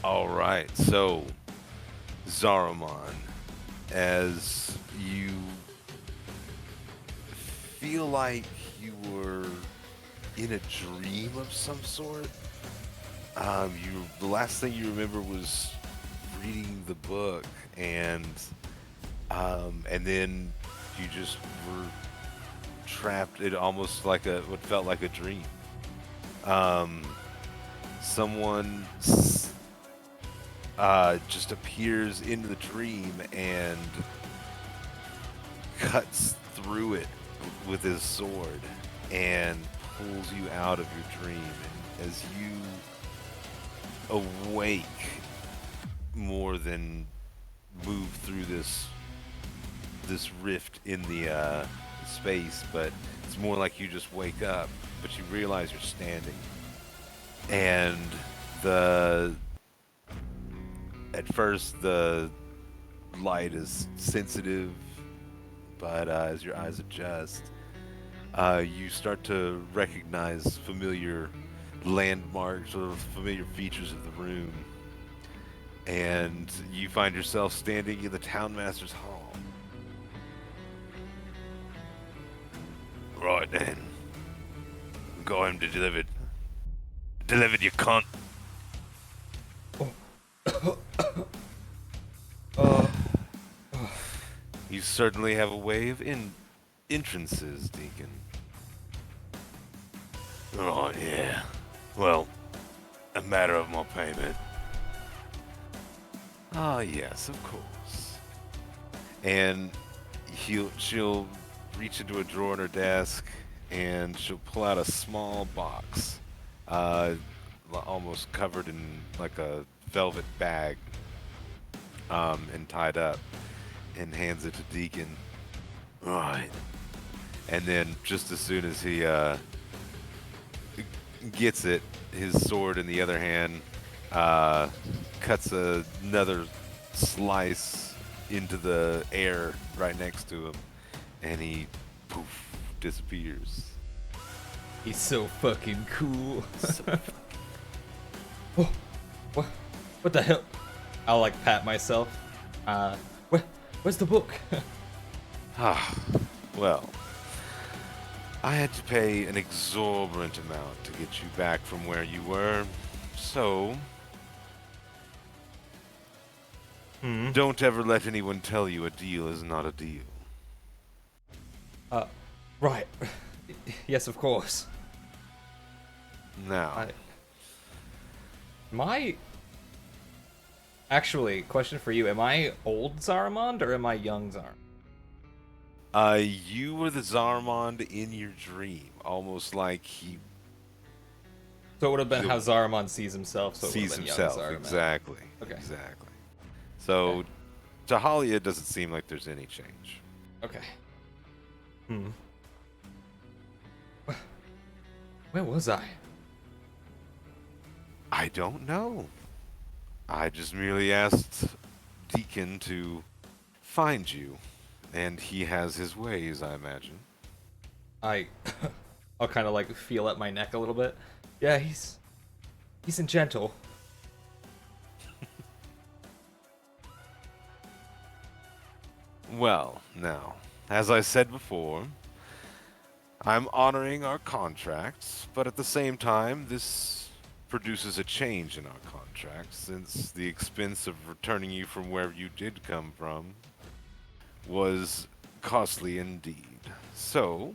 All right, so Zarramond, as you feel like you were in a dream of some sort, the last thing you remember was reading the book, and then you just were trapped. It almost like what felt like a dream. Um, someone just appears into the dream and cuts through it with his sword and pulls you out of your dream. And as you awake, more than move through this rift in the space, but it's more like you just wake up, but you realize you're standing, and the at first the light is sensitive, but as your eyes adjust, you start to recognize familiar landmarks or familiar features of the room, and you find yourself standing in the townmaster's hall. Right then, got him to deliver. Delivered, you cunt. Uh, You certainly have a way of entrances, Deacon. Oh, yeah. Well, a matter of my payment. Ah, yes, of course. And she'll reach into a drawer in her desk, and she'll pull out a small box, uh, almost covered in like a velvet bag, and tied up, and hands it to Deacon. Right. And then, just as soon as he gets it, his sword in the other hand, uh, cuts another slice into the air right next to him, and he poof disappears. he's so fucking cool. So Oh, what? What the hell? I'll like pat myself. Where's the book? ah, well, I had to pay an exorbitant amount to get you back from where you were, so Hmm. don't ever let anyone tell you a deal is not a deal. Uh, right. Yes, of course. Now, I. My. Actually, question for you: am I old Zarramond or am I young Zarramond? you were the Zarmond in your dream, almost like he So it would have been you how Zarramond sees himself. So it would have sees been young himself. Zarramond. Exactly, Okay. exactly. Okay. So, to Hallia, it doesn't seem like there's any change. Okay. Hmm. Where was I? I don't know. I just merely asked Deacon to find you, and he has his ways, I imagine. I. I'll kind of like feel at my neck a little bit. Yeah, he's in gentle. Well, now, as I said before, I'm honoring our contracts, but at the same time, this produces a change in our contract since the expense of returning you from where you did come from was costly indeed. So,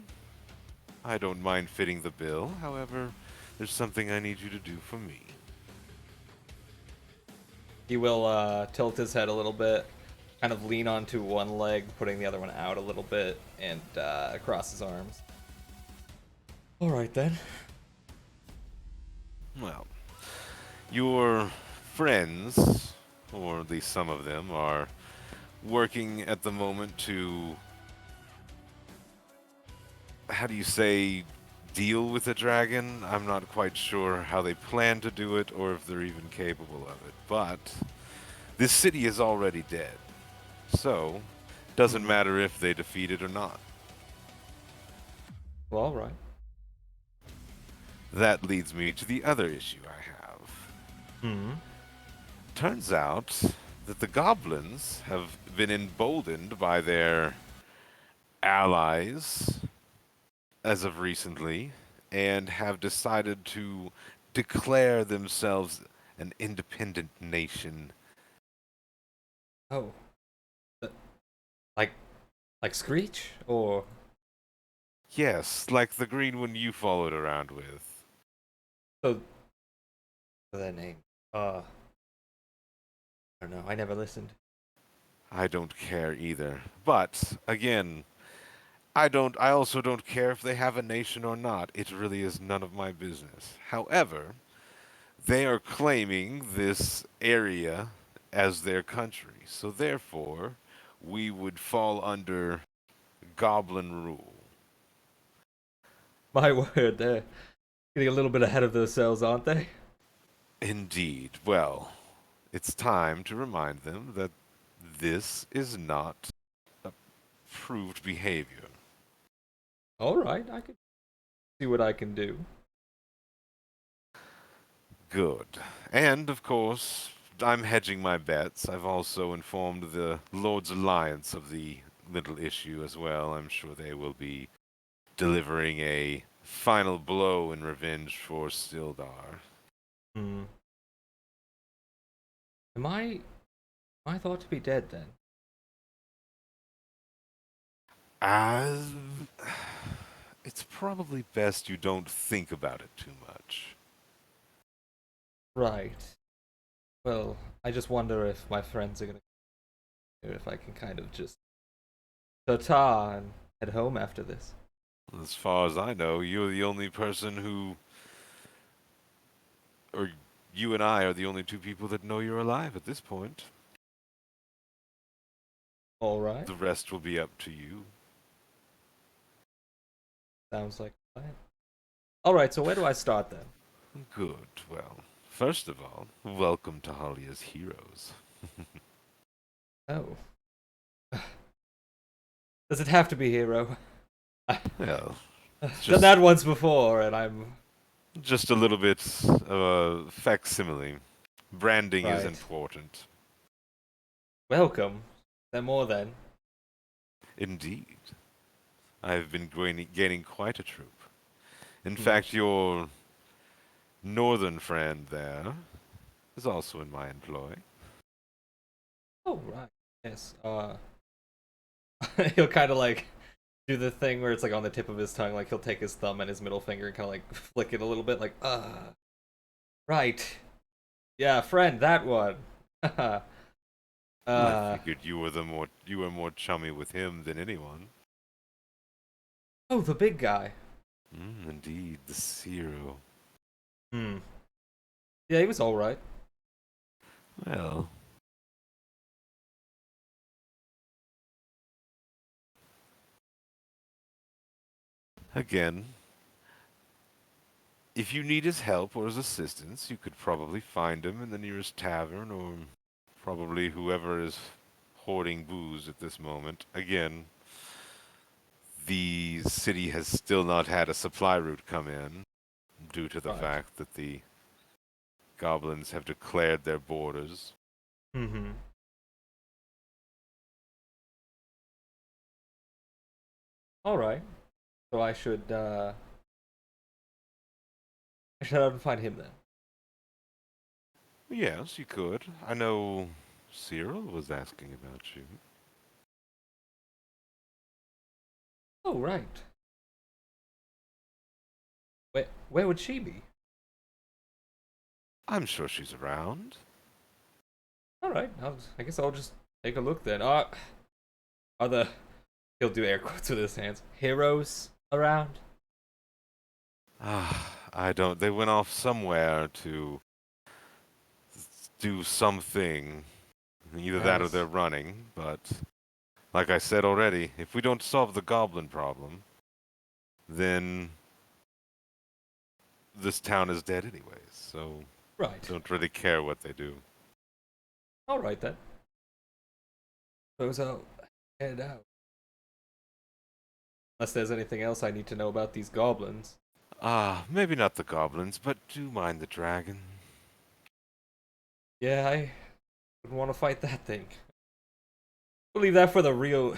I don't mind fitting the bill. However, there's something I need you to do for me. He will tilt his head a little bit, kind of lean onto one leg, putting the other one out a little bit, and across his arms. All right then. Well, your friends, or at least some of them, are working at the moment to, how do you say, deal with the dragon. I'm not quite sure how they plan to do it or if they're even capable of it. But this city is already dead. So, doesn't Hmm. matter if they defeat it or not. Well, all right. That leads me to the other issue I have. Hmm. Turns out that the goblins have been emboldened by their allies as of recently and have decided to declare themselves an independent nation. Oh, th- like like Screech or Yes, like the green one you followed around with. so their name. I don't know. I never listened. I don't care either. But, again, I also don't care if they have a nation or not. It really is none of my business. However, they are claiming this area as their country. So therefore, we would fall under goblin rule. My word, they're getting a little bit ahead of themselves, aren't they? Indeed. Well, it's time to remind them that this is not approved behavior. All right, I can see what I can do. Good. And, of course, I'm hedging my bets. I've also informed the Lord's Alliance of the little issue as well. I'm sure they will be delivering a final blow in revenge for Sildar. Hmm. Am I thought to be dead then? As it's probably best you don't think about it too much. Right. Well, I just wonder if my friends are gonna, if I can kind of just ta and head home after this. As far as I know, you're the only person or you and I are the only two people that know you're alive at this point. All right. The rest will be up to you. Sounds like a plan. All right. So where do I start then? Good. Well, first of all, welcome to Hallia's heroes. Oh, does it have to be hero? Well, Done just that once before, and I'm just a little bit of a facsimile. Branding is right. important. Welcome. Then more then. Indeed. I've been gaining quite a troop. In Hmm. fact, your northern friend there is also in my employ. Oh right. Yes. He'll kind of like do the thing where it's like on the tip of his tongue, like he'll take his thumb and his middle finger and kind of like flick it a little bit, like right. Yeah, friend, that one. I uh, figured you were more chummy with him than anyone. oh, the big guy. Indeed, the Zero. Hmm. Yeah, he was all right. Well, again, if you need his help or his assistance, you could probably find him in the nearest tavern or probably whoever is hoarding booze at this moment. Again, the city has still not had a supply route come in due to the Right. fact that the goblins have declared their borders. Mm-hmm. All right. So I should have to find him then. Yes, you could. I know Cyril was asking about you. Oh right. Where would she be? I'm sure she's around. All right. I guess I'll just take a look then. Are the he'll do air quotes with his hands. Heroes around? Ah, I don't. They went off somewhere to do something. Either that or Yes. they're running, but like I said already, if we don't solve the goblin problem, then this town is dead anyways. So Right. don't really care what they do. All right then. Suppose I'll head out. Unless there's anything else I need to know about these goblins. Ah, maybe not the goblins, but do mind the dragon. Yeah, Wouldn't want to fight that thing. We'll leave that for the real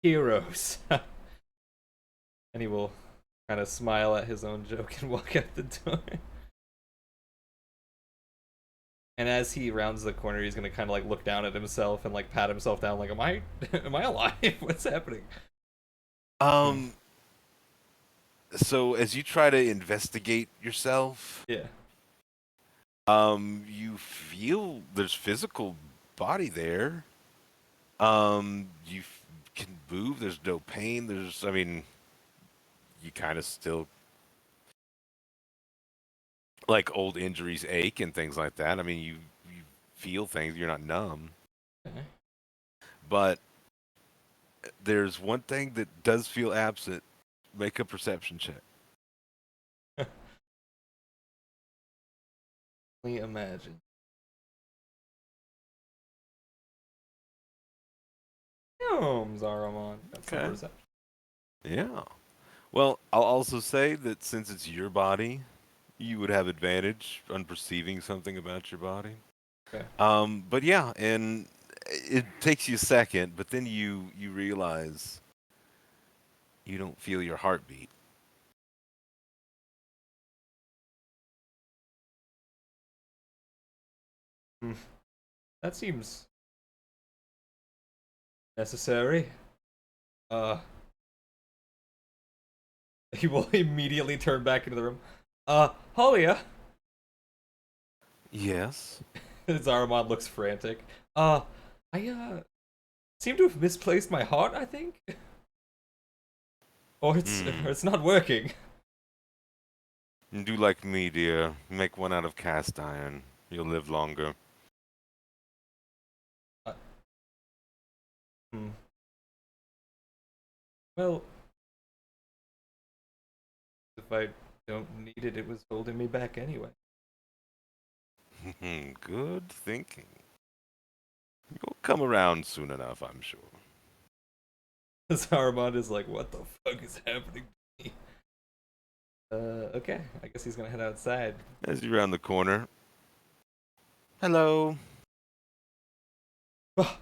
heroes. And he will kind of smile at his own joke and walk out the door. And as he rounds the corner, he's gonna kind of like look down at himself and like pat himself down, like, am I alive? What's happening? Um, so as you try to investigate yourself, Yeah. you feel there's physical body there. You can move. There's no pain. I mean, you kind of still like old injuries ache and things like that. I mean, you feel things. You're not numb, Okay. but there's one thing that does feel absent. Make a perception check. Only imagine. Zarramond. That's some Okay. perception. Yeah. Well, I'll also say that since it's your body, you would have advantage on perceiving something about your body. Okay. But yeah, and it takes you a second, but then you realize you don't feel your heartbeat. Hmm. That seems necessary. Uh, he will immediately turn back into the room. Hallia. Yes. Zarramond looks frantic. Uh, I seem to have misplaced my heart, I think. Or Hmm. it's not working. Do like me, dear. Make one out of cast iron. You'll live longer. Uh, hmm. Well, if I don't need it, it was holding me back anyway. Good thinking. You'll come around soon enough, I'm sure. Zarramond is like, what the fuck is happening to me? Okay. I guess he's gonna head outside. As you round the corner. Hello.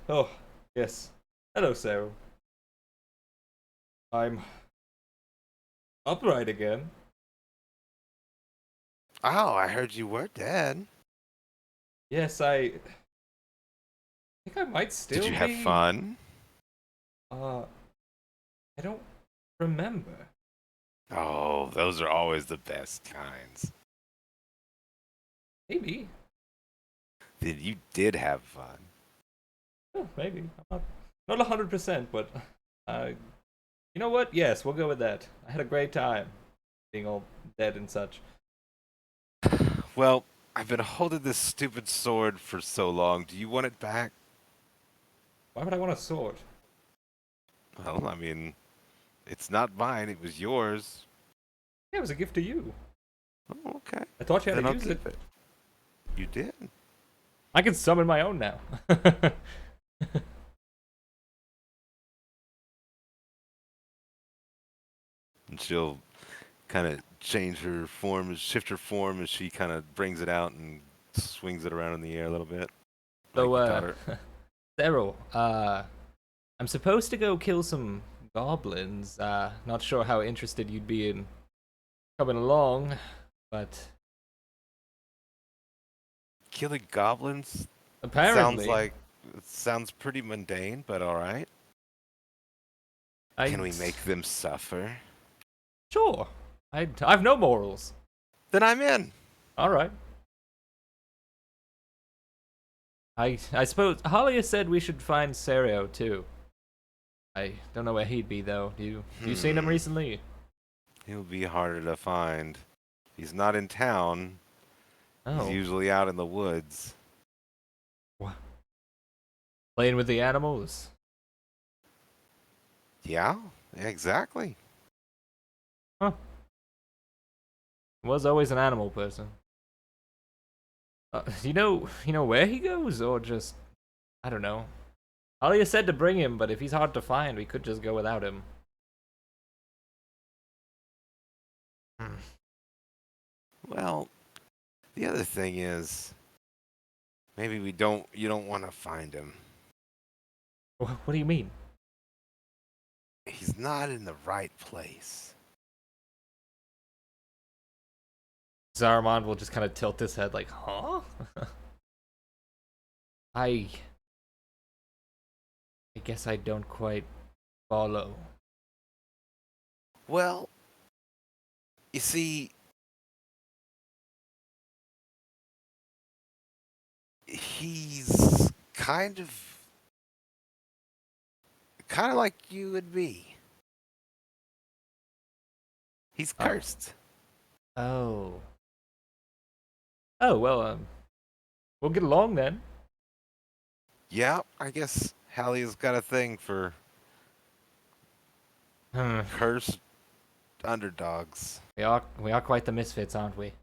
Oh, yes. Hello, Sarah. I'm upright again. Oh, I heard you were dead. Yes, I think I might Did still you have be. fun? Uh, I don't remember. Oh, those are always the best kinds. Maybe. Then you did have fun. Oh, maybe. I'm not 100%, but you know what? Yes, we'll go with that. I had a great time being all dead and such. Well, I've been holding this stupid sword for so long. Do you want it back? Why would I want a sword? Well, I mean, it's not mine. It was yours. Yeah, it was a gift to you. Oh, okay. I taught you how Then to I'll use it. keep it. You did. I can summon my own now. And she'll kind of change her form, shift her form as she kind of brings it out and swings it around in the air a little bit, So, like you taught her. Daryl, I'm supposed to go kill some goblins. Not sure how interested you'd be in coming along, but Killing goblins sounds apparently, like it sounds pretty mundane, but all right. I Can we make them suffer? sure. I've no morals. Then I'm in. All right. I suppose Halia said we should find Serio too. I don't know where he'd be though. Do you seen him Hmm. recently? He'll be harder to find. He's not in town. He's Oh, usually out in the woods. what? Playing with the animals? Yeah, exactly. Huh? Was always an animal person. You know where he goes, or just I don't know. Alia said to bring him, but if he's hard to find, we could just go without him. Hmm. Well, the other thing is, Maybe we don't. You don't want to find him. What do you mean? He's not in the right place. Zarramond will just kind of tilt his head like, huh? I I guess I don't quite follow. Well, you see, he's kind of like you and me. He's Oh. cursed. Oh. Oh, well, we'll get along then. Yeah, I guess Hallia's got a thing for Hmm. cursed underdogs. We are quite the misfits, aren't we?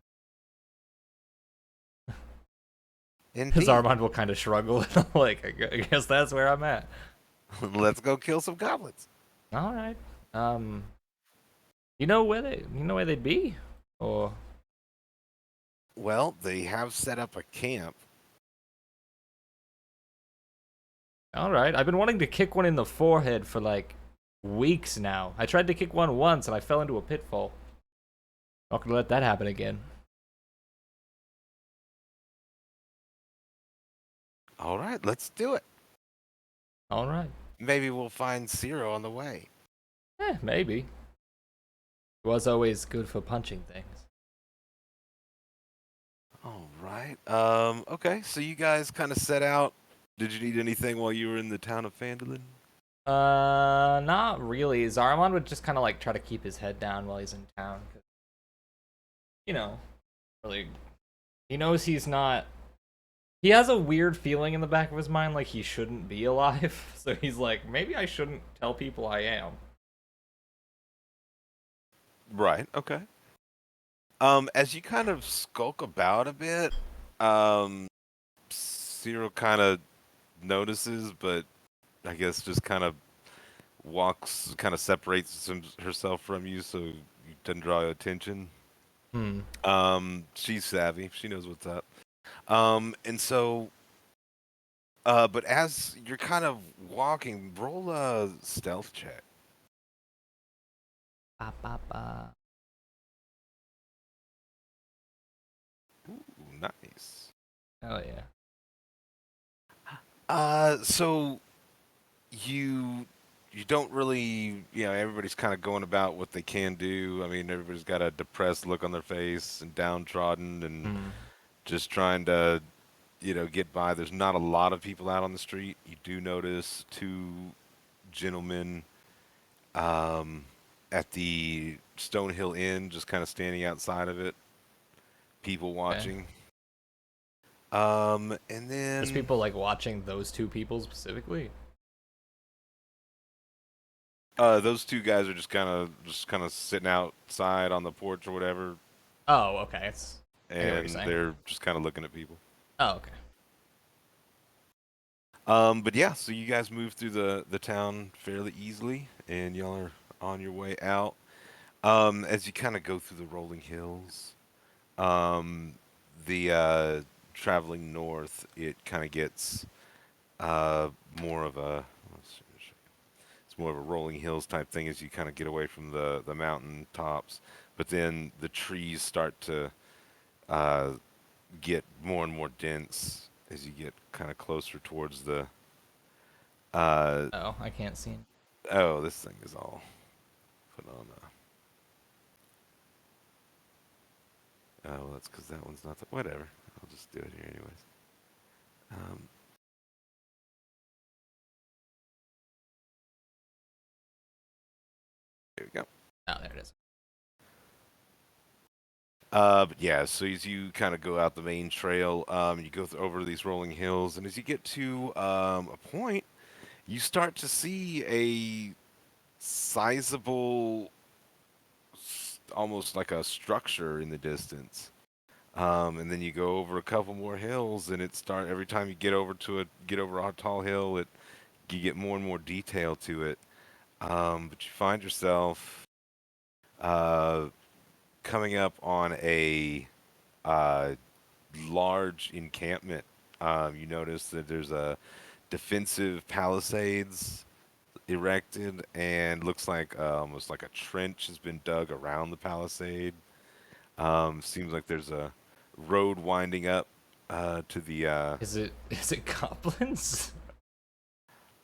Indeed. Zarmond will kind of shrug a little, like, I guess that's where I'm at. Let's go kill some goblins. All right. Um, you know where they'd be? Or Well, they have set up a camp. all right. I've been wanting to kick one in the forehead for like weeks now. I tried to kick one once and I fell into a pitfall. Not gonna let that happen again. All right, let's do it. All right. Maybe we'll find Zero on the way. Maybe. It was always good for punching things. All right. Okay, so you guys kind of set out. Did you need anything while you were in the town of Phandalin? Not really. Zarmon would just kind of like try to keep his head down while he's in town, 'cause, you know, really, he knows he's not. He has a weird feeling in the back of his mind, like he shouldn't be alive. So he's like, maybe I shouldn't tell people I am. Right. Okay. As you kind of skulk about a bit, Zero kind of notices, but I guess just kind of walks, kind of separates herself from you, so you doesn't draw attention. Hmm. She's savvy. She knows what's up. And so, but as you're kind of walking, roll a stealth check. Ba, ba, ba. Ooh, nice. Oh yeah. So you don't really, everybody's kind of going about what they can do. I mean, everybody's got a depressed look on their face and downtrodden and Hmm. just trying to, get by. There's not a lot of people out on the street. You do notice two gentlemen um, at the Stonehill Inn, just kind of standing outside of it, people Okay. watching. And There's then people like watching those two people specifically. those two guys are just kind of sitting outside on the porch or whatever, Oh, okay. I get what you're and saying. they're just kind of looking at people. Oh, okay. But yeah, so you guys move through the town fairly easily, and y'all are on your way out. As you kind of go through the rolling hills, um, the traveling north, it kind of gets uh, more of a it's more of a rolling hills type thing as you kind of get away from the mountain tops. But then the trees start to uh, get more and more dense as you get kind of closer towards the. Uh, Oh, I can't see. oh, this thing is all put on. Oh, well, that's because that one's not the. Whatever. I'll just do it here anyways. Um, there we go. Oh, there it is. But yeah, so as you kind of go out the main trail, you go over these rolling hills, and as you get to a point, you start to see a sizable, almost like a structure in the distance. And then you go over a couple more hills, and every time you get over a tall hill, you get more and more detail to it. But you find yourself uh, coming up on a uh, large encampment You notice that there's a defensive palisades erected, and looks like almost like a trench has been dug around the palisade. Seems like there's a road winding up to the. Is it goblins?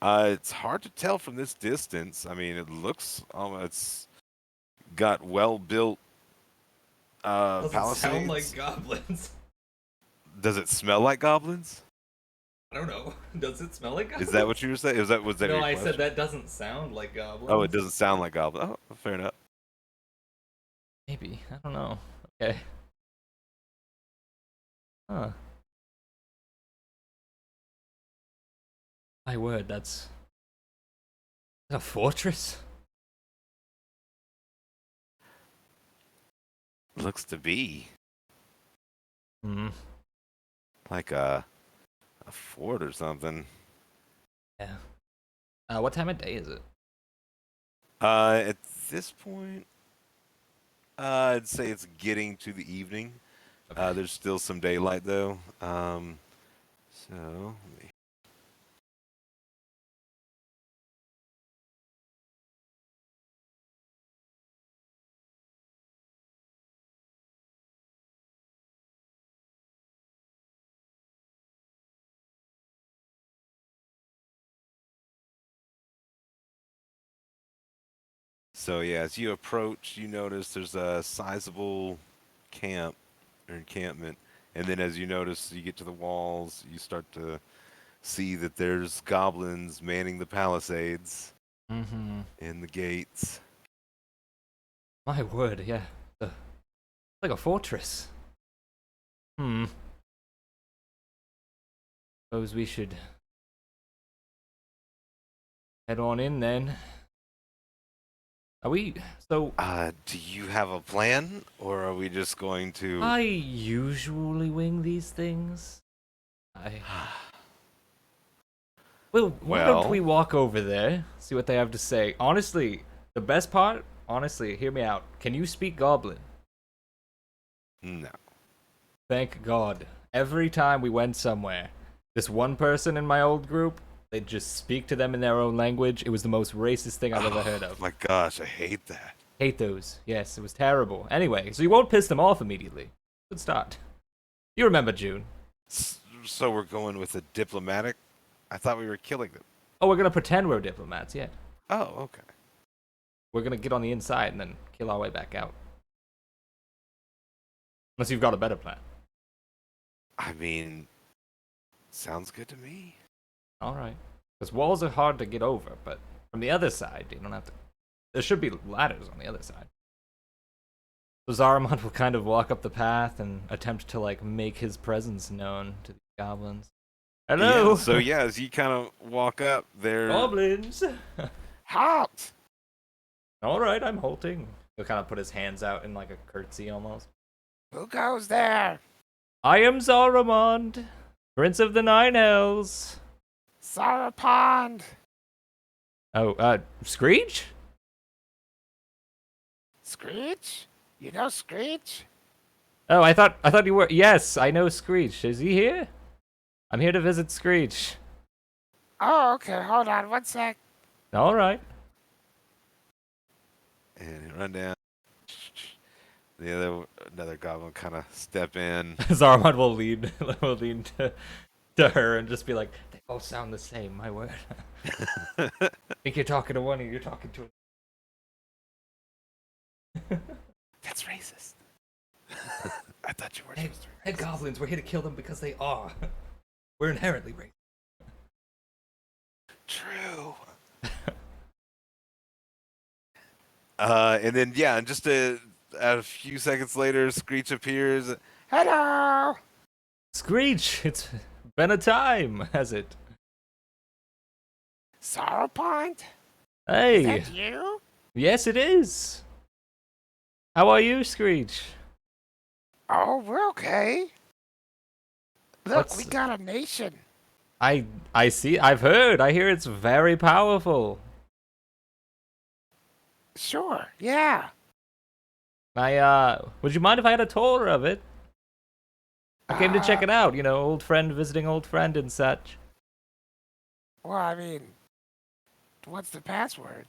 It's hard to tell from this distance. I mean, it looks it's got well built Doesn't sound like palisades. goblins. Does it smell like goblins? I don't know. Does it smell like goblins? Is that what you were saying? Was that No, your I question? said that doesn't sound like goblins. Oh, it doesn't sound like goblins. Oh, fair enough. Maybe. I don't know. Okay. Huh. My word, that's a fortress? Looks to be Hmm. like a fort or something. Yeah. What time of day is it? At this point, I'd say it's getting to the evening. Okay. There's still some daylight though. So let me. So yeah, as you approach, you notice there's a sizable camp or encampment, and then as you notice, you get to the walls, you start to see that there's goblins manning the palisades Mm-hmm. and the gates. My word, yeah. Like a fortress. Hmm. Suppose we should head on in then. Are we? So, Do you have a plan, or are we just going to? I usually wing these things. Well, why don't we Well, walk over there, see what they have to say? Honestly, the best part, hear me out. Can you speak Goblin? no. Thank God. Every time we went somewhere, this one person in my old group, they'd just speak to them in their own language. It was the most racist thing I've ever heard Oh of. my gosh, I hate that. Hate those. Yes, it was terrible. Anyway, so you won't piss them off immediately. Good start. You remember June. So we're going with a diplomatic. I thought we were killing them. Oh, we're gonna pretend we're diplomats, yeah. Oh, okay. We're gonna get on the inside and then kill our way back out. Unless you've got a better plan. I mean, sounds good to me. Alright. Because walls are hard to get over, but from the other side, you don't have to. There should be ladders on the other side. So Zarramond will kind of walk up the path and attempt to, like, make his presence known to the goblins. Hello! Yeah, so yeah, as you kind of walk up there. Goblins! Halt! Alright, I'm halting. He'll kind of put his hands out in, like, a curtsy almost. Who goes there? I am Zarramond, Prince of the Nine Hells. Zarramond. Oh, Screech? Screech? You know Screech? Oh, I thought you were. Yes, I know Screech. Is he here? I'm here to visit Screech. Oh, okay. Hold on one sec. All right. And run down. Another goblin kind of step in. Zarmon will lean to her and just be like, "They all sound the same. My word. Think you're talking to one, or you're talking to a." That's racist. I thought you were Hey, supposed to. hey, goblins, we're here to kill them because they are. We're inherently racist. True. And then yeah, and just a few seconds later, Screech appears. Hello. Screech, it's been a time, has it? Zarramond? Hey. Is that you? Yes, it is. How are you, Screech? Oh, we're okay. Look, What's- we got a nation. I see. I've heard. I hear it's very powerful. Sure, yeah. Would you mind if I had a tour of it? I came to check Uh, it out. You know, old friend visiting old friend and such. well, I mean, what's the password?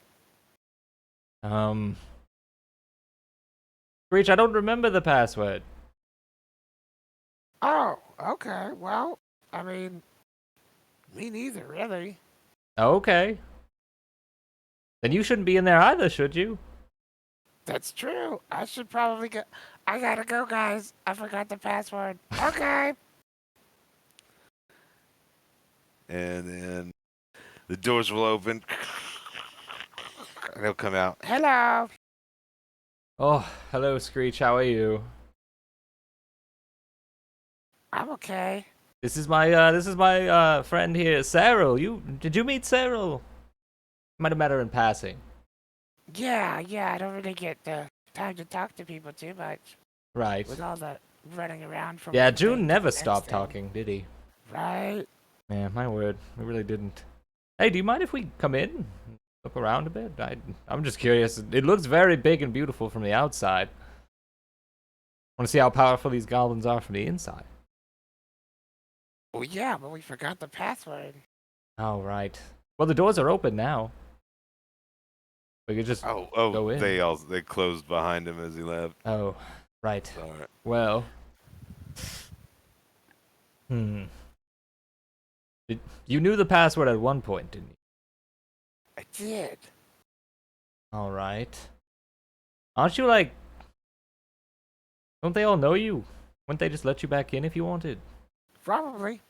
Um, Screech, I don't remember the password. Oh, okay. Well, I mean, me neither, really. Okay. Then you shouldn't be in there either, should you? That's true. I should probably go. I gotta go, guys. I forgot the password. Okay. And then the doors will open, and he'll come out. Hello. Oh, hello, Screech. How are you? I'm okay. This is my friend here, Cyril. Did you meet Cyril? Might have met her in passing. Yeah. I don't really get the time to talk to people too much Right. with all the running around from Yeah, one June thing to never the next stopped thing. talking, did he? Right? Man, my word, we really didn't. Hey, do you mind if we come in? Look around a bit? I'm just curious. It looks very big and beautiful from the outside. Want to see how powerful these goblins are from the inside. Well, yeah, but we forgot the password. Oh, right. Well, the doors are open now. We could just Oh, go in. they closed behind him as he left. Oh, right. Sorry. Well, hmm. You knew the password at one point, didn't you? I did. All right. Aren't you like? Don't they all know you? Wouldn't they just let you back in if you wanted? Probably.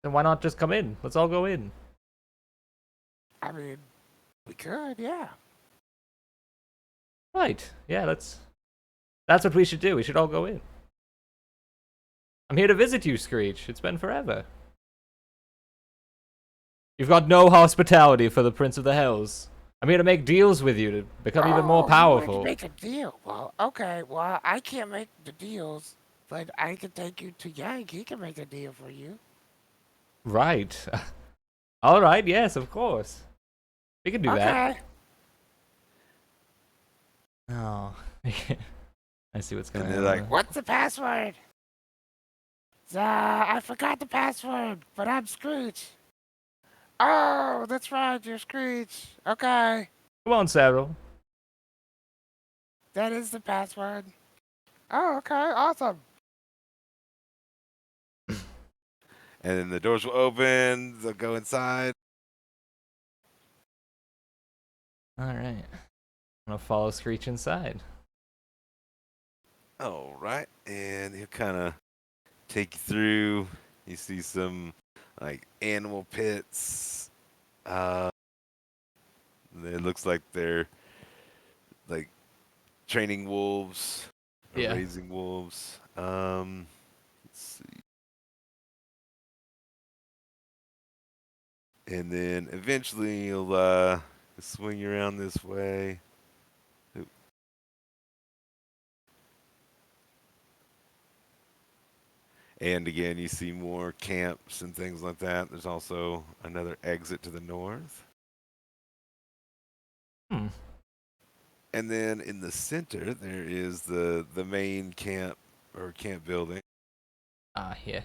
Then why not just come in? Let's all go in. I mean, we could, yeah. Right. Yeah, that's what we should do. We should all go in. I'm here to visit you, Screech. It's been forever. You've got no hospitality for the Prince of the Hells. I'm here to make deals with you to become even more Oh, you wanted to powerful. make a deal. Well, okay. Well, I can't make the deals, but I can take you to Yank. He can make a deal for you. Right. All right. Yes, of course. We can do that. Okay. Oh. I see what's going And on. they're like, What's the password? I forgot the password, but I'm Scrooge. Oh, that's right. You're Scrooge. Okay. Come on, Cyril. That is the password. Oh, okay. Awesome. and then the doors will open. They'll go inside. All right. I'm gonna follow Screech inside. All right, and he'll kind of take you through. You see some like animal pits. Uh, it looks like they're like training wolves or Yeah. raising wolves. Let's see. And then eventually you'll swing around this way. Oop. And again, you see more camps and things like that. There's also another exit to the north. Hmm. And then in the center, there is the main camp or camp building. Ah, yeah.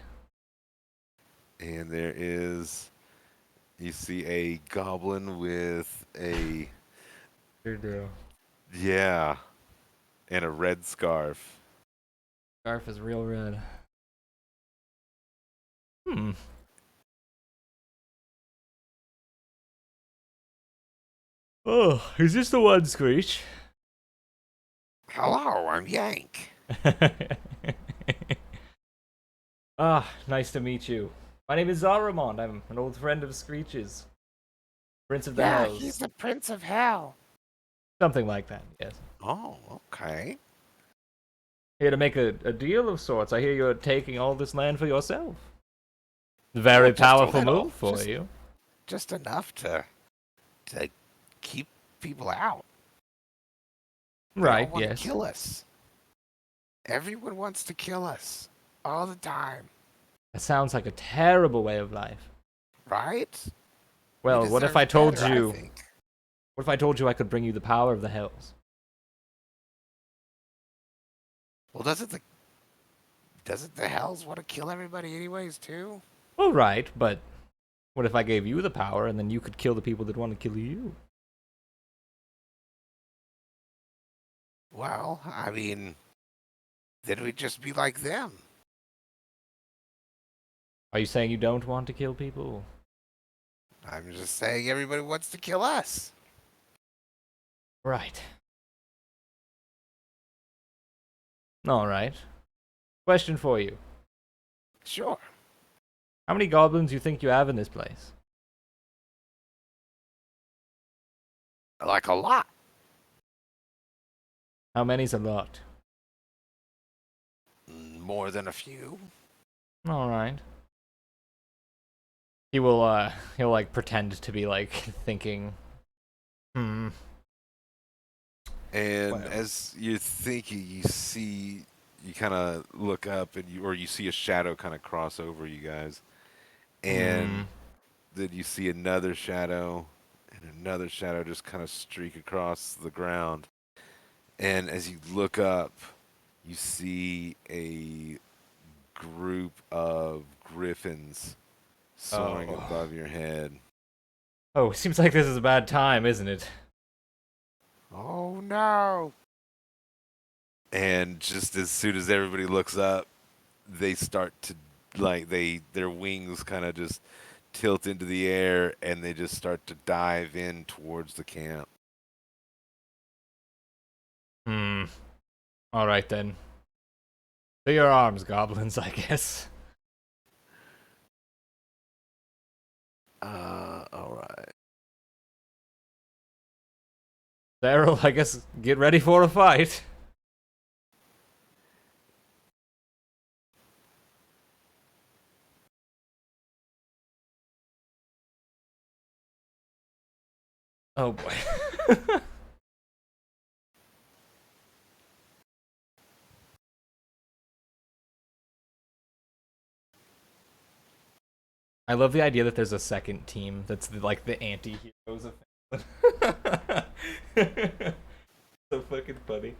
And there is, you see a goblin with a, Sure do. yeah, and a red scarf. Scarf is real red. Hmm. Oh, is this the one, Screech? Hello, I'm Yank. Ah, nice to meet you. My name is Zarramond. I'm an old friend of Screech's. Prince of the Yeah, Hells. he's the Prince of Hell. Something like that, yes. Oh, okay. Here to make a deal of sorts. I hear you're taking all this land for yourself. Very Yeah, just a powerful little. move for you. Just enough to keep people out. They all Right, want yes. to kill us. Everyone wants to kill us all the time, That sounds like a terrible way of life. right? We Well, what if deserve I told better, I you... think. What if I told you I could bring you the power of the Hells? Well, Doesn't the Hells want to kill everybody anyways, too? Well, right, but what if I gave you the power and then you could kill the people that want to kill you? Well, I mean, then we'd just be like them. Are you saying you don't want to kill people? I'm just saying everybody wants to kill us. Right. All right. Question for you. Sure. How many goblins do you think you have in this place? Like a lot. How many's a lot? More than a few. All right. He'll like pretend to be like thinking, And Wow. as you're thinking, you kind of look up and you see a shadow kind of cross over you guys, and then you see another shadow and another shadow just kind of streak across the ground. And as you look up, you see a group of griffins soaring Oh. above your head. Oh, seems like this is a bad time, isn't it? Oh no. And just as soon as everybody looks up, they start to their wings kind of just tilt into the air and they just start to dive in towards the camp. All right then. To your arms, goblins, I guess. All right. Daryl, I guess get ready for a fight. Oh boy. I love the idea that there's a second team that's like the anti-heroes of Phandalin. So fucking funny.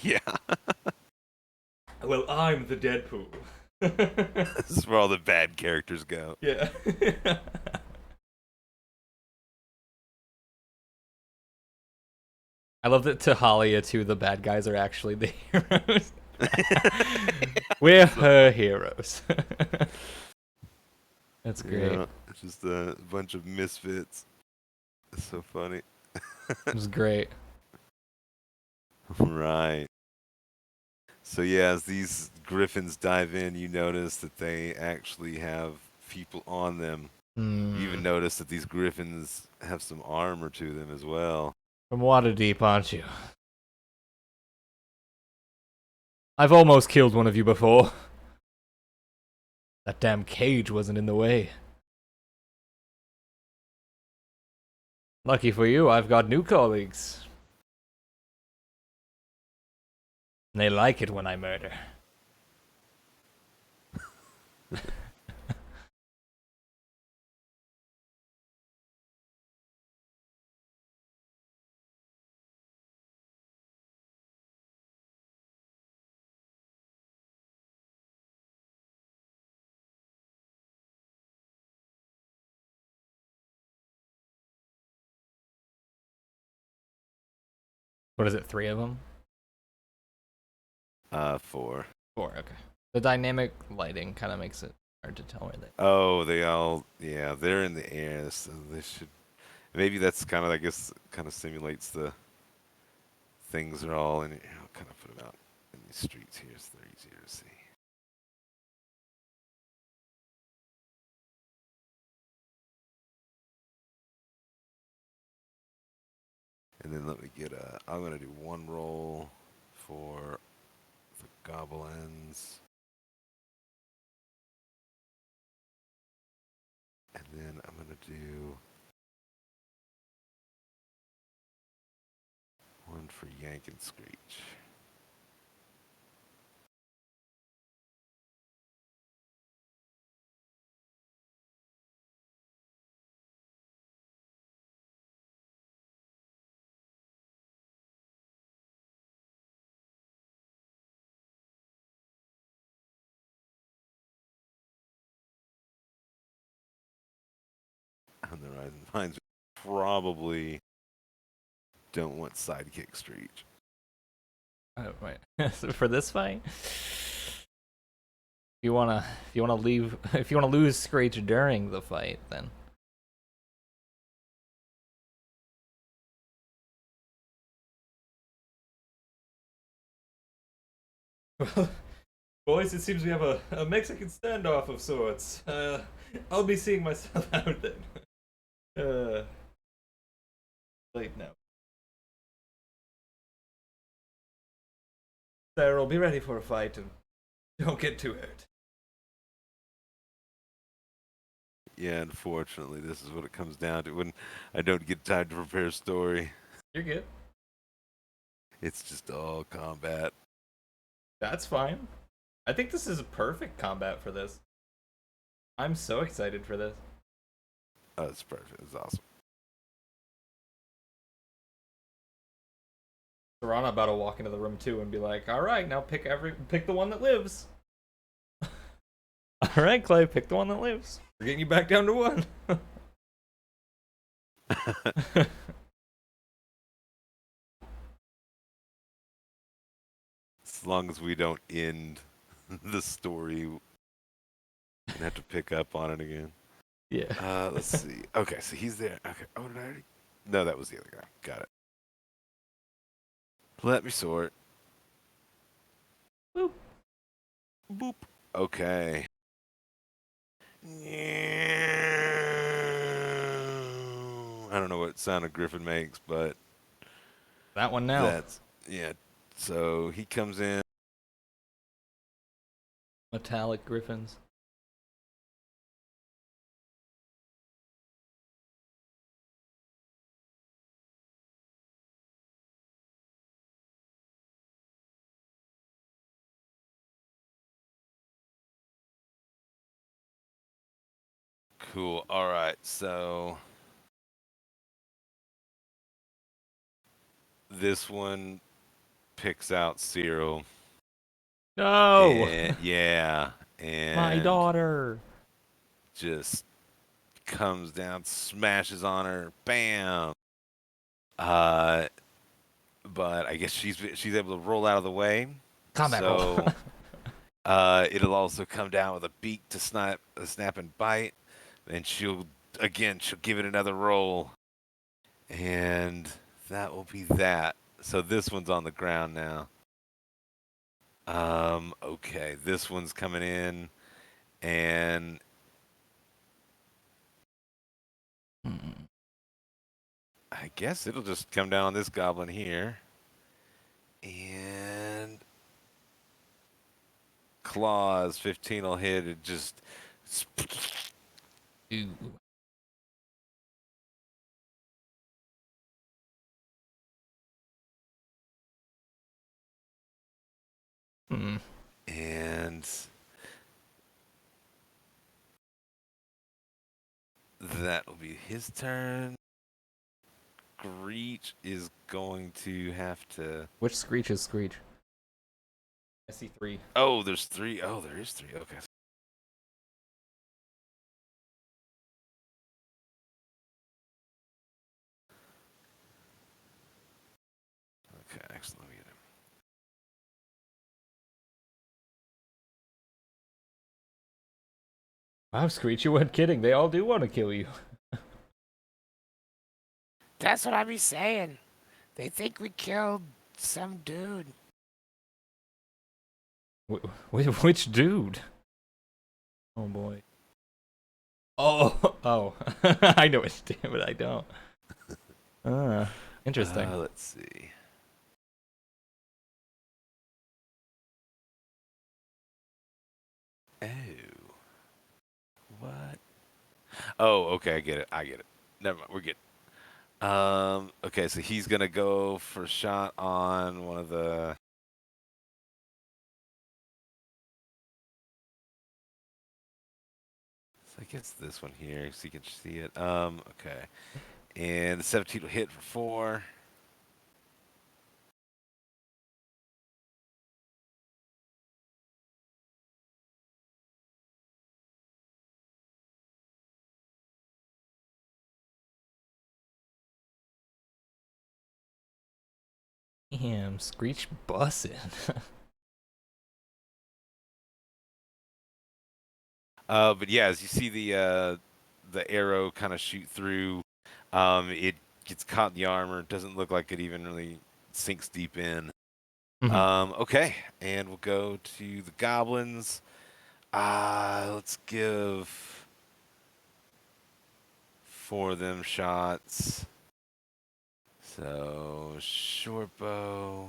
Yeah. Well, I'm the Deadpool. This is where all the bad characters go. Yeah. I love that to Hallia too, the bad guys are actually the heroes. We're her heroes. That's great. Yeah, it's just a bunch of misfits. It's so funny. It was great. Right. So yeah, as these griffins dive in, you notice that they actually have people on them. You even notice that these griffins have some armor to them as well. From Waterdeep, aren't you? I've almost killed one of you before. That damn cage wasn't in the way. Lucky for you, I've got new colleagues. They like it when I murder. What is it, 3 of them? 4. 4, okay. The dynamic lighting kind of makes it hard to tell where they... Oh, they're in the air, so they should. Maybe that's kind of, I guess, kind of simulates the things are all in. I'll kind of put them out in these streets here so they're easier to see. And then let me get a. I'm gonna do one roll for the goblins, and then I'm gonna do one for Yank and Screech. on the Rising Pines probably don't want sidekick Screech. Oh, wait. So for this fight, if you wanna leave, if you wanna lose Screech during the fight, then well, boys, it seems we have a Mexican standoff of sorts. I'll be seeing myself out then. Late now. Sarah, be ready for a fight and don't get too hurt. Yeah, unfortunately, this is what it comes down to when I don't get time to prepare a story. You're good. It's just all combat. That's fine. I think this is a perfect combat for this. I'm so excited for this. Oh, it's perfect. It's awesome. Serana about to walk into the room too and be like, "All right, now pick the one that lives." All right, Clay, pick the one that lives. We're getting you back down to one. As long as we don't end the story and have to pick up on it again. Yeah. Let's see. Okay, so he's there. Okay. Oh, did I already? No, that was the other guy. Got it. Let me sort. Boop. Boop. Okay. I don't know what sound a griffin makes, but That one now. that's yeah. So he comes in. Metallic griffins. Cool. All right. So this one picks out Cyril. No, And, yeah, my and daughter. just comes down, smashes on her, bam. Uh, but I guess she's able to roll out of the way. Combat roll. So it'll also come down with a beak to snap and bite. Then she'll give it another roll, and that will be that. So this one's on the ground now. Okay, this one's coming in, and I guess it'll just come down on this goblin here. And claws, 15 will hit. It just. Ooh. Mm. And that will be his turn. Screech is going to have to. Which Screech is Screech? I see 3. Oh, there's 3. Oh, there is 3. Okay. Okay, excellent. Let me get him. Wow, Screech, you weren't kidding. They all do want to kill you. That's what I be saying. They think we killed some dude. Which dude? Oh boy. Oh. I know it's damn, but I don't. Interesting. Let's see. Oh. What? Oh, okay, I get it. Never mind, we're good. Okay, so he's gonna go for a shot on one of the. So I guess this one here, so you can see it. Okay, and the 17 will hit for 4. Damn, Screech bussin'. But yeah, as you see the arrow kind of shoot through, it gets caught in the armor. It doesn't look like it even really sinks deep in. Okay, and we'll go to the goblins. Let's give 4 of them shots. So short bow.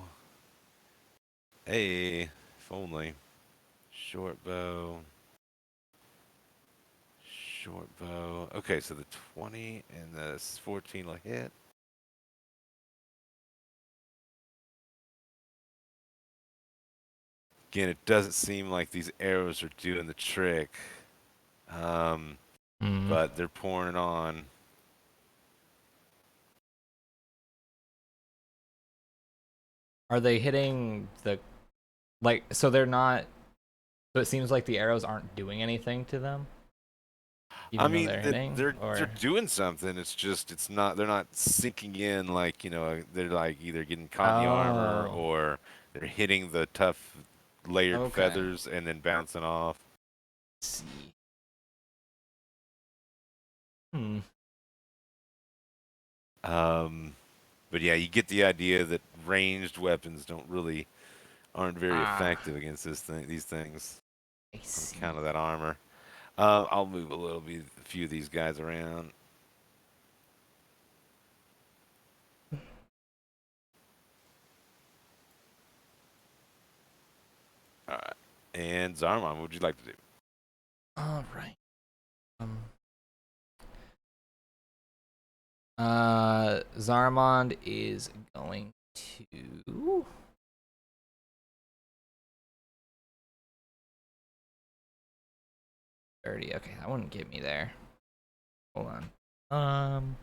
Hey, if only. Short bow. Short bow. Okay, so the 20 and the 14 will hit. Again, it doesn't seem like these arrows are doing the trick. But they're pouring on. Are they hitting the, like, so they're not, so it seems like the arrows aren't doing anything to them? I Even though mean, they're hitting? they're Or, doing something. It's just it's not. They're not sinking in like they're like either getting caught in the armor oh, or they're hitting the tough layered okay. feathers and then bouncing off. Let's see. Hmm. But yeah, you get the idea that ranged weapons aren't very Ah, effective against these things I on see. account of that armor. I'll move a few of these guys around. All right. And Zarmon, what would you like to do? All right. Zarramond is going to 30. Okay, that wouldn't get me there. Hold on.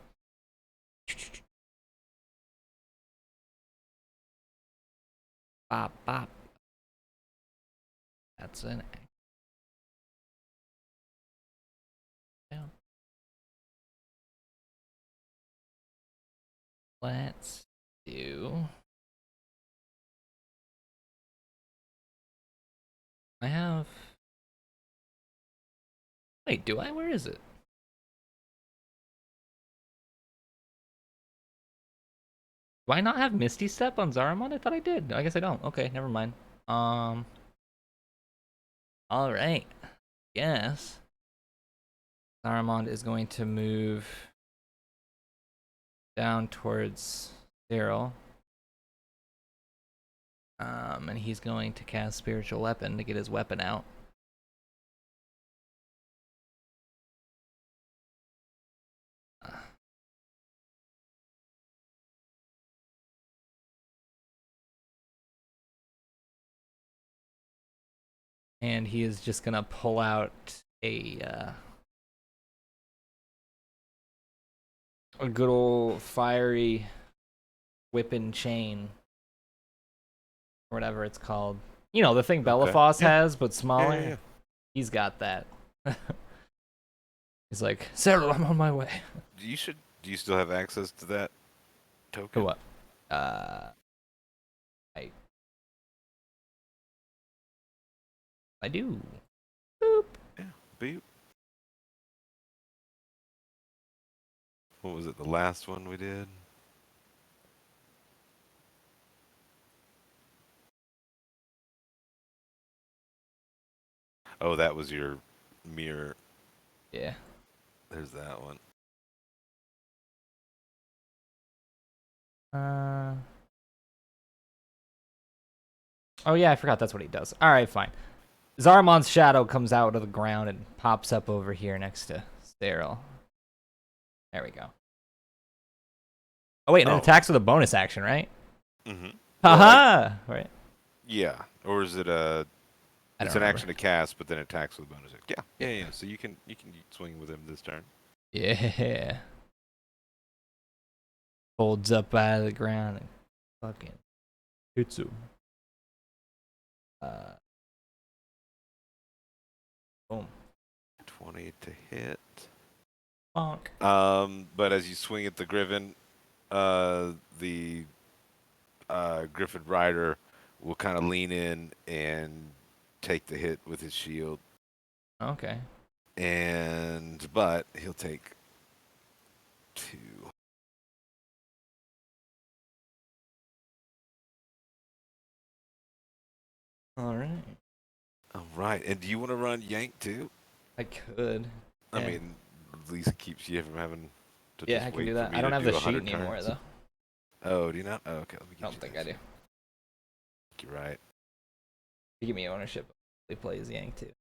Bop bop. That's an down. Let's do. I have. Wait, do I? Where is it? Do I not have Misty Step on Zarramond? I thought I did. I guess I don't. Okay, never mind. Um. All right. Yes. Zarramond is going to move down towards Daryl. And he's going to cast Spiritual Weapon to get his weapon out. And he is just gonna pull out a good old fiery whip and chain, or whatever it's called. You know, the thing Okay. Bellafoss Yeah. has, but Yeah. smaller. Yeah. Yeah. He's got that. He's like, Cyril, I'm on my way. Do you still have access to that To token? what? Uh, I I do. Boop. Yeah. Beep. What was it? The last one we did? Oh, that was your mirror. Yeah. There's that one. Oh yeah, I forgot that's what he does. All right, fine. Zarmon's shadow comes out of the ground and pops up over here next to Sterile. There we go. Oh wait, and it Oh. attacks with a bonus action, right? Mm-hmm. Haha! Right. Yeah. Or is it a? I It's don't an remember. action to cast, but then attacks with bonus. Yeah. Yeah. Yeah. So you can swing with him this turn. Yeah. Folds up out of the ground and fucking hits him. Boom. 20 to hit. Bonk. But as you swing at the Griffin, the Griffin Rider will kind of lean in and take the hit with his shield, Okay. but he'll take 2. All right. All right, and do you want to run Yank too? I could. I Yeah. mean, at least it keeps you from having to Yeah, just I can wait do for that. me I don't to have do the sheet 100 anymore turns. though. Oh, do you not? Oh, okay, let me I get don't you think this. I do. You're right. You give me ownership. He plays Yank too.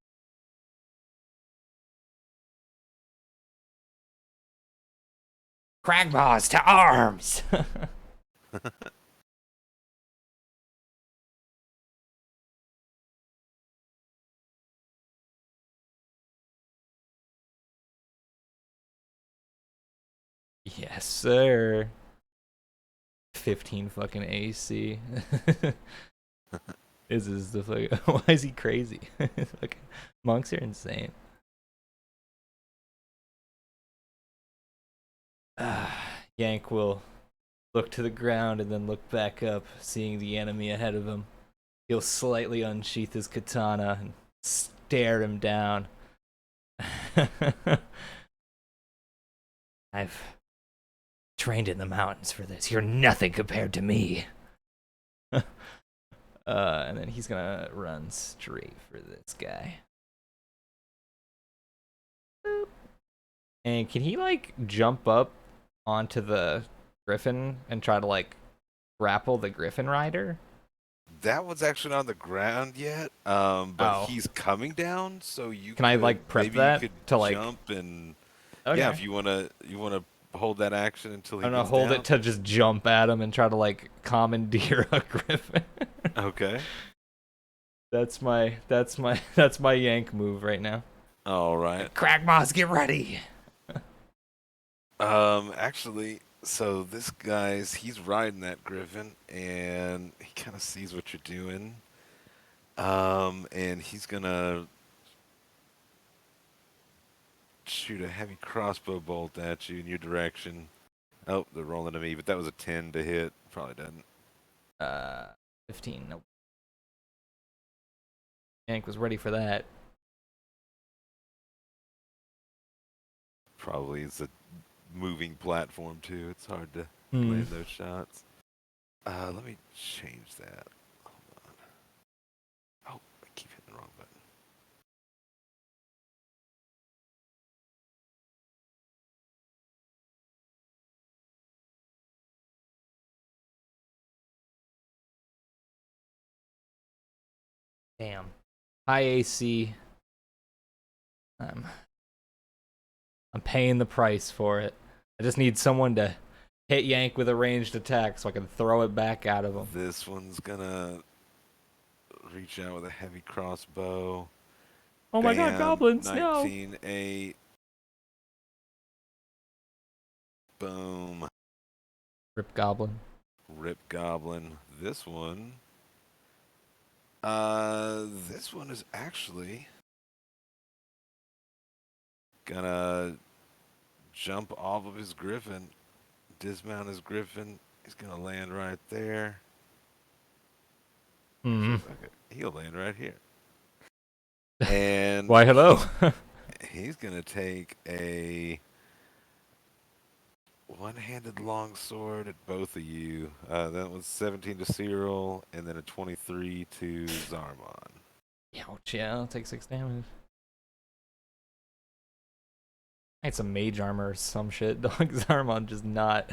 Cragmaws to arms! Yes, sir. 15 fucking AC. This is the fucking. Why is he crazy? Fucking monks are insane. Yank will look to the ground and then look back up, seeing the enemy ahead of him. He'll slightly unsheath his katana and stare him down. I've trained in the mountains for this. You're nothing compared to me. And then he's gonna run straight for this guy. Boop. And can he like jump up onto the griffin and try to like grapple the griffin rider? That one's actually not on the ground yet, but Oh. he's coming down, so you Can I could like prep maybe you that could to like? jump and Okay. yeah, if you wanna hold that action until he I'm gonna gets hold down. it to just jump at him and try to like commandeer a griffin. Okay. That's my yank move right now. All right. Cragmaws, get ready. Actually, so this he's riding that griffin, and he kind of sees what you're doing. And he's gonna shoot a heavy crossbow bolt at you in your direction. Oh, they're rolling at me, but that was a 10 to hit. Probably doesn't. 15. Nope. Yank was ready for that. Probably it's a moving platform too. It's hard to land those shots. Let me change that. Hold on. Oh, I keep hitting the wrong button. Damn. High AC. I'm paying the price for it. I just need someone to hit Yank with a ranged attack so I can throw it back out of him. This one's gonna reach out with a heavy crossbow. Oh my god, Bam, goblins, no! 19, 8. Boom. Rip Goblin. Rip Goblin. This one is actually gonna jump off of his griffin, dismount his griffin. He's gonna land right there. Hmm. Okay, he'll land right here. And Why, hello. he's gonna take a one-handed longsword at both of you. That was 17 to Cyril, and then a 23 to Zarramond. Ouch, yeah, I'll take 6 damage. I had some mage armor or some shit. Dog Zarramond just not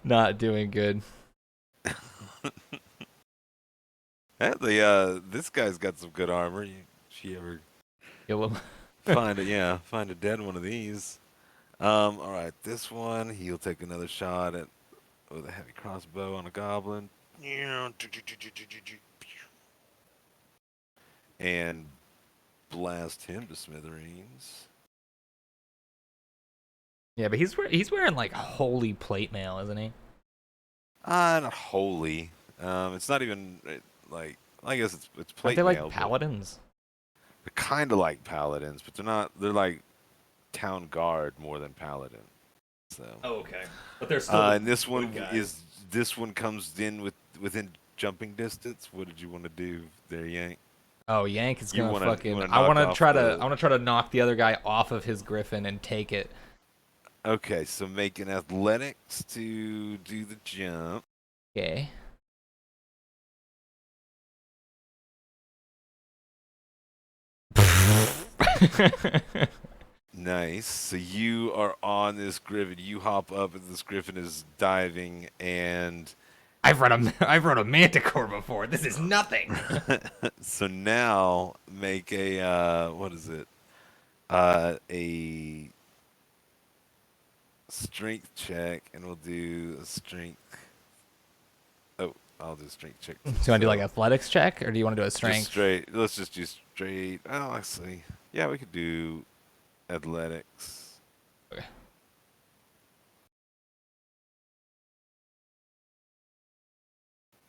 not doing good. This guy's got some good armor. If you ever Kill him. find a dead one of these. All right, this one he'll take another shot at with a heavy crossbow on a goblin, and blast him to smithereens. Yeah, but he's wearing like holy plate mail, isn't he? Not holy. It's not even like I guess it's Aren't plate they like mail, but paladins? they're kind of like paladins, but they're not. They're like town guard more than paladin. So. Oh, okay. But there's still the And this one wood guys. is this one comes in within jumping distance. What did you want to do there, Yank? Oh, Yank is gonna You fucking. wanna I want knock to off try to. the. I want to try to knock the other guy off of his griffin and take it. Okay, so make an athletics to do the jump. Okay. Nice. So you are on this griffin. You hop up, and this griffin is diving, and I've run a manticore before. This is nothing. so now make a what is it? A strength check, and we'll do a strength. Oh, I'll do a strength check. Do you want to do like athletics check, or do you want to do a strength? Just straight. Let's just do straight. Oh, actually, yeah, we could do athletics. Okay.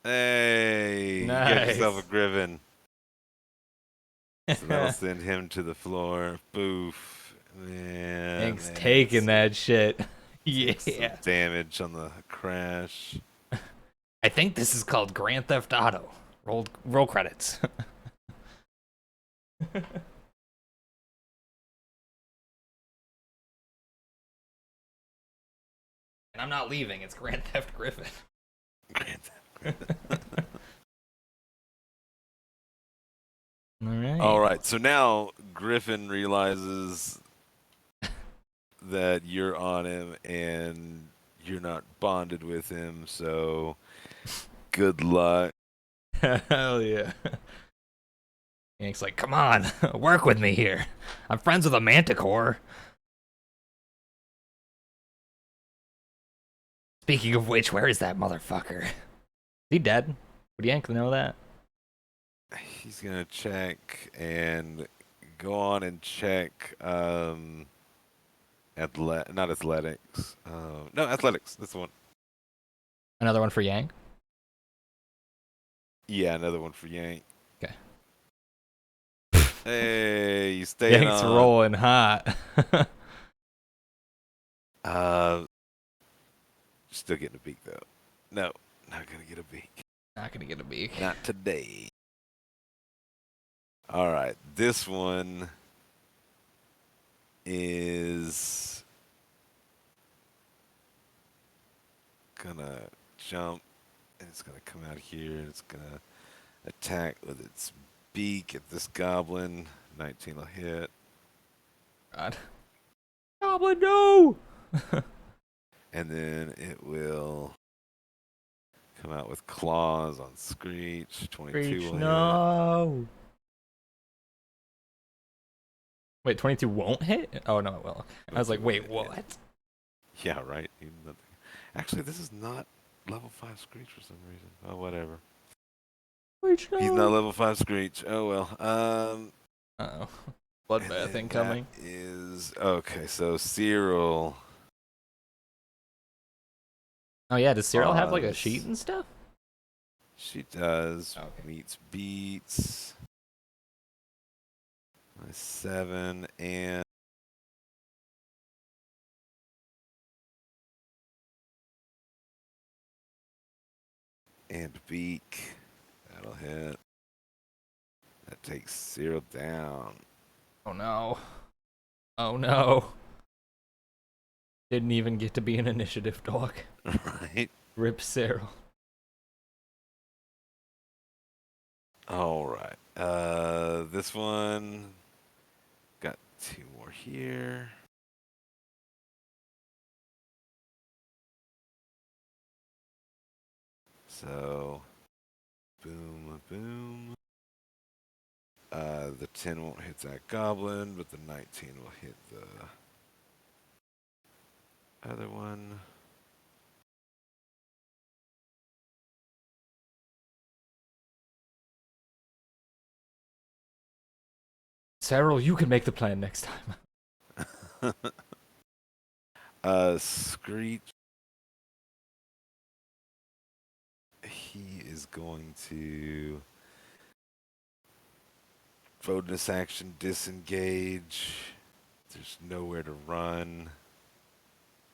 Hey, you got yourself a Nice. griffin. So that'll send him to the floor. Boof. Man, Thanks taking that shit. Yeah. Some damage on the crash. I think this is called Grand Theft Auto. Roll credits. And I'm not leaving. It's Grand Theft Griffin. Grand Theft. All right. All right. So now Griffin realizes that you're on him and you're not bonded with him. So good luck. Hell yeah. Hank's like, come on, work with me here. I'm friends with a manticore. Speaking of which, where is that motherfucker? Is he dead? Would Yank know that? He's gonna check and go on and check. Not athletics. No, athletics. That's the one. Another one for Yank? Yeah, another one for Yank. Okay. Hey, you staying Yank's on. rolling hot. Still getting a beak though. No, not gonna get a beak. Not gonna get a beak. Not today. All right, this one is gonna jump, and it's gonna come out here, and it's gonna attack with its beak at this goblin. 19 will hit. God. Goblin, no! And then it will come out with claws on Screech. 22 Screech, will hit. no! Wait, 22 won't hit? Oh, no, it will. I was like, wait, what? Yeah, right. Actually, this is not level 5 Screech for some reason. Oh, whatever. Screech, no! He's not level 5 Screech. Oh, well. Uh-oh. Bloodbath incoming. That is... Okay, so Cyril... Oh, yeah, does Cyril have, like, a sheet and stuff? She does. Okay. Meets beats. 7 and... And beak. That'll hit. That takes Cyril down. Oh, no. Oh, no. Didn't even get to be an initiative dog. Right? Rip Cyril. Alright. This one... Got 2 more here. So... Boom, boom. The 10 won't hit that goblin, but the 19 will hit the other one. Cyril, you can make the plan next time. Screech. He is going to bonus action disengage. There's nowhere to run.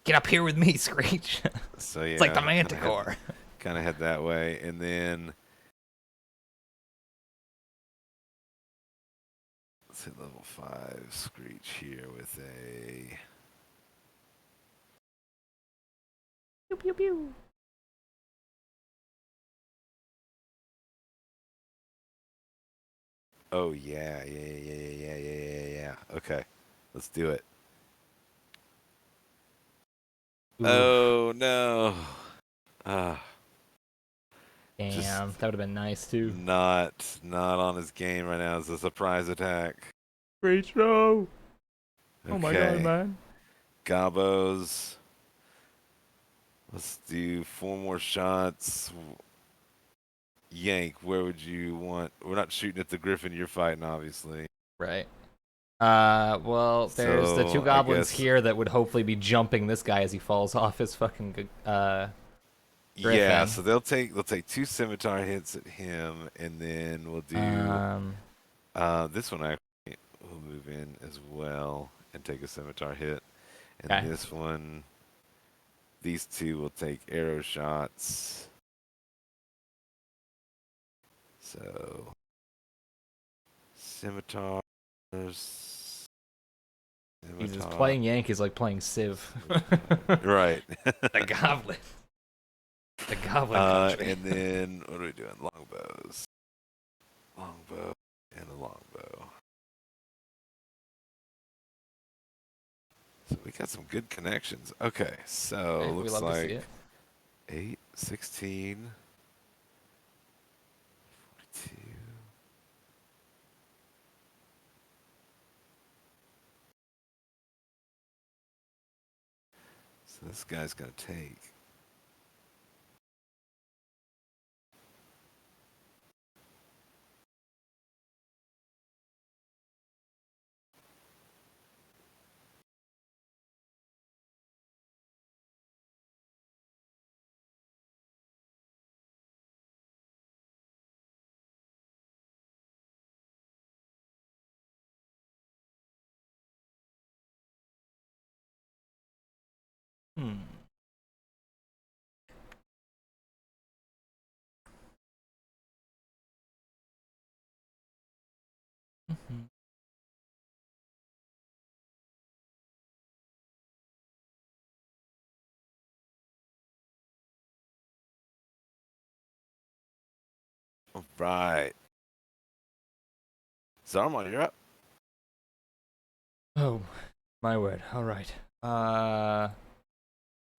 Get up here with me, Screech. So yeah, It's like the Manticore. Kind of head that way, and then let's hit level 5 Screech here with a. Pew pew pew. Oh yeah. Okay, let's do it. Oof. Oh no. Ah, just Damn, that would have been nice too. not on his game right now. It's a surprise attack. Screech, no. Okay. Oh my god, man. Gobos. Let's do 4 more shots. Yank, where would you want? We're not shooting at the griffin you're fighting, obviously. Right. Well, there's the 2 So, I goblins guess, here that would hopefully be jumping this guy as he falls off his fucking yeah. griffin. So they'll take 2 scimitar hits at him, and then we'll do this one. Actually, we'll move in as well and take a scimitar hit, and Okay. this one, these 2 will take arrow shots. So scimitars. Jesus, playing Yank is like playing Civ. Right. The goblin. The goblin country. And then what are we doing? Longbows. Longbow and a longbow. So we got some good connections. Okay, so Okay, we looks love to see like it. 8, 16, 42. So this guy's gonna take. Hmm. Mhm. All right. Zarramond, you're up. Oh, my word. All right.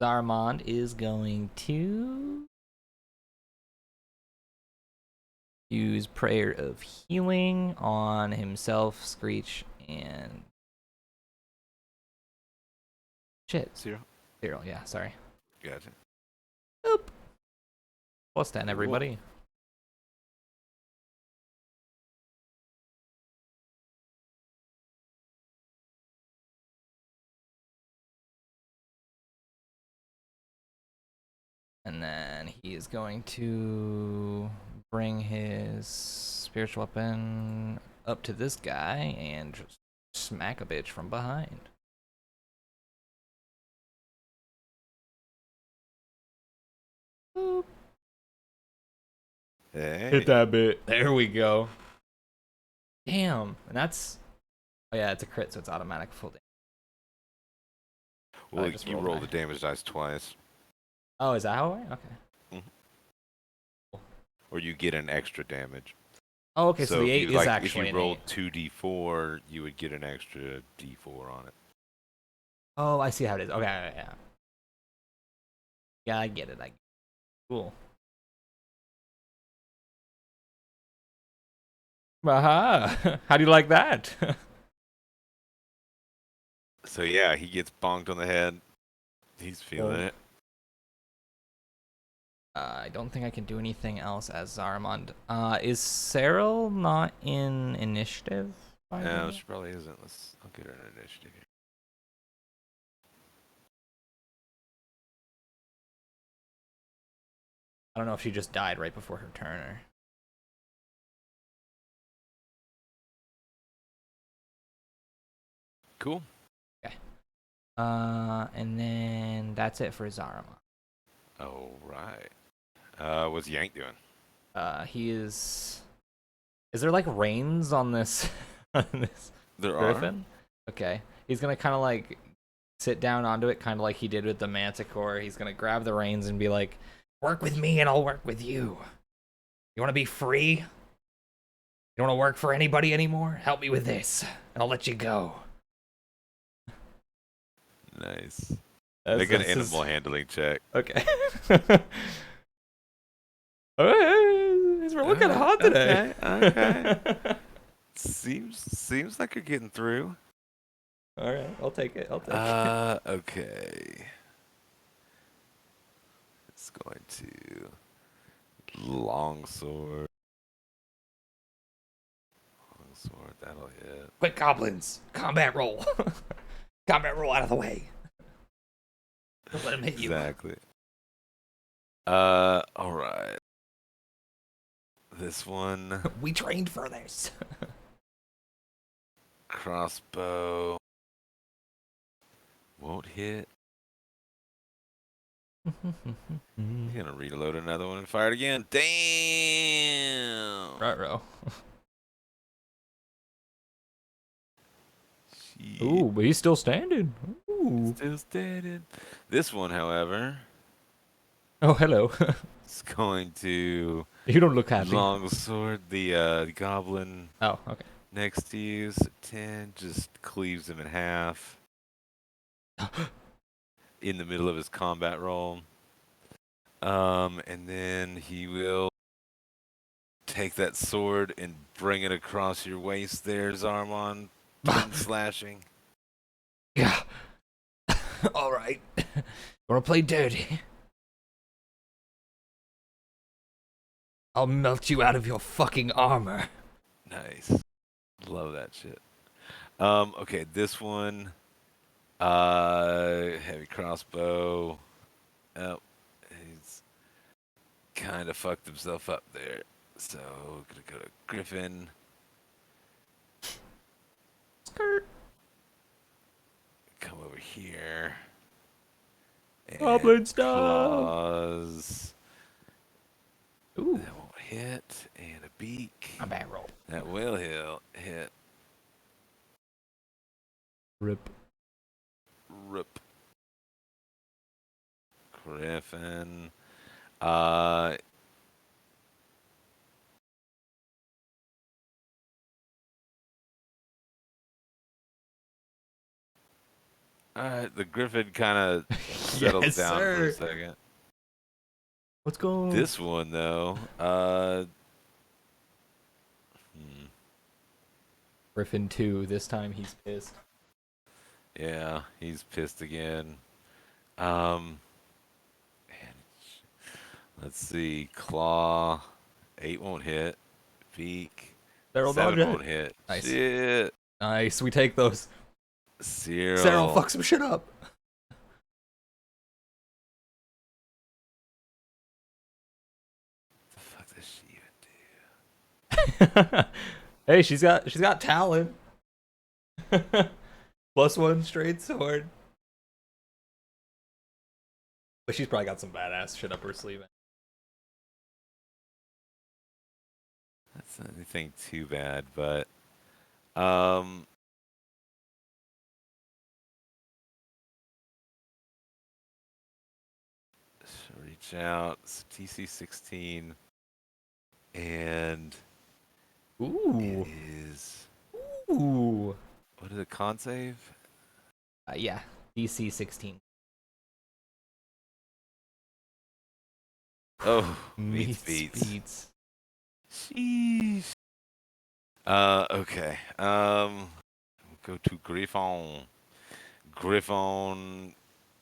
Zarramond is going to use Prayer of Healing on himself, Screech, and shit. Zero. Yeah, sorry. Gotcha. Boop. Plus 10, Cool. everybody. And then he is going to bring his spiritual weapon up to this guy and just smack a bitch from behind. Boop. Hey. Hit that bit. There we go. Damn. And that's... Oh yeah, it's a crit, so it's automatic full damage. Well, just you rolled roll my- the damage dice twice. Oh, is that how it? Okay. Or you get an extra damage. Oh, okay, so the if 8 you, is if actually you an rolled 8. 2d4, you would get an extra d4 on it. Oh, I see how it is. Okay, yeah. Yeah, I get it. Cool. Aha! How do you like that? So yeah, he gets bonked on the head. He's feeling it. I don't think I can do anything else as Zarramond. Is Cyril not in initiative? by the No, way? she probably isn't. I'll get her an initiative here. I don't know if she just died right before her turn or... Cool. Okay. And then that's it for Zarramond. All right. What's Yank doing? He is. Is there like reins on this on this There are. griffin? Okay. He's gonna kind of like sit down onto it, kind of like he did with the manticore. He's gonna grab the reins and be like, "Work with me, and I'll work with you. You want to be free? You don't want to work for anybody anymore? Help me with this, and I'll let you go." Nice. Make an That's animal handling check. Okay. Alright, we're looking hot today. Okay. Seems like you're getting through. All right, I'll take it. I'll take it. Okay. It's going to longsword. Longsword, that'll hit. Quick, goblins! Combat roll. Combat roll out of the way. Don't let him hit you. Exactly. All right. This one, We trained for this. crossbow, won't hit. He's gonna reload another one and fire it again. Damn. Right-ro. Shit. Ooh, but he's still standing. Ooh. Still standing. This one, however, Oh, hello. is going to You don't look happy. longsword the goblin Oh, okay. next to you. So 10 just cleaves him in half in the middle of his combat roll. And then he will take that sword and bring it across your waist there, Zarramond. 10 slashing. Yeah. All right. Wanna play dirty? I'll melt you out of your fucking armor. Nice. Love that shit. Okay, this one, heavy crossbow. Oh, he's kind of fucked himself up there. So, gonna go to Griffin. Skirt. Come over here. And Goblin style. claws. Ooh. That won't hit. And a beak. Combat roll. That will hit. Rip. Rip. Griffin. Alright, the Griffin kind of settles Yes, down for a sir. second. What's going on? This one, though, Griffin 2. This time he's pissed. yeah, he's pissed again. Man, let's see. Claw. 8 won't hit. Beak. Cyril 7 dodge it. won't hit. Nice. Shit. Nice. We take those. Cyril. Cyril, fuck some shit up. What the fuck does she even do? Hey, she's got talent. +1 straight sword. But she's probably got some badass shit up her sleeve. That's not anything too bad, but reach out. It's TC 16, and Ooh. it is. Ooh. What is it? Con save? Yeah. DC 16. Oh, meets beats. Beats. Sheesh. Okay. We'll go to Griffon. Griffon,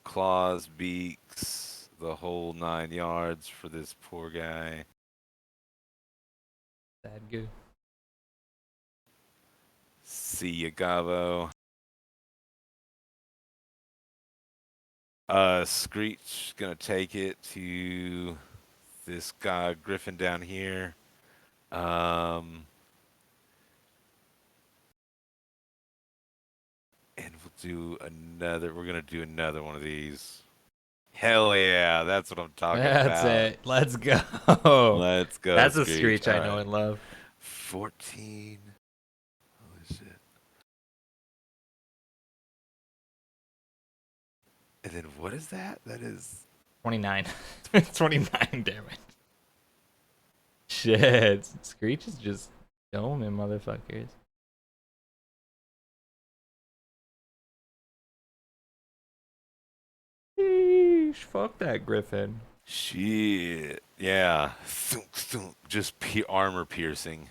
claws, beaks, the whole 9 yards for this poor guy. Sad goo. See ya, Gavo. Screech gonna take it to this guy Griffin down here. And we'll do another. We're gonna do another one of these. Hell yeah, that's what I'm talking That's about. it. Let's go. Let's go, That's a Screech. screech I All know right. and love. 14. Holy shit. And then what is that? That is 29. 29 damage. Shit. Screech is just doming motherfuckers. Sheesh, fuck that griffin. shit. Yeah. Thunk, thunk. Just armor piercing.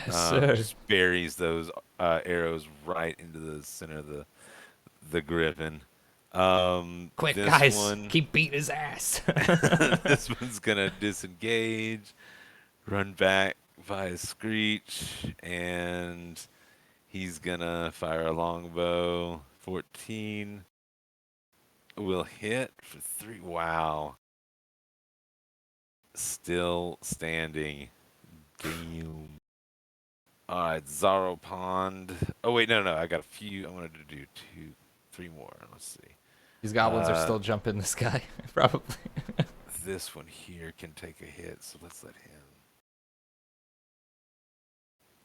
Yes, sir. Just buries those arrows right into the center of the griffin. Quick, This guys, one, keep beating his ass. this one's gonna disengage, run back via Screech, and he's gonna fire a longbow. 14 will hit for 3. Wow. Still standing. Damn. Alright, Zarramond. Oh wait, no, I got a few. I wanted to do 3 more. Let's see. These goblins are still jumping this guy, probably. This one here can take a hit, so let's let him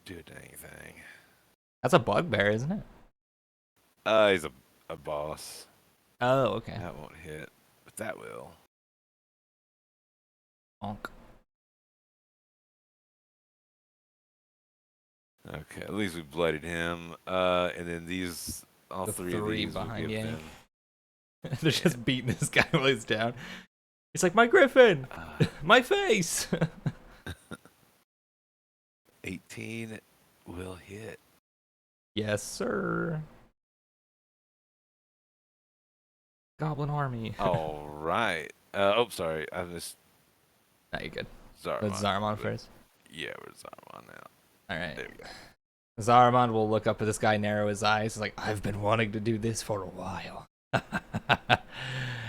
do a dang thing. That's a bugbear, isn't it? He's a boss. Oh, okay. That won't hit, but that will. Bonk. Okay, at least we bloodied him. And then these, all The three of three these will behind give Yank. them. They're just beating this guy while he's down. He's like, my griffin! My face! 18 will hit. Yes, sir. Goblin army. All right. Oh, sorry. I missed Now you good. Zarramond. Let's Zarramond first. Yeah, we're Zarramond now. Alright. There we go. Zarramond will look up at this guy, narrow his eyes. He's like, I've been wanting to do this for a while.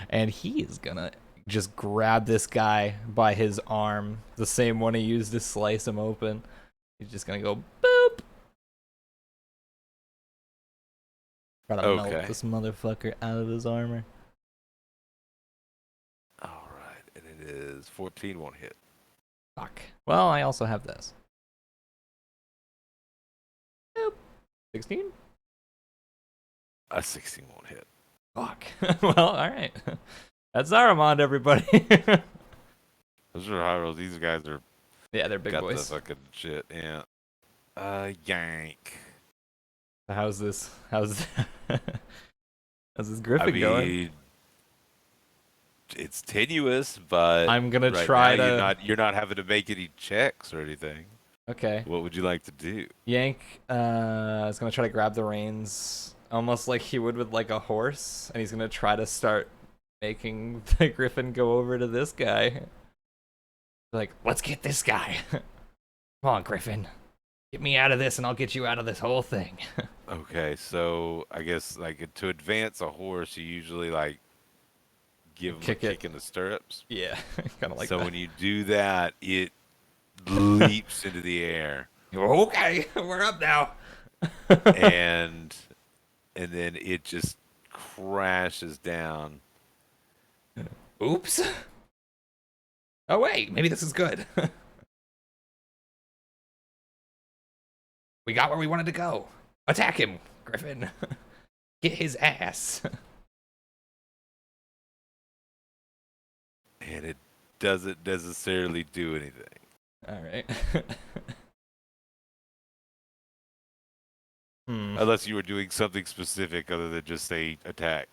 And he is gonna just grab this guy by his arm, the same one he used to slice him open. He's just gonna go boop. Try to melt this motherfucker out of his armor. All right, and it is 14 won't hit. Fuck. Well, I also have this. Nope. 16? 16 won't hit. Fuck. Well, alright. That's Zarramond, everybody. Those are high rolls. These guys are Yeah, they're big got boys. the fucking shit. Yeah. Yank. How's this? How's this Griffin going? It's tenuous, but I'm gonna right try now to. you're not having to make any checks or anything. Okay. What would you like to do? Yank is gonna try to grab the reins, almost like he would with like a horse, and he's gonna try to start making the Griffin go over to this guy. Like, let's get this guy. Come on, Griffin. Get me out of this, and I'll get you out of this whole thing. Okay, so I guess like to advance a horse, you usually like give him a kick in the stirrups. Yeah, kind of like so that. when you do that, it leaps into the air. Okay, we're up now. and then it just crashes down. Oops. Oh wait, maybe this is good. We got where we wanted to go. Attack him, Griffin. Get his ass. And it doesn't necessarily do anything. All right. Unless you were doing something specific other than just say attack.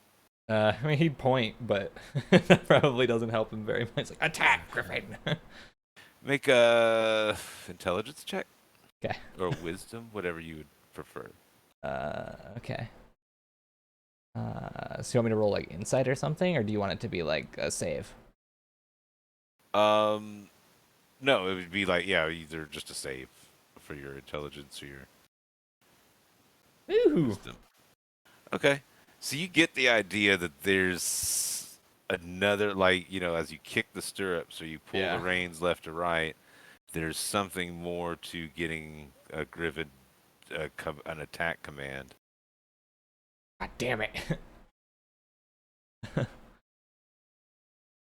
I mean, he'd point, but that probably doesn't help him very much. It's like, attack, Griffin. Make a intelligence check. Okay. Or wisdom, whatever you would prefer. Okay. So you want me to roll like insight or something, or do you want it to be like a save? No, it would be like, yeah, either just a save for your intelligence or your wisdom. Okay. So you get the idea that there's another, like, you know, as you kick the stirrups or you pull the reins left to right, there's something more to getting a Griffin an attack command. God damn it.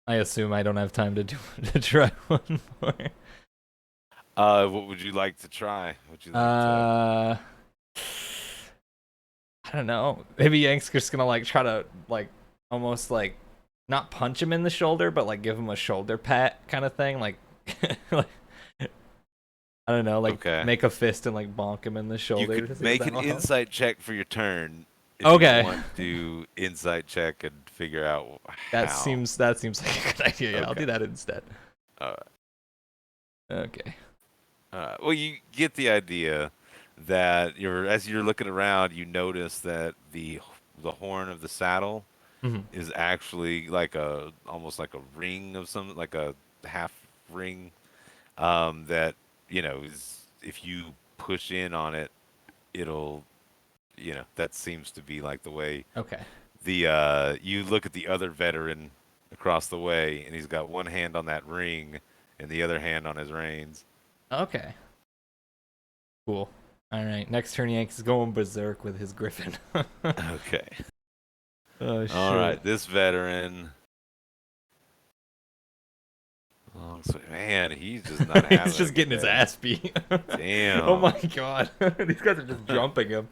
I assume I don't have time to try one more. What would you like to try? I don't know. Maybe Yank's just gonna like try to like almost like not punch him in the shoulder, but like give him a shoulder pat kind of thing. Like, like I don't know, like Okay. make a fist and like bonk him in the You shoulder. to could see if make an that'll help. insight check for your turn if Okay. you want to insight check and figure out how. That seems like a good idea. Yeah, I'll Okay. do that instead. All right. Okay. Well, you get the idea that as you're looking around, you notice that the horn of the saddle Mm-hmm. is actually like almost like a ring of some like a half ring that is if you push in on it, it'll that seems to be like the way Okay. you look at the other veteran across the way, and he's got one hand on that ring and the other hand on his reins. Okay. Cool. All right. Next turn, Yank is going berserk with his griffin. Okay. Oh shit. All right, this veteran. Oh, man, he's just not having He's just a getting good his day. ass beat. Damn. Oh my god. These guys are just jumping him.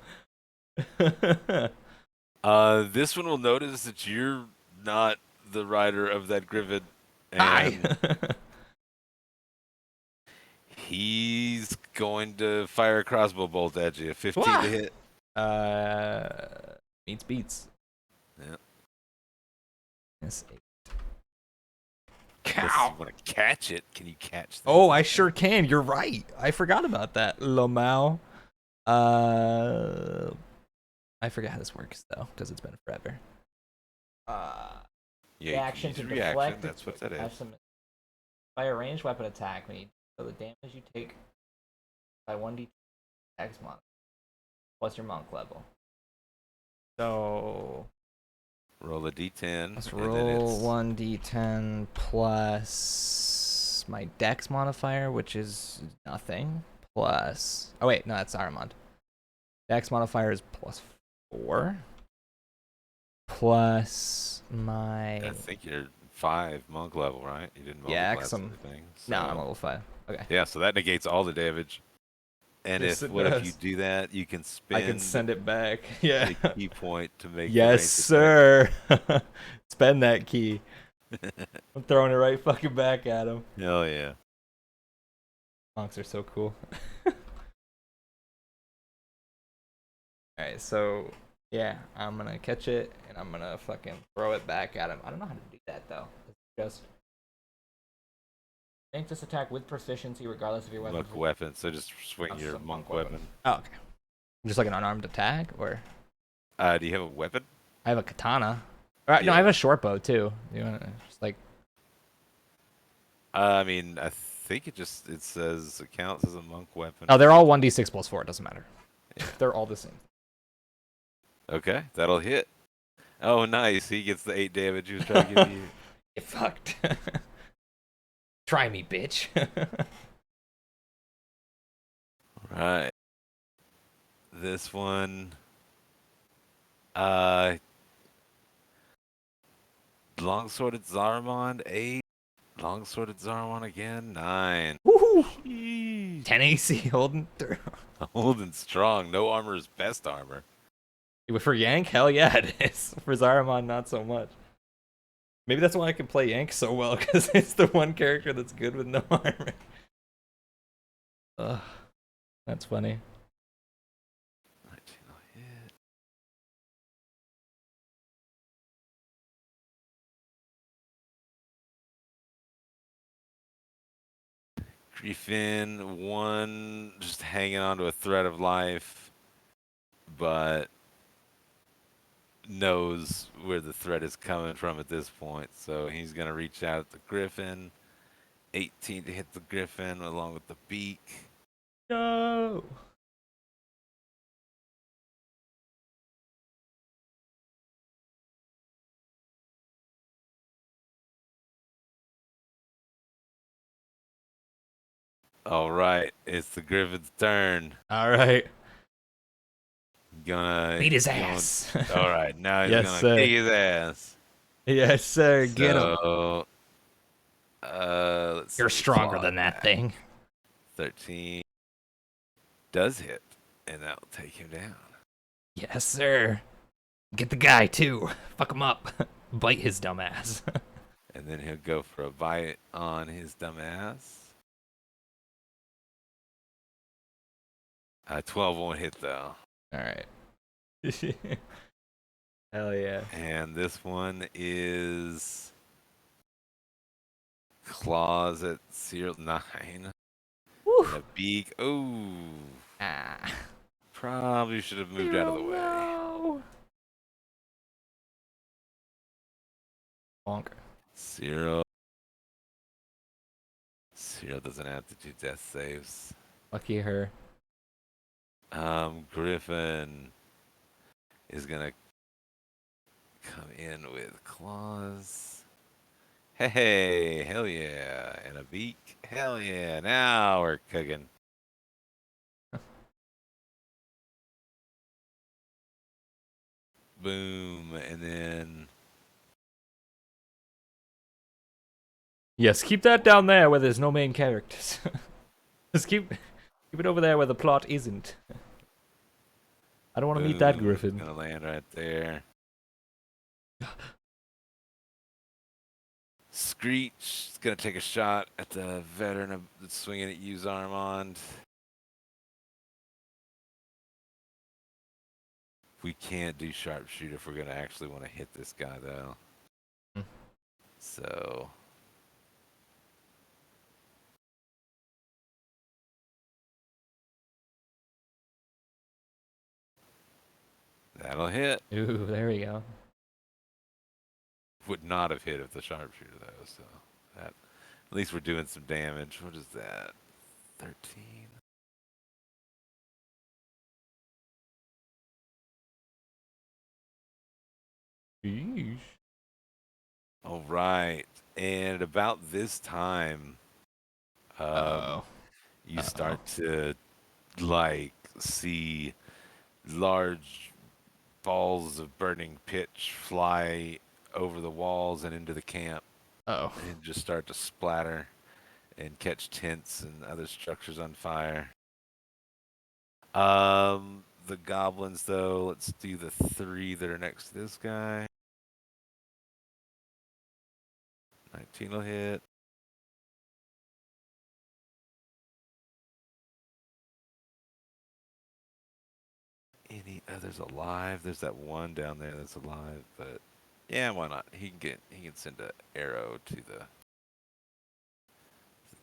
This one will notice that you're not the rider of that griffin, Hi. and he's going to fire a crossbow bolt at you. 15 Wah! to hit. Meets beats. Yeah. Yes. Unless Cow. you want to catch it. Can you catch this? Oh, I sure can. You're right. I forgot about that. Lamau. I forget how this works though, because it's been forever. Yeah, The you can action use to reaction. deflect. That's what that is. By a ranged weapon attack, so the damage you take by 1d X mod plus your monk level. So Roll a d10. let's and then roll it's- 1d10 plus my dex modifier, which is nothing. Plus, oh wait, no, that's Zarramond. Dex modifier is +4. Plus my I think you're 5 monk level, right? You didn't Yeah, multiply 'cause I'm- anything. no, I'm level 5. Okay. Yeah, so that negates all the damage. And Yes, if it you does. do that, you can I spend can send it back. Yeah. a key point to make. Yes, the sir. Spend that key. I'm throwing it right fucking back at him. Hell yeah! Monks are so cool. Alright, so yeah, I'm gonna catch it and I'm gonna fucking throw it back at him. I don't know how to do that though. It's just make this attack with proficiency regardless of your weapon. Monk weapon. So just swing That's your a monk monk weapon. Oh, okay. Just like an unarmed attack, or Do you have a weapon? I have a katana. No, Yeah. I have a short bow too. You wanna just like I mean, I think it says it counts as a monk weapon. Oh, they're all 1d6 plus 4. It doesn't matter. Yeah. They're all the same. Okay, that'll hit. Oh, nice. He gets the 8 damage he was trying to give you. Get fucked. Try me, bitch. Right. This one. Longsworded Zarramond 8. Longsworded Zarramond again 9. Woohoo! Jeez. 10 AC holding through. Holding strong. No armor is best armor. For Yank, hell yeah, it is. For Zarramond, not so much. Maybe that's why I can play Yank so well, because it's the one character that's good with no armor. Ugh, that's funny. 19 will hit. Griffin 1, just hanging on to a thread of life, but knows where the threat is coming from at this point. So he's going to reach out at the Griffin. 18 to hit the Griffin along with the beak. No! All right, it's the Griffin's turn. Alright. gonna Beat his going- ass. All right, now he's Yes, gonna sir. kick his ass. Yes, sir. Get him. So, let's You're see, stronger claw than that attack. thing. 13 does hit, and that'll take him down. Yes, sir. Get the guy too. Fuck him up. Bite his dumb ass. And then he'll go for a bite on his dumb ass. 12 won't hit though. All right. Hell yeah. And this one is claws at 9. Woo. And a beak. Ooh. Ah. Probably should have moved out of the way. No. Bonk. Zero doesn't have to do death saves. Lucky her. Griffin is gonna come in with claws. Hey, hell yeah. And a beak. Hell yeah. Now we're cooking. Boom. And then Yes, keep that down there where there's no main characters. Just keep it over there where the plot isn't. I don't want to meet that boom, Griffin. Gonna land right there. Screech is gonna take a shot at the veteran that's swinging at you, Zarramond. We can't do sharpshooter if we're gonna actually want to hit this guy, though. Hmm. So that'll hit. Ooh, there we go. Would not have hit if the sharpshooter though. So that at least we're doing some damage. What is that? 13. Sheesh. All right, and about this time, Uh-oh. you start to like see large balls of burning pitch fly over the walls and into the camp, Oh. and just start to splatter and catch tents and other structures on fire. The goblins, though, let's do the 3 that are next to this guy. 19 will hit. Any others alive? There's that one down there that's alive, but yeah, why not? He can send an arrow to the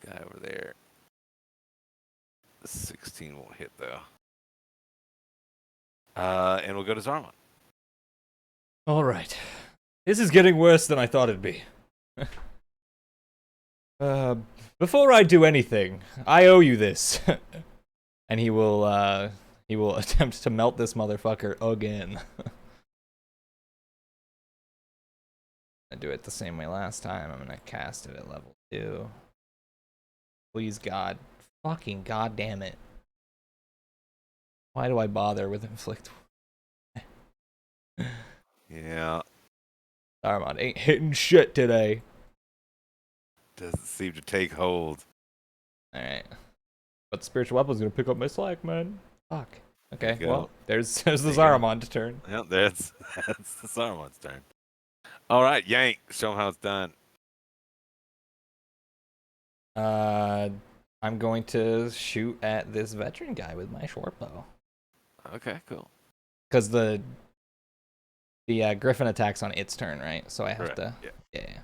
guy over there. The 16 won't hit though. And we'll go to Zarramond. All right. This is getting worse than I thought it'd be. Before I do anything, I owe you this. And he will attempt to melt this motherfucker again. I do it the same way last time. I'm gonna cast it at level 2. Please, God. Fucking goddamn it. Why do I bother with inflict? Yeah, Zarramond ain't hitting shit today. doesn't seem to take hold. Alright. But the spiritual weapon's gonna pick up my slack, man. Fuck. Okay, Go. well, there's the There you go. Zarramond turn. Yeah, that's the Zarramond's turn. All right, Yank, show him how it's done. I'm going to shoot at this veteran guy with my short bow. Okay, cool. Because the Griffin attacks on its turn, right? So I have Correct, to. yeah. Yeah.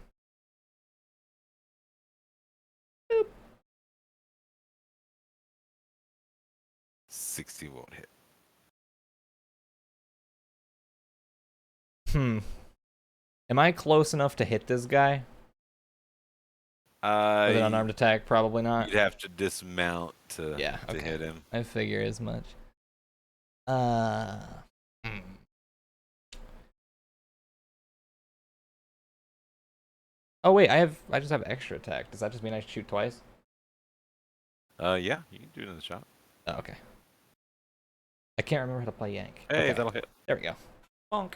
60 won't hit. Am I close enough to hit this guy? With an unarmed attack? Probably not. You'd have to dismount to okay. hit him. I figure as much. Oh wait, I just have extra attack. Does that just mean I shoot twice? Yeah, you can do it in the shot. Oh, okay. I can't remember how to play Yank. Hey, Okay, that'll hit. there we go. Bonk.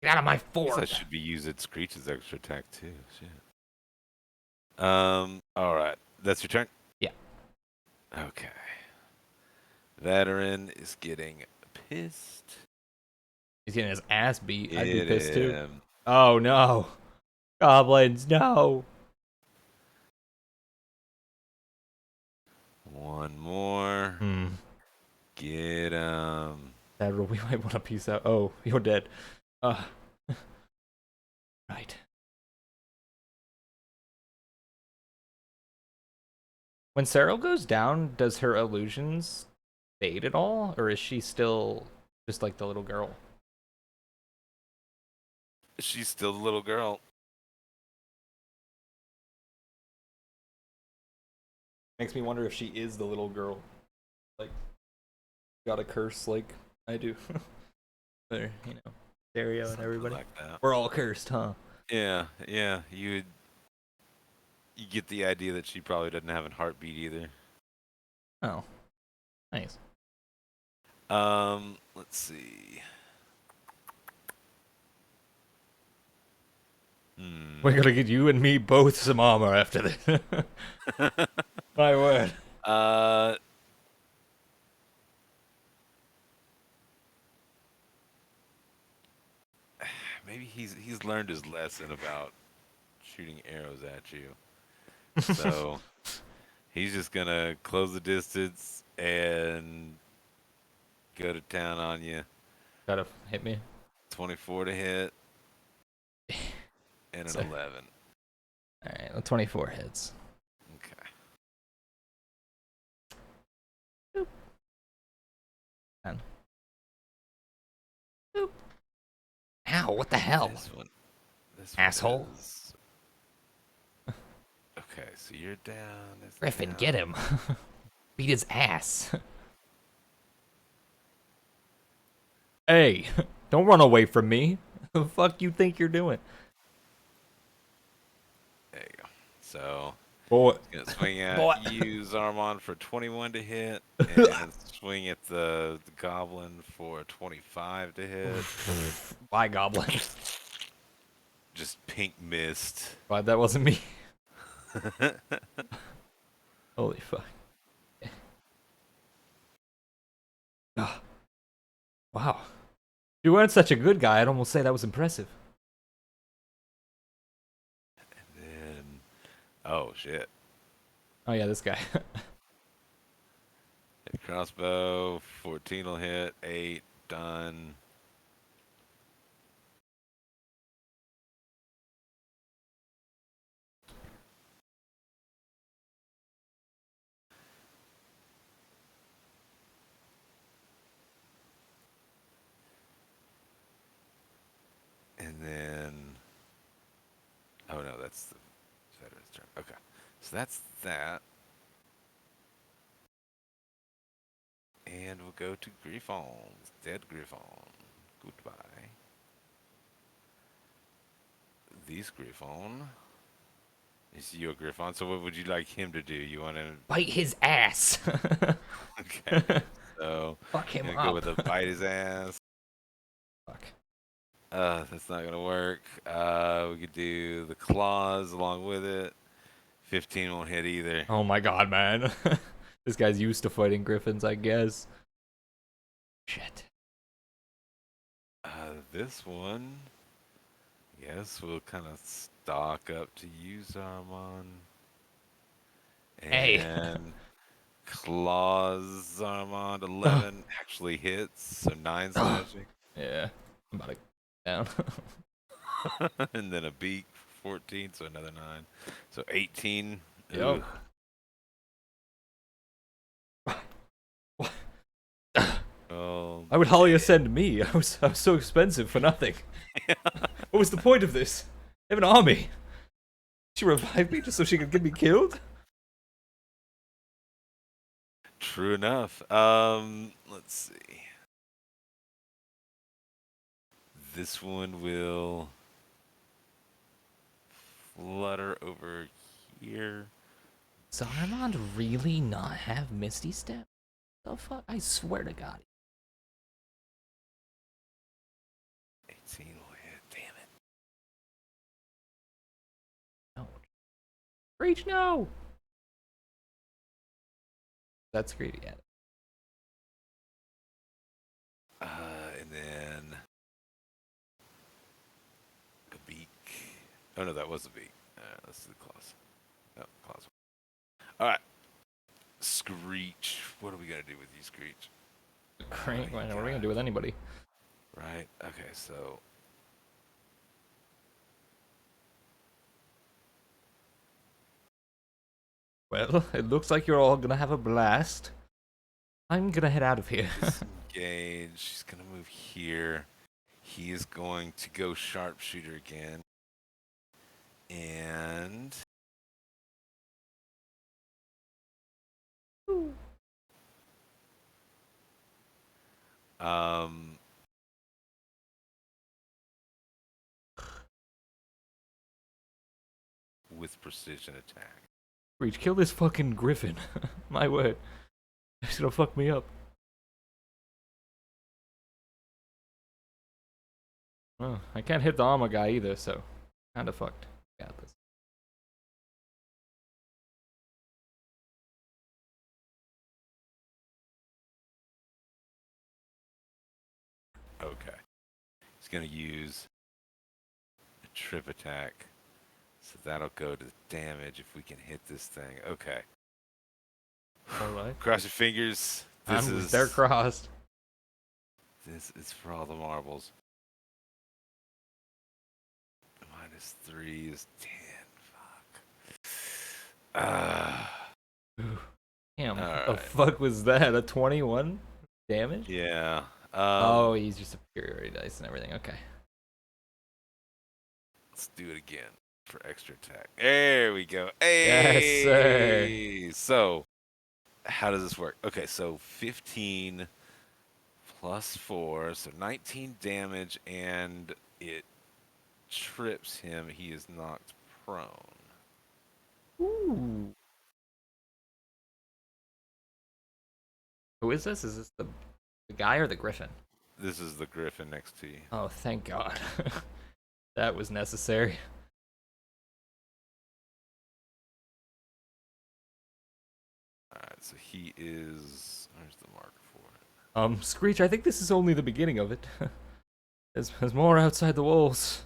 Get out of my I guess I fort. should be using Screech's extra attack too. Shit. All right. That's your turn. Yeah. Okay. Veteran is getting pissed. He's getting his ass beat. I'd be It pissed too. is. Oh no. Goblins, no. One more. Get him. Admiral, we might want to peace out. Oh, you're dead. Right. When Cyril goes down, does her illusions fade at all? Or is she still just like the little girl? She's still the little girl. Makes me wonder if she is the little girl. Like, got a curse like I do. Or, you know, Stereo and Something everybody. like that. We're all cursed, huh? Yeah, yeah. You get the idea that she probably doesn't have a heartbeat either. Oh. Nice. Let's see. We're gonna get you and me both some armor after this. My word. Maybe he's learned his lesson about shooting arrows at you. So he's just gonna close the distance and go to town on you. Try to hit me. 24 to hit and an So- 11. Alright, well, 24 hits. Okay. Boop. 10. Boop. Ow, what the hell? This one Asshole. is- Okay, so you're down. Griffin, get him. Beat his ass. Hey, don't run away from me. The fuck you think you're doing? There you go. So Boy. gonna swing at Boy. you, Zarramond, for 21 to hit, and swing at the goblin for 25 to hit. Bye, goblin. Just pink mist. Glad that wasn't me. Holy fuck. Ah. Wow. You weren't such a good guy. I'd almost say that was impressive. And then, oh shit! Oh yeah, this guy. Hit crossbow, 14 will hit, 8 done. And then, oh no, that's the veteran's turn. Okay, so that's that. And we'll go to Griffon. Dead Griffon. Goodbye. This Griffon is your Griffon. So what would you like him to do? You want to? Bite his ass. Okay. So Fuck him gonna up. go with a bite his ass. Fuck. That's not gonna work. We could do the claws along with it. 15 won't hit either. Oh my god, man. This guy's used to fighting griffins, I guess. Shit. This one, yes, we'll kind of stock up to you, Zarramond. Hey. And claws, Zarramond, 11 actually hits, so 9 slashing. Yeah. I'm about to down. And then a beak, 14, so another 9. So 18. Yep. Oh, Why would Hallia send me? I was so expensive for nothing. What was the point of this? I have an army. She revived me just so she could get me killed? true enough. Let's see. This one will flutter over here, Zarramond really not have Misty Step? The fuck? I swear to God. 18 will hit. Damn it. No. Reach, no! That's greedy at it. And then a beak. Oh no, that was a beak. Let's do the claws. No, claws. All right. Screech. What are we gonna do with you, Screech? Great. Oh, What are we God. gonna do with anybody? Right. Okay. So. Well, it looks like you're all gonna have a blast. I'm gonna head out of here. Disengage. He's gonna move here. He is going to go sharpshooter again. And um with precision attack. Reach, kill this fucking griffin. My word. He's gonna fuck me up. Oh, I can't hit the armor guy either, so kinda fucked. Got this. Okay. He's gonna use a trip attack. So that'll go to the damage if we can hit this thing. Okay. Alright. Cross your fingers. They're crossed. This is for all the marbles. -3 is 10. Fuck. Damn, what the Alright. fuck was that? A 21 damage? Yeah. Oh, he's just superiority dice and everything. Okay. Let's do it again for extra attack. There we go. Yes, Hey! So, how does this work? Okay, so 15 plus 4, so 19 damage, and it trips him. He is knocked prone. Ooh. Who is this? Is this the guy or the griffin? This is the griffin next to you. Oh, thank God. That was necessary. Alright, so he is... Where's the marker for it? Screech, I think this is only the beginning of it. There's more outside the walls.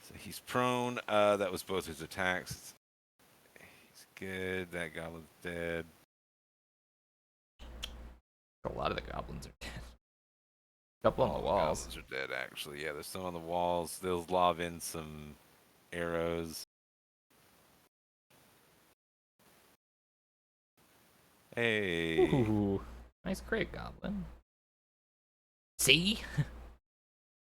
So he's prone. That was both his attacks. He's good. That goblin's dead. A lot of the goblins are dead. A couple on the walls. Goblins are dead, actually. Yeah, there's some on the walls. They'll lob in some arrows. Hey. Ooh, nice crit, goblin. See?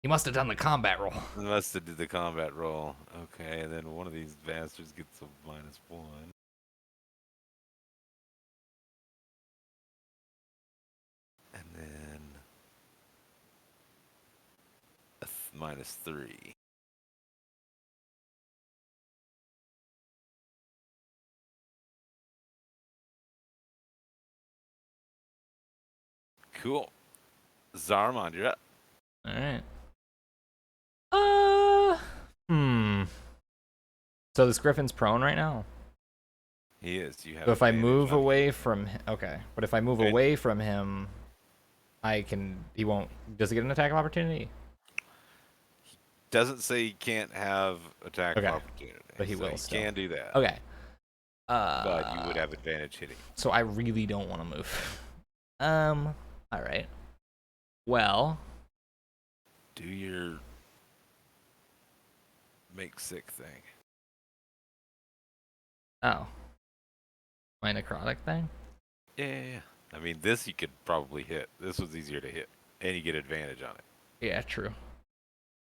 He must have done the combat roll. Must have did the combat roll. Okay, and then one of these bastards gets a -1. And then a -3. Cool. Zarramond, you're up. Alright. So this griffin's prone right now? He is. You have. So if I advantage move on away from him, okay. But if I move Okay. away from him, he won't, does he get an attack of opportunity? Doesn't say he can't have attack of Okay. opportunity. But he so will he still. can do that. Okay. But you would have advantage hitting. So I really don't want to move. Alright. Well, Do your make sick thing. oh. My necrotic thing? Yeah. I mean, this you could probably hit. This was easier to hit, and you get advantage on it. Yeah, true.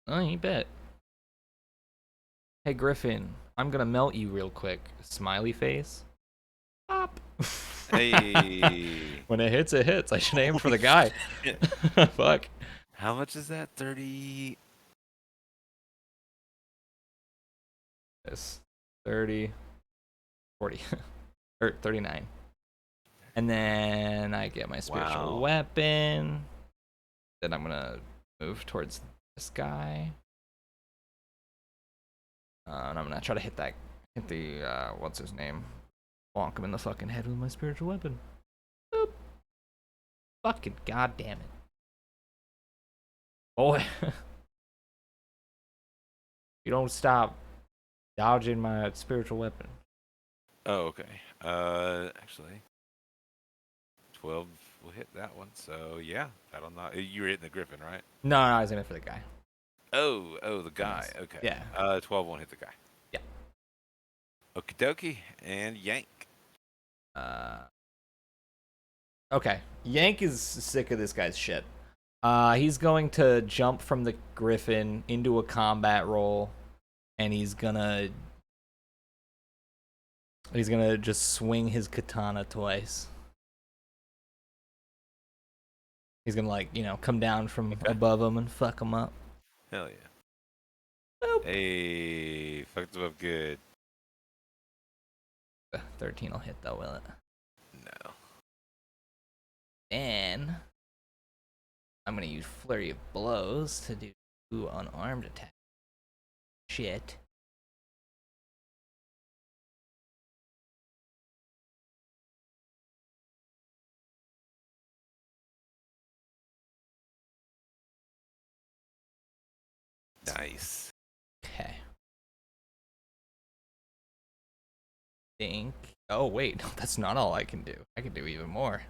Oh, you bet. Hey, Griffin, I'm gonna melt you real quick. Smiley face. Pop. Hey. When it hits, it hits. I should aim for the guy. Fuck. How much is that? 30. This 30, 40, or 39. And then I get my spiritual weapon. Then I'm gonna move towards this guy. And I'm gonna try to hit the what's his name? Bonk him in the fucking head with my spiritual weapon. Boop. Fucking goddamn it. Boy. You don't stop dodging my spiritual weapon. Oh, okay. Actually, 12 will hit that one. So yeah, that'll not. You were hitting the griffin, right? No, I was aiming for the guy. Oh, the guy. Okay. Yeah. 12 won't hit the guy. Yeah. Okie dokie, and yank. Okay. Yank is sick of this guy's shit. He's going to jump from the griffin into a combat roll, and he's gonna just swing his katana twice. He's gonna, like, come down from above him and fuck him up. Hell yeah. Boop. Hey, fucked him up good. 13 will hit though, will it? No. And I'm gonna use Flurry of Blows to do unarmed attack. Shit. Nice. Okay. Think. Oh wait, no, that's not all I can do. I can do even more.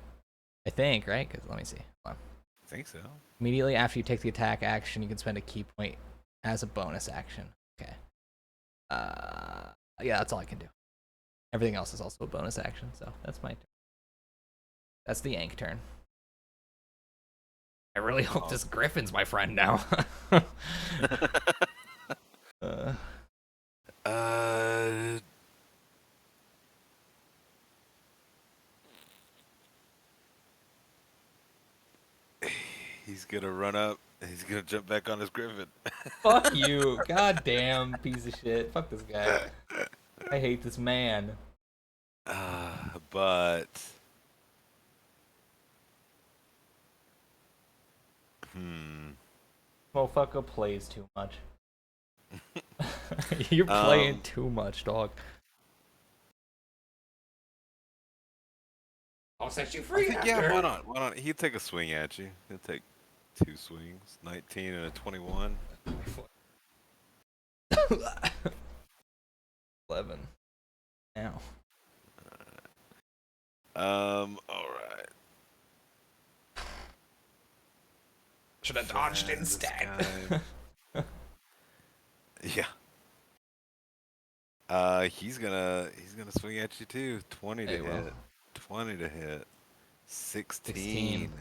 I think, right? Because let me see. Hold on. I think so. Immediately after you take the attack action, you can spend a key point as a bonus action. Okay. Yeah, that's all I can do. Everything else is also a bonus action, so that's my turn. That's the Yank turn. I really hope this Griffin's my friend now. He's gonna run up. He's gonna jump back on his griffin. Fuck you. Goddamn piece of shit. Fuck this guy. I hate this man. But... Motherfucker plays too much. You're playing too much, dog. I'll set you free. Yeah, why not? Why not? He'll take a swing at you. He'll take 2 swings. 19 and a 21. 11. Now. All right. Should have dodged instead. Yeah. He's gonna swing at you too. 20 to hit. 20 to hit. 16.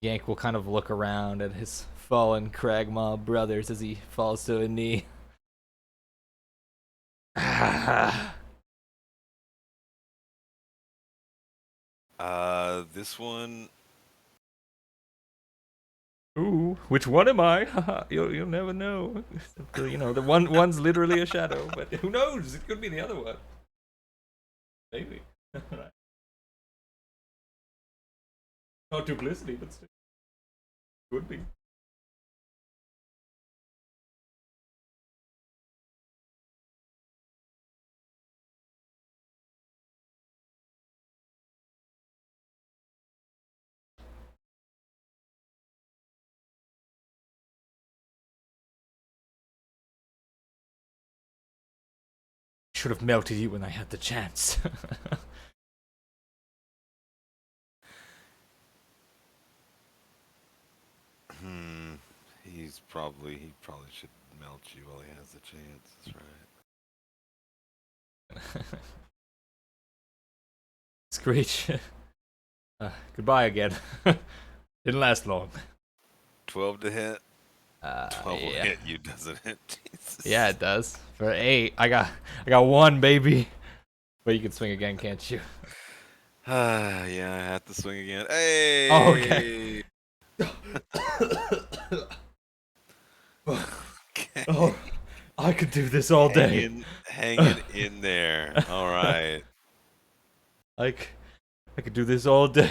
Yank will kind of look around at his fallen Kragmaw brothers as he falls to a knee. This one. Ooh, which one am I? You'll never know. The one's literally a shadow, but who knows? It could be the other one. Maybe. Not duplicity, but still. Could be. Should have melted you when I had the chance. He probably should melt you while he has the chance. That's right. Screech. Goodbye again. Didn't last long. 12 to hit. 12 will Yeah. hit you, doesn't it? Jesus. Yeah, it does. For 8, I got 1, baby. But you can swing again, can't you? Yeah, I have to swing again. Hey. Oh, okay. Okay. Oh, I could do this all day. Hanging in there. All right. I could do this all day.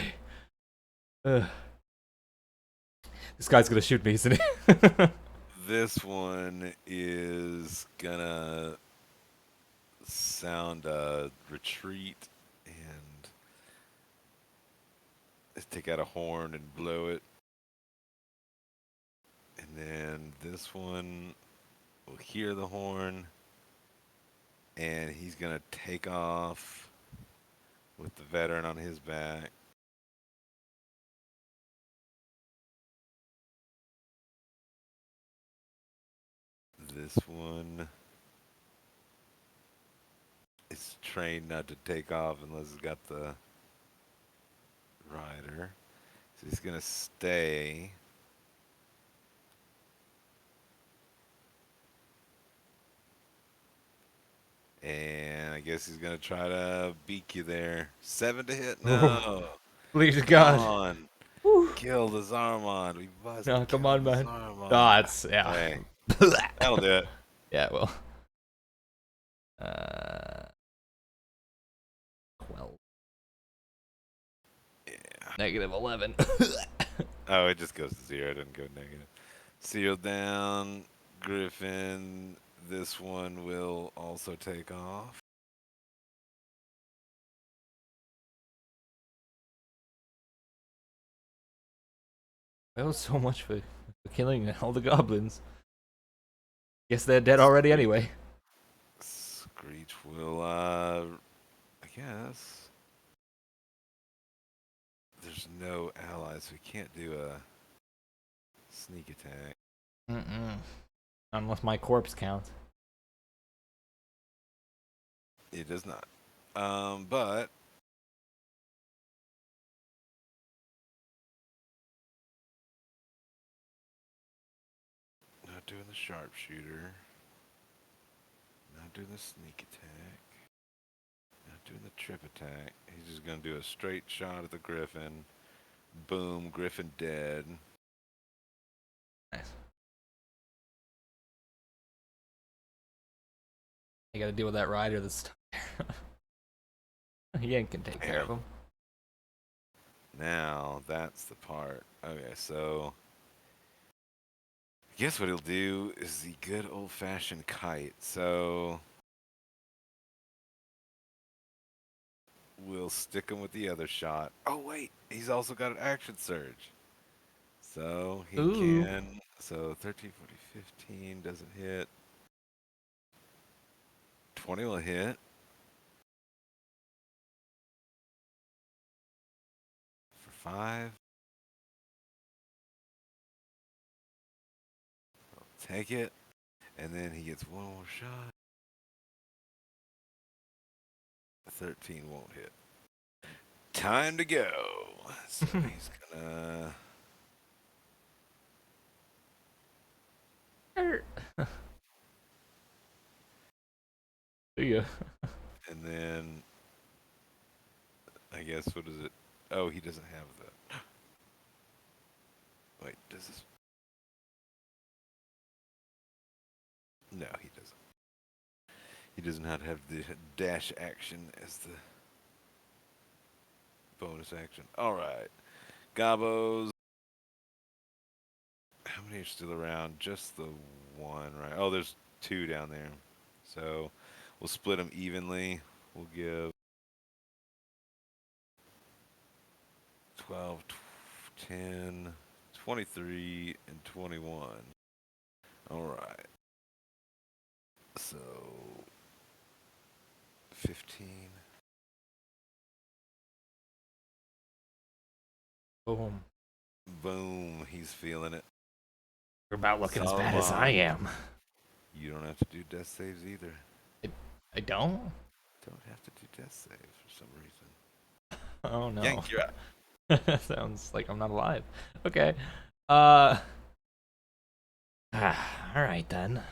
This guy's gonna shoot me, isn't he? This one is gonna sound retreat and take out a horn and blow it. And then this one will hear the horn and he's gonna take off with the veteran on his back. This one is trained not to take off unless it's got the rider. So he's gonna stay. And I guess he's gonna try to beak you there. 7 to hit? No. Please to Come God. on. Whew. Kill the Zarramond. We must No, come kill on, the man. Zarramond. Ah, it's yeah. Hey, that'll do it. Yeah, well. 12. Yeah. Negative 11. Oh, it just goes to 0. It doesn't go negative. Sealed down. Griffin. This one will also take off. That was so much for killing all the goblins. Guess they're dead already anyway. Screech will, I guess. There's no allies, so we can't do a sneak attack. Unless my corpse counts. It does not. But not doing the sharpshooter. Not doing the sneak attack. Not doing the trip attack. He's just gonna do a straight shot at the Griffin. Boom, Griffin dead. Nice. You gotta deal with that rider that's Yank can take care of him. Now that's the part. Okay, so I guess what he'll do is the good old-fashioned kite. So we'll stick him with the other shot. Oh wait, he's also got an action surge. So he Ooh. can. So 13, 40, 15 doesn't hit. 20 will hit. For 5. I'll take it. And then he gets one more shot. 13 won't hit. Time to go. So he's gonna. See ya. And then. I guess, what is it? Oh, he doesn't have that. Wait, does this. No, he doesn't. He does not have the dash action as the bonus action. Alright. Gabos. How many are still around? Just the one, right? Oh, there's 2 down there. So we'll split them evenly. We'll give 12, 10, 23, and 21. Alright. So 15. Boom. Boom. He's feeling it. You're about looking as bad as I am. You don't have to do death saves either. I don't? Don't have to do death saves for some reason. Oh no. Yank, you're out. Sounds like I'm not alive. Okay. Alright then.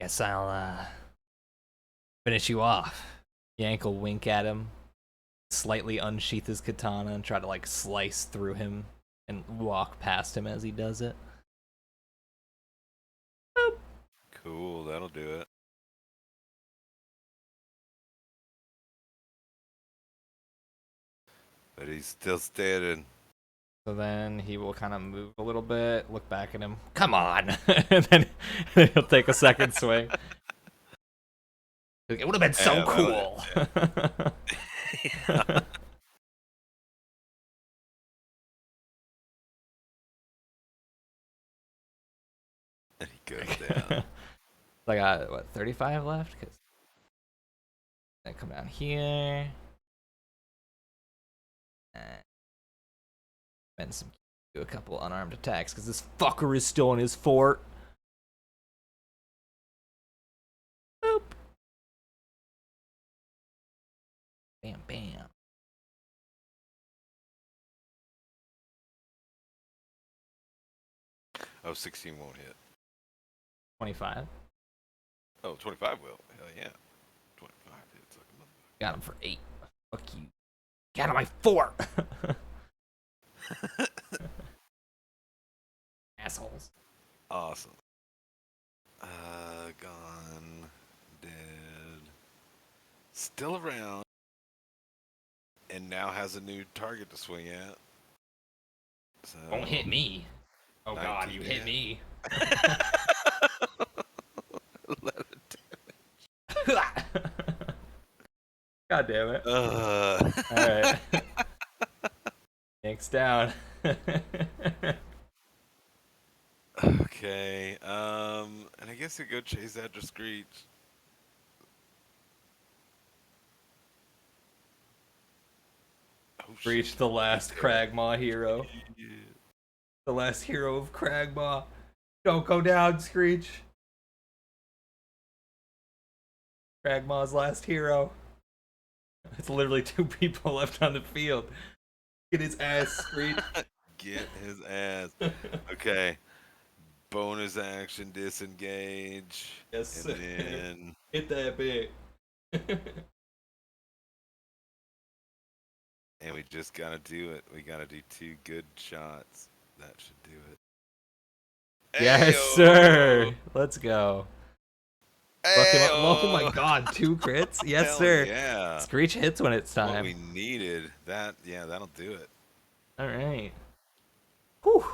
Guess I'll finish you off. Yank will wink at him. slightly unsheath his katana and try to like slice through him and walk past him as he does it. Boop. Cool, that'll do it. But he's still standing. So then he will kind of move a little bit, look back at him. Come on, and then he'll take a second swing. It would have been so cool. Yeah. And he goes down. I got what 35 left? Cause I come down here. And do a couple unarmed attacks because this fucker is still in his fort. Boop. Bam, bam. Oh, 16 won't hit. 25. Oh, 25 will. Hell yeah. 25 hits like a motherfucker. Got him for 8. Fuck you. Got him my 4. Assholes. Awesome. Gone. Dead. Still around. And now has a new target to swing at. So, Don't hit me. Oh god, you hit hit. me. 11. God damn it. Alright. Yanks down. Okay. And I guess you go chase after Screech. Oh, Reach shit. the last Cragmaw hero. Yeah. The last hero of Cragmaw. Don't go down, Screech. Cragmaw's last hero. It's literally 2 people left on the field. Get his ass, Screech. Get his ass. Okay. Bonus action disengage. Yes, And sir. then Hit that bit. and we just gotta do it. We gotta do 2 good shots. That should do it. Yes, Ayo! sir. Let's go. Ayo! Oh my god, 2 crits? Yes, Hell sir. yeah. Screech hits when it's What time. we needed. That'll do it. Alright. Whew.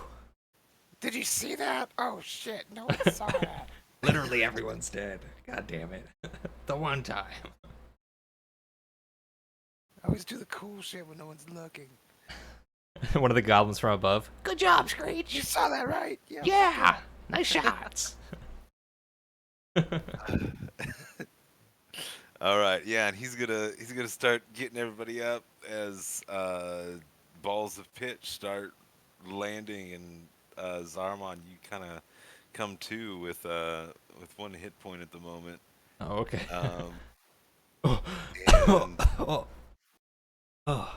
Did you see that? Oh shit, no one saw that. Literally everyone's dead. God damn it. The one time. I always do the cool shit when no one's looking. One of the goblins from above. Good job, Screech. You saw that, right? Yeah. Nice shots. All right, yeah, and he's gonna start getting everybody up as balls of pitch start landing, and Zarramond, you kind of come to with 1 hit point at the moment. Oh, okay. And Oh.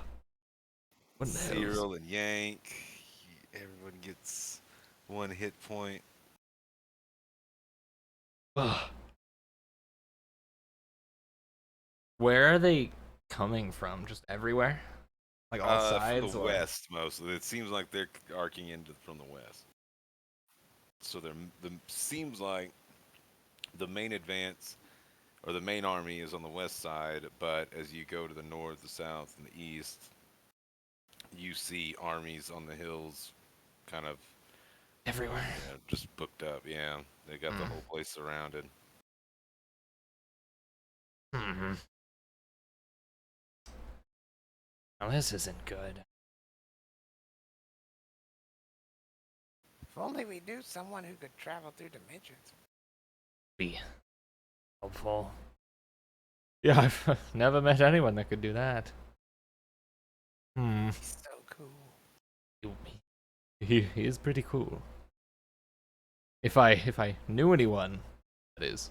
What the hell? Cyril and Yank, everyone gets 1 hit point. Where are they coming from? Just everywhere? Like all sides? From the or? west, mostly. It seems like they're arcing into from the west. So seems like the main advance or the main army is on the west side, but as you go to the north, the south, and the east, you see armies on the hills, kind of Everywhere. just booked up. Yeah, they got the whole place surrounded. Mm-hmm. Now this isn't good. If only we knew someone who could travel through dimensions. Be helpful. Yeah, I've never met anyone that could do that. He's so cool. He is pretty cool. If I knew anyone, that is,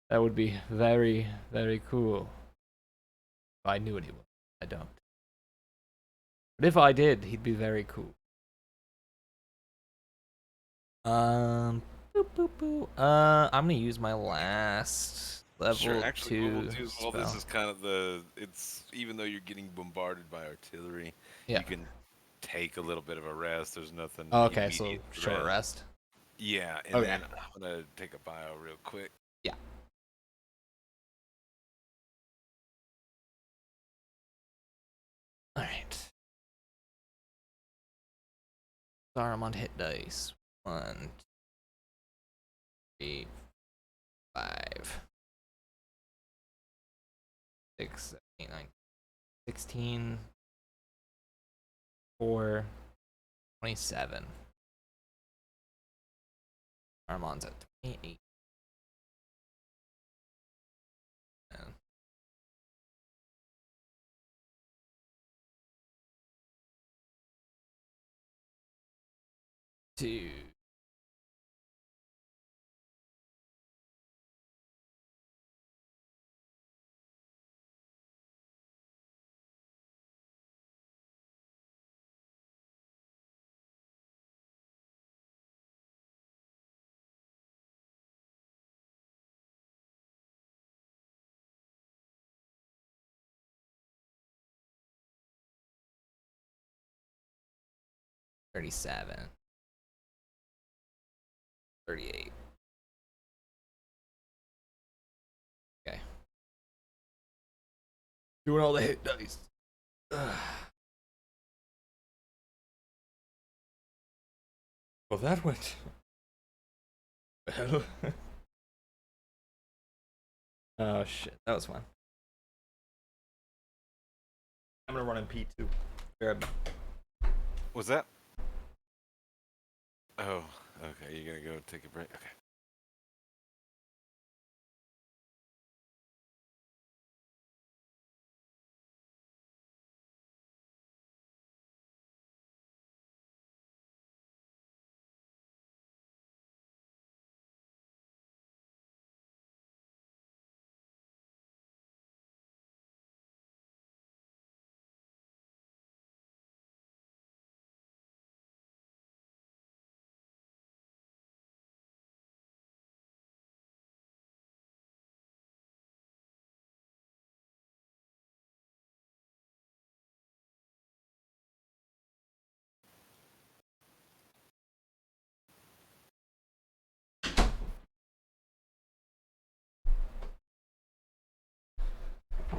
that would be very, very cool. If I knew anyone, I don't. But if I did, he'd be very cool. Boop, boop, boop. I'm gonna use my last Level Sure. Actually, what 2 we'll do is, well, this spell. is kind of it's even though you're getting bombarded by artillery, Yeah. you can take a little bit of a rest. There's nothing Oh, okay, so immediate short threat. rest. Yeah, and Okay. then I'm gonna take a bio real quick. Yeah. All right. Zarramond hit dice. 1, 3, 5, 6, 7, 8, 9, 16, 4, 27. Zarramond's at 28. And 2. $37. 38. Okay. Doing all the hit dice. Well, that went well. Oh shit, that was fun. I'm gonna run in P2. Grab. What's that? Oh, okay. You're gonna go take a break. Okay.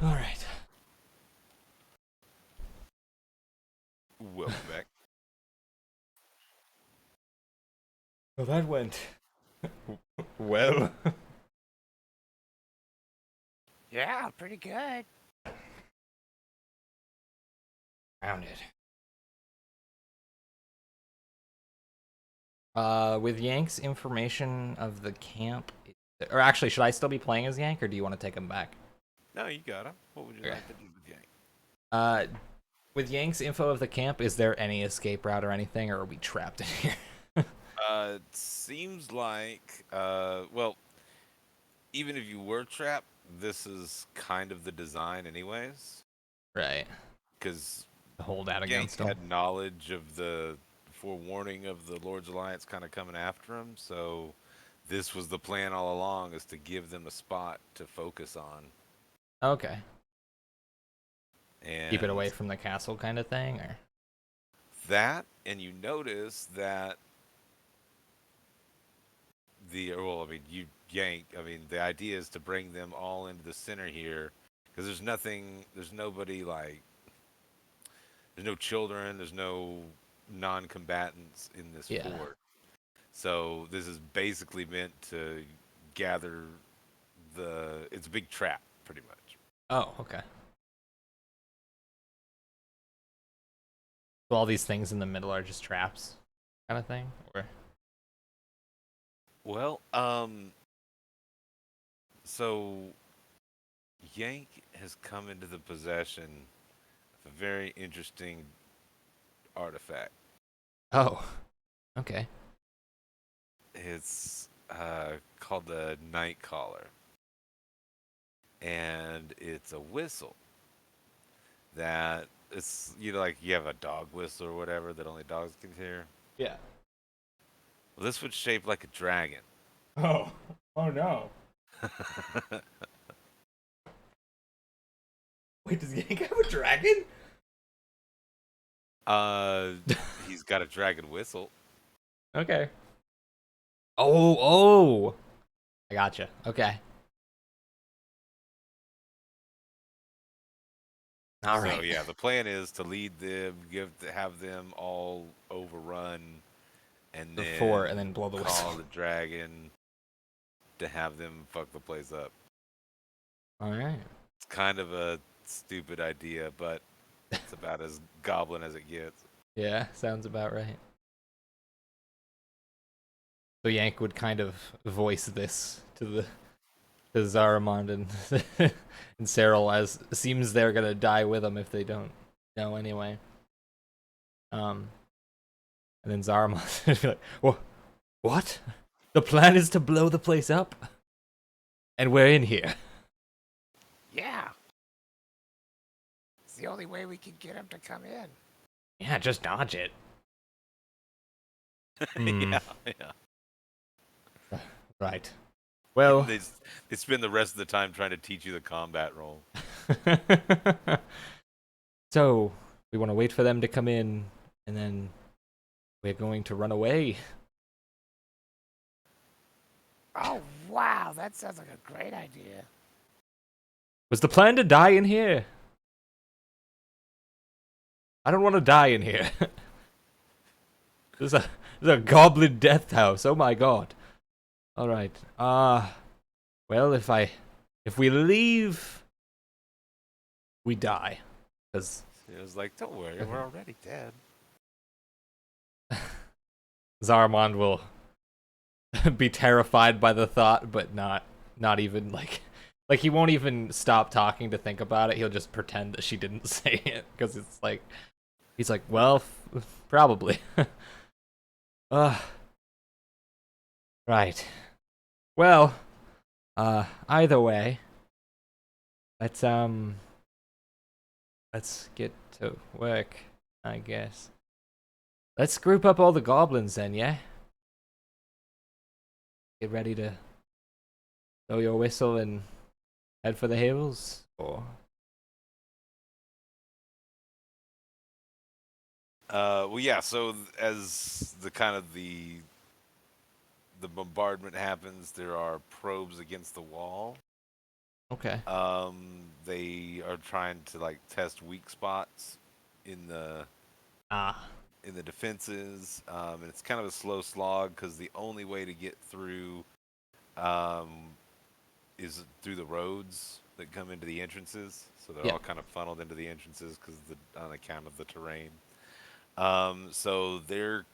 All right. Welcome back. Well, that went well. Yeah, pretty good. Found it. With Yank's information of the camp, or actually, should I still be playing as Yank, or do you want to take him back? No, you got him. What would you Okay. like to do with Yank? With Yank's info of the camp, is there any escape route or anything, or are we trapped in here? It seems like, well, even if you were trapped, this is kind of the design, anyways. Right. Because Hold out Yank against him. had knowledge of the forewarning of the Lord's Alliance kind of coming after him, so this was the plan all along, is to give them a spot to focus on. Okay. And Keep it away from the castle, kind of thing, or that, and you notice that the idea is to bring them all into the center here, because there's nobody like, there's no children, there's no non-combatants in this fort. So this is basically meant to gather it's a big trap, pretty much. Oh, okay. So all these things in the middle are just traps, kind of thing, or Well, so Yank has come into the possession of a very interesting artifact. oh, okay. It's called the Night Caller, and it's a whistle that it's, like you have a dog whistle or whatever that only dogs can hear. Yeah. Well, this was shaped like a dragon. Oh. Oh no. Wait, does Yank have a dragon? He's got a dragon whistle. Okay. Oh. I gotcha. Okay. All right. So yeah, the plan is to lead them, have them all overrun, and Before, then and then blow the call whistle. the dragon to have them fuck the place up. All right. It's kind of a stupid idea, but it's about as goblin as it gets. Yeah, sounds about right. So Yank would kind of voice this to Zarramond and and Cyril, as seems they're gonna die with him if they don't know anyway. And then Zarramond would be like, what? The plan is to blow the place up? And we're in here. Yeah. It's the only way we can get him to come in. Yeah, just dodge it. Yeah, yeah. Right. Well, They spend the rest of the time trying to teach you the combat role. so we want to wait for them to come in, and then we're going to run away. Oh, wow. That sounds like a great idea. Was the plan to die in here? I don't want to die in here. This is a goblin death house. Oh my god. All right. Well, if we leave, we die. Cause It was like, don't worry, we're already dead. Zarramond will be terrified by the thought, but not even like he won't even stop talking to think about it. He'll just pretend that she didn't say it, because it's like he's like, well, probably. Right. Well, either way, let's get to work, I guess. Let's group up all the goblins then, yeah? Get ready to blow your whistle and head for the hills, or... Well, yeah. So as the kind of the bombardment happens, there are probes against the wall. Okay. They are trying to like test weak spots in the defenses, and it's kind of a slow slog because the only way to get through is through the roads that come into the entrances. So they're all kind of funneled into the entrances because on account of the terrain. So they're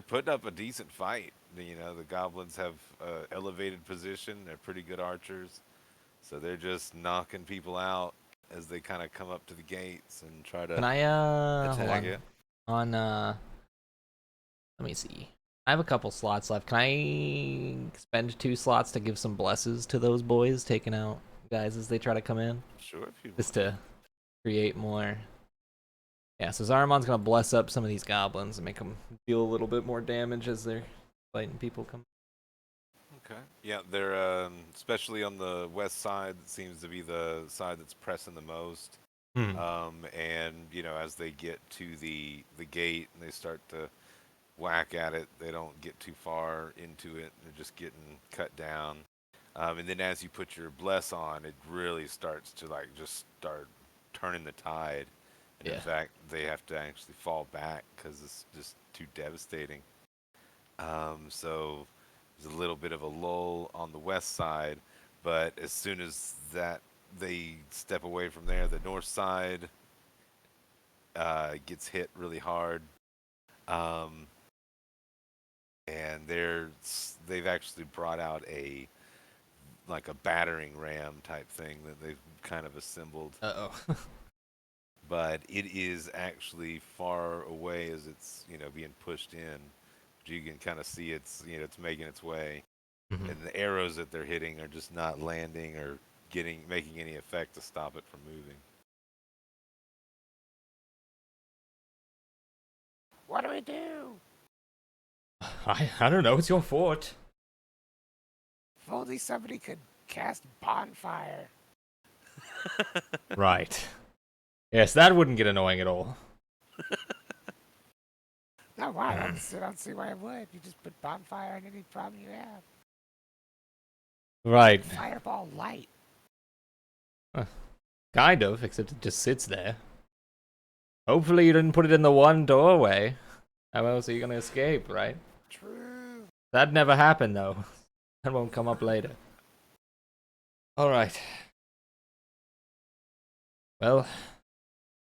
putting up a decent fight. You know, the goblins have elevated position. They're pretty good archers, so they're just knocking people out as they kind of come up to the gates and try to Can I attack it. On let me see. I have a couple slots left. Can I spend 2 slots to give some blesses to those boys taking out guys as they try to come in? Sure, if you Just to create more. Yeah, so Zarramond's gonna bless up some of these goblins and make them deal a little bit more damage as they're fighting people come. Okay. Yeah, they're especially on the west side. That seems to be the side that's pressing the most. And you know, as they get to the gate and they start to whack at it, they don't get too far into it. They're just getting cut down. And then as you put your bless on, it really starts to like just start turning the tide. And in fact, they have to actually fall back because it's just too devastating. So there's a little bit of a lull on the west side, but as soon as that they step away from there, the north side gets hit really hard. And they've actually brought out a battering ram type thing that they've kind of assembled. Uh-oh. But it is actually far away as it's being pushed in. But you can kind of see it's making its way, and the arrows that they're hitting are just not landing or making any effect to stop it from moving. What do we do? I don't know. It's your fort. If only somebody could cast bonfire. Right. Yes, that wouldn't get annoying at all. No, why? I don't see why it would. You just put bonfire on any problem you have. Right. Fireball light. Kind of, except it just sits there. Hopefully you didn't put it in the one doorway. How else are you gonna escape, right? True. That never happened, though. That won't come up later. Alright. Well,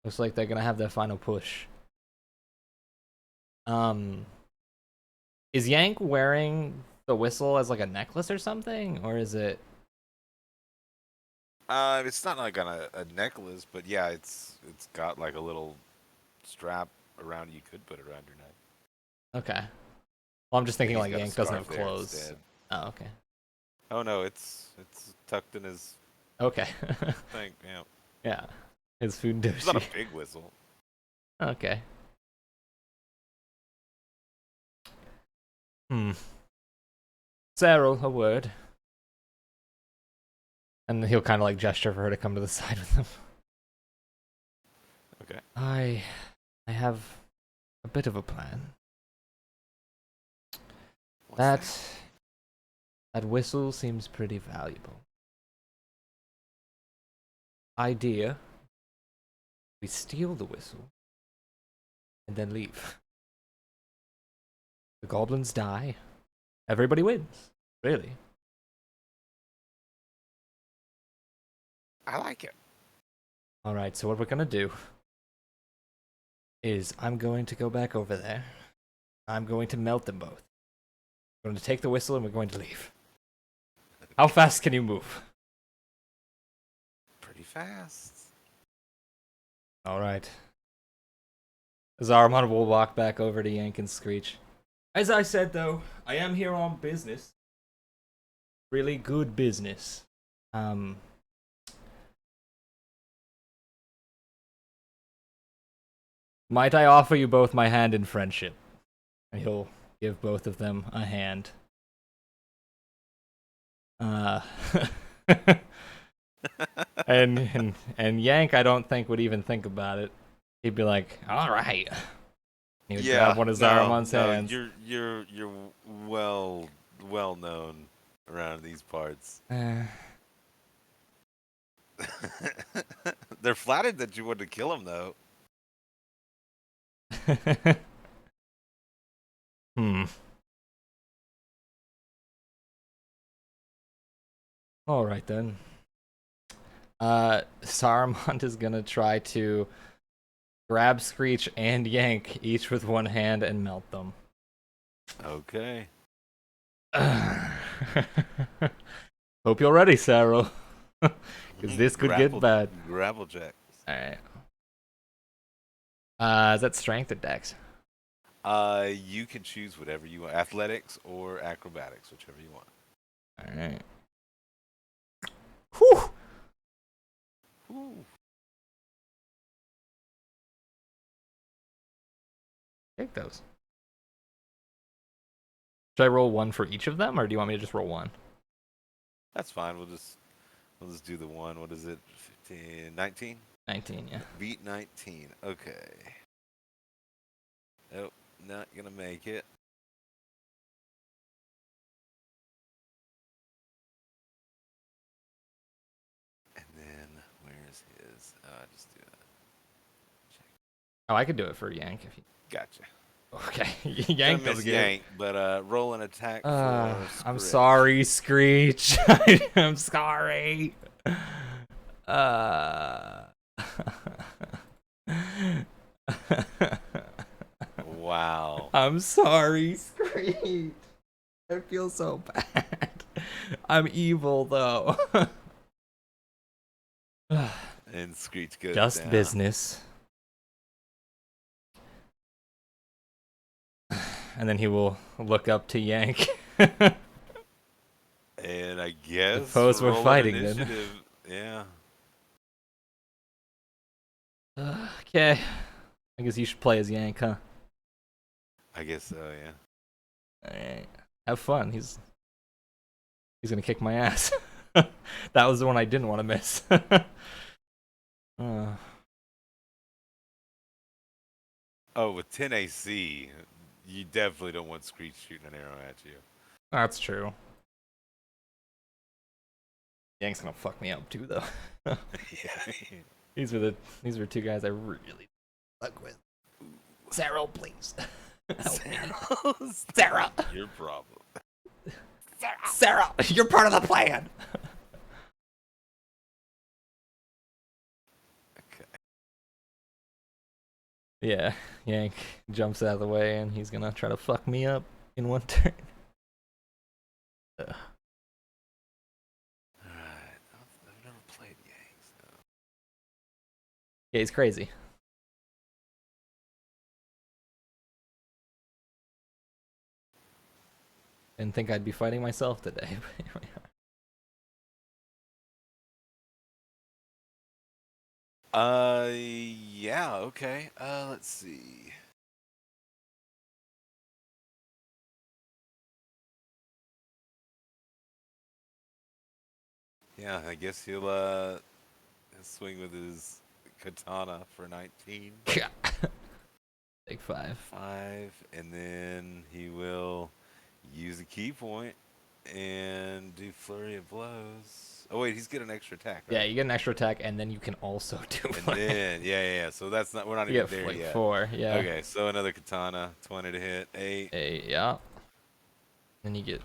looks like they're gonna have their final push. Is Yank wearing the whistle as like a necklace or something? Or is it... It's not like on a necklace, but yeah, it's got like a little strap around it. You could put it around your neck. Okay. Well, I'm just thinking He's like got a Yank doesn't scarf have there clothes. instead. Oh, okay. Oh no, it's tucked in his Okay. thing. Yeah, Yeah. His food it's not a doshi. big whistle. Okay. Cyril, a word. And he'll kind of like gesture for her to come to the side with him. Okay. I have a bit of a plan. What's That whistle seems pretty valuable. Idea: we steal the whistle and then leave. The goblins die. Everybody wins. Really. I like it. Alright, so what we're gonna do is I'm going to go back over there. I'm going to melt them both. We're going to take the whistle and we're going to leave. How fast can you move? pretty fast. Alright. Zarramond will walk back over to Yank and Screech. As I said, though, I am here on business. Really good business. Might I offer you both my hand in friendship? And he'll give both of them a hand. And Yank, I don't think would even think about it. He'd be like, "All right." He would grab one of Zarramond's hands. You're well known around these parts. They're flattered that you wanted to kill him, though. All right then. Saruman is gonna try to grab Screech and Yank, each with one hand, and melt them. Okay. Hope you're ready, Cyril. Because this could get bad. Grapple checks. Alright. Is that strength or dex? You can choose whatever you want. Athletics or acrobatics, whichever you want. Alright. Whew! Ooh. Take those. Should I roll one for each of them, or do you want me to just roll one? That's fine. We'll just do the one. What is it? 15, 19? 19, yeah. Beat 19. Okay. Nope, not gonna make it. And then where's his? Just do that. Oh, I could do it for Yank if you. Gotcha. Okay, Yank Gonna doesn't miss get Yank, but roll an attack for I'm Screech. sorry, Screech. I'm sorry. Wow. I'm sorry, Screech. I feel so bad. I'm evil, though. And Screech goes Just down. business. And then he will look up to Yank. And I guess Suppose we're roll an fighting then. initiative. Yeah. Okay. I guess you should play as Yank, huh? I guess so, yeah. Alright. Have fun. He's gonna kick my ass. That was the one I didn't want to miss. Uh, Oh, with 10 AC, you definitely don't want Screech shooting an arrow at you. that's true. Yank's gonna fuck me up too, though. Yeah. These were two guys I really fuck with. Sarah, please. Help me. Sarah. Your problem. Sarah, you're part of the plan. Okay. Yeah, Yank jumps out of the way and he's gonna try to fuck me up in one turn. Ugh. Alright. I've never played Yanks. So. Yeah, he's crazy. Didn't think I'd be fighting myself today. Yeah, okay. Let's see. Yeah, I guess he'll swing with his katana for 19. Take 5. 5, and then he will use a key point and do flurry of blows. Oh wait, he's got an extra attack, right? Yeah, you get an extra attack and then you can also do. And then yeah. So that's not we're not You even get there like yet. 4. Yeah. Okay, so another katana, 20 to hit, 8. 8. Yeah. Then you get,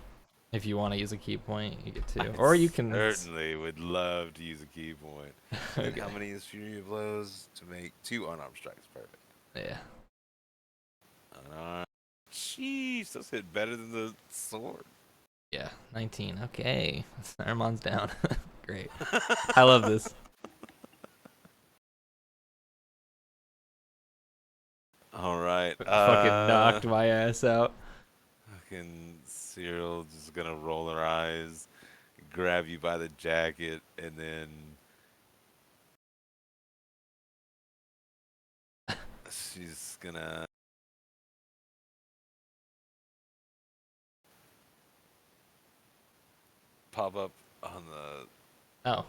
if you want to use a key point, you get 2. I Or you can certainly would love to use a key point. And Okay. how many is Fury of Blows to make 2 unarmed strikes? Perfect. Yeah. Jeez, those hit better than the sword. Yeah. 19. Okay. Zarramond's down. Great. I love this. All right. Fucking knocked my ass out. Fucking Cyril just gonna roll her eyes, grab you by the jacket, and then she's gonna pop up on Oh.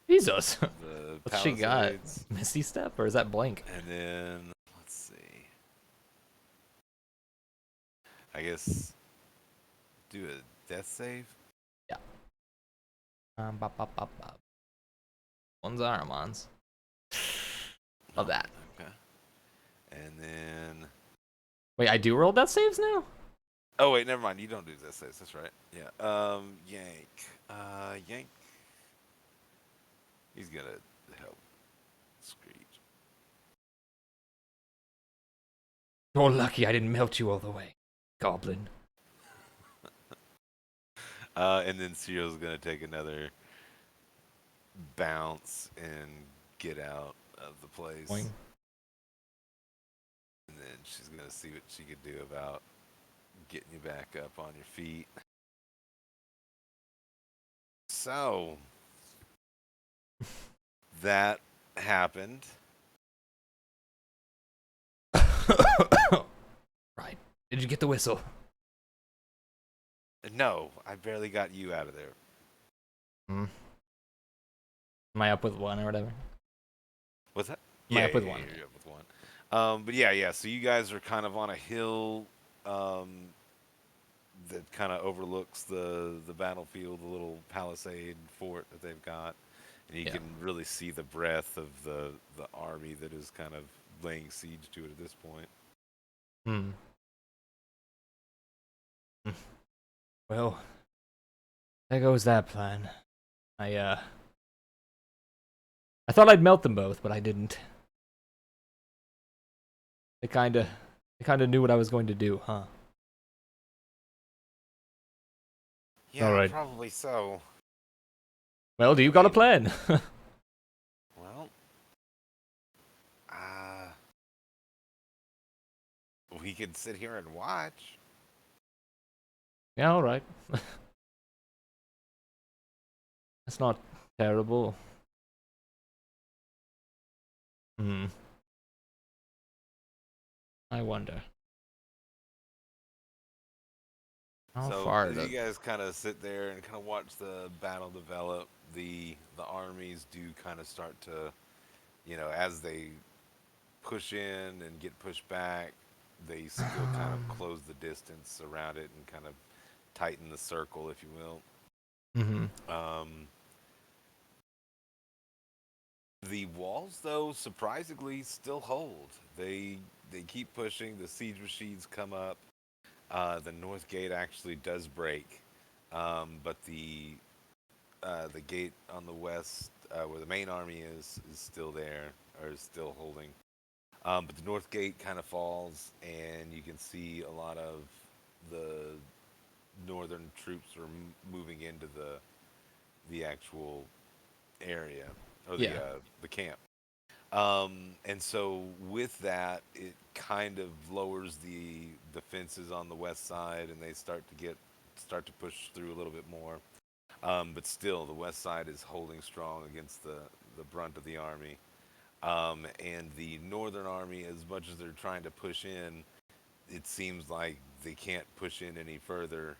Jesus. the What's she got? palisades, Misty Step or is that blank? and then let's see. I guess do a death save. Yeah. Bop, bop, bop, bop. One's Zarramond's. Love that. Okay. And then Wait, I do roll death saves now? oh wait, never mind. You don't do death saves. That's right. Yeah. Yank. Yank. He's gonna help Screech. You're lucky I didn't melt you all the way, Goblin. And then Cyril's gonna take another bounce and get out of the place. Boing. And then she's gonna see what she could do about getting you back up on your feet. So that happened. Right. Did you get the whistle? No, I barely got you out of there. Am I up with 1 or whatever? What's that? Am I up with 1? You're up with 1. But yeah. So you guys are kind of on a hill that kind of overlooks the battlefield, the little palisade fort that they've got, and you can really see the breadth of the army that is kind of laying siege to it at this point. Well, there goes that plan. I thought I'd melt them both, but I didn't. They kinda knew what I was going to do, huh? Yeah, Alright. probably so. Well, do you got a plan? Well, we could sit here and watch. Yeah, alright. That's not terrible. I wonder. How So far as the... you guys kind of sit there and kind of watch the battle develop, the armies do kind of start to as they push in and get pushed back, they still kind of close the distance around it and kind of tighten the circle, if you will. Mm-hmm. The walls, though, surprisingly still hold. They keep pushing. The siege machines come up. The north gate actually does break, but the gate on the west, where the main army is still there, or is still holding. But the north gate kind of falls, and you can see a lot of the northern troops are moving into the actual area, or Yeah. the camp. And so with that, it kind of lowers the defenses on the west side, and they start to push through a little bit more. But still, the west side is holding strong against the brunt of the army. And the northern army, as much as they're trying to push in, it seems like they can't push in any further,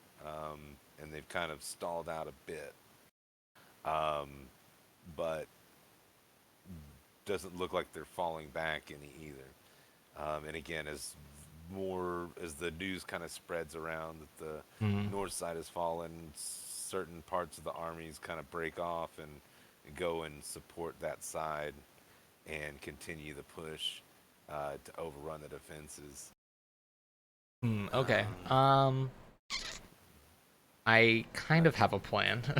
and they've kind of stalled out a bit. Um, but doesn't look like they're falling back any either. And again, as the news kind of spreads around that the Mm-hmm. north side has fallen, certain parts of the armies kind of break off and go and support that side and continue the push to overrun the defenses. Okay. Um, I kind of have a plan. sure,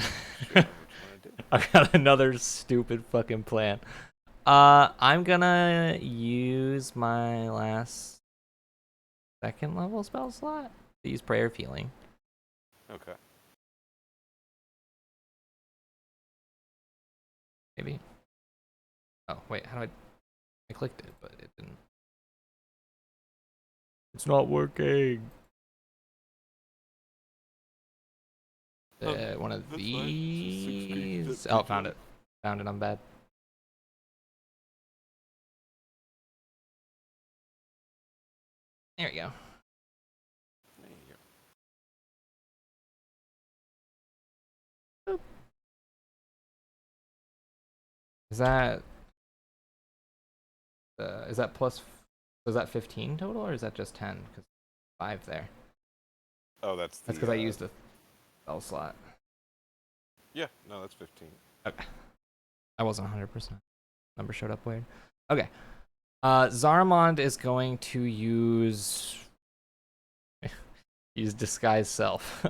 what you want to do? I've got another stupid fucking plan. I'm gonna use my last second level spell slot to use Prayer of Healing. Okay. Maybe. Oh wait, how do I clicked it, but it didn't. It's not working. One of That's fine. It's just 6 feet, these. that Oh, big found one. it. Found it. I'm bad. There we go. There you Boop. Is that is that plus? Is that 15 total, or is that just 10? Because 5 there. go. Oh, that's That's because I used the spell slot. Yeah, no, that's 15. Okay. I wasn't 100%. Number showed up weird. Okay. Zarramond is going to use disguise self.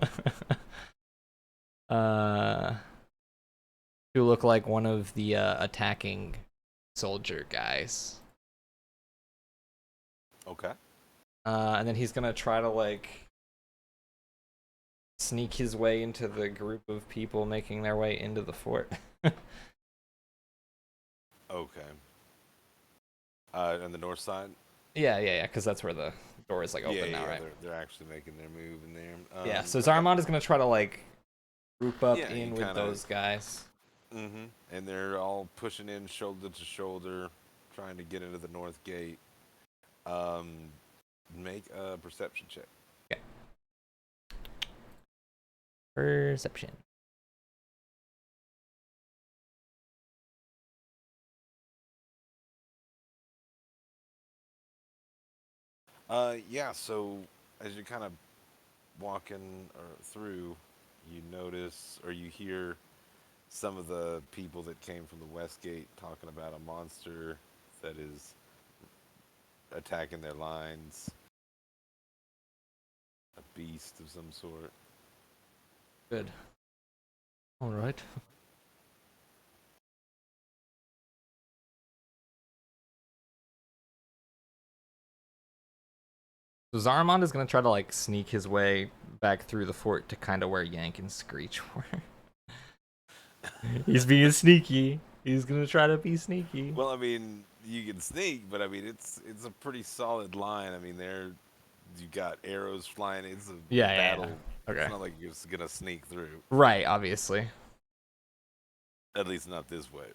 To look like one of the attacking soldier guys. Okay. And then he's gonna try to like sneak his way into the group of people making their way into the fort. Okay. On the north side? Yeah, because that's where the door is like open now, right? They're actually making their move in there. Yeah, so Okay. Zarramond is gonna try to like group up Yeah, in you with kinda- those guys. Mm-hmm. And they're all pushing in shoulder to shoulder, trying to get into the north gate. Make a perception check. Okay. Perception. Yeah, so as you're kind of walking through, you notice or you hear some of the people that came from the west gate talking about a monster that is attacking their lines, a beast of some sort. Good. All right. So Zarramond is gonna try to like sneak his way back through the fort to kind of where Yank and Screech were. He's being sneaky. He's gonna try to be sneaky. Well, I mean, you can sneak, but I mean, it's a pretty solid line. I mean, you got arrows flying. It's a Yeah. battle. Okay. It's not like you're just gonna sneak through. Right, obviously. At least not this way.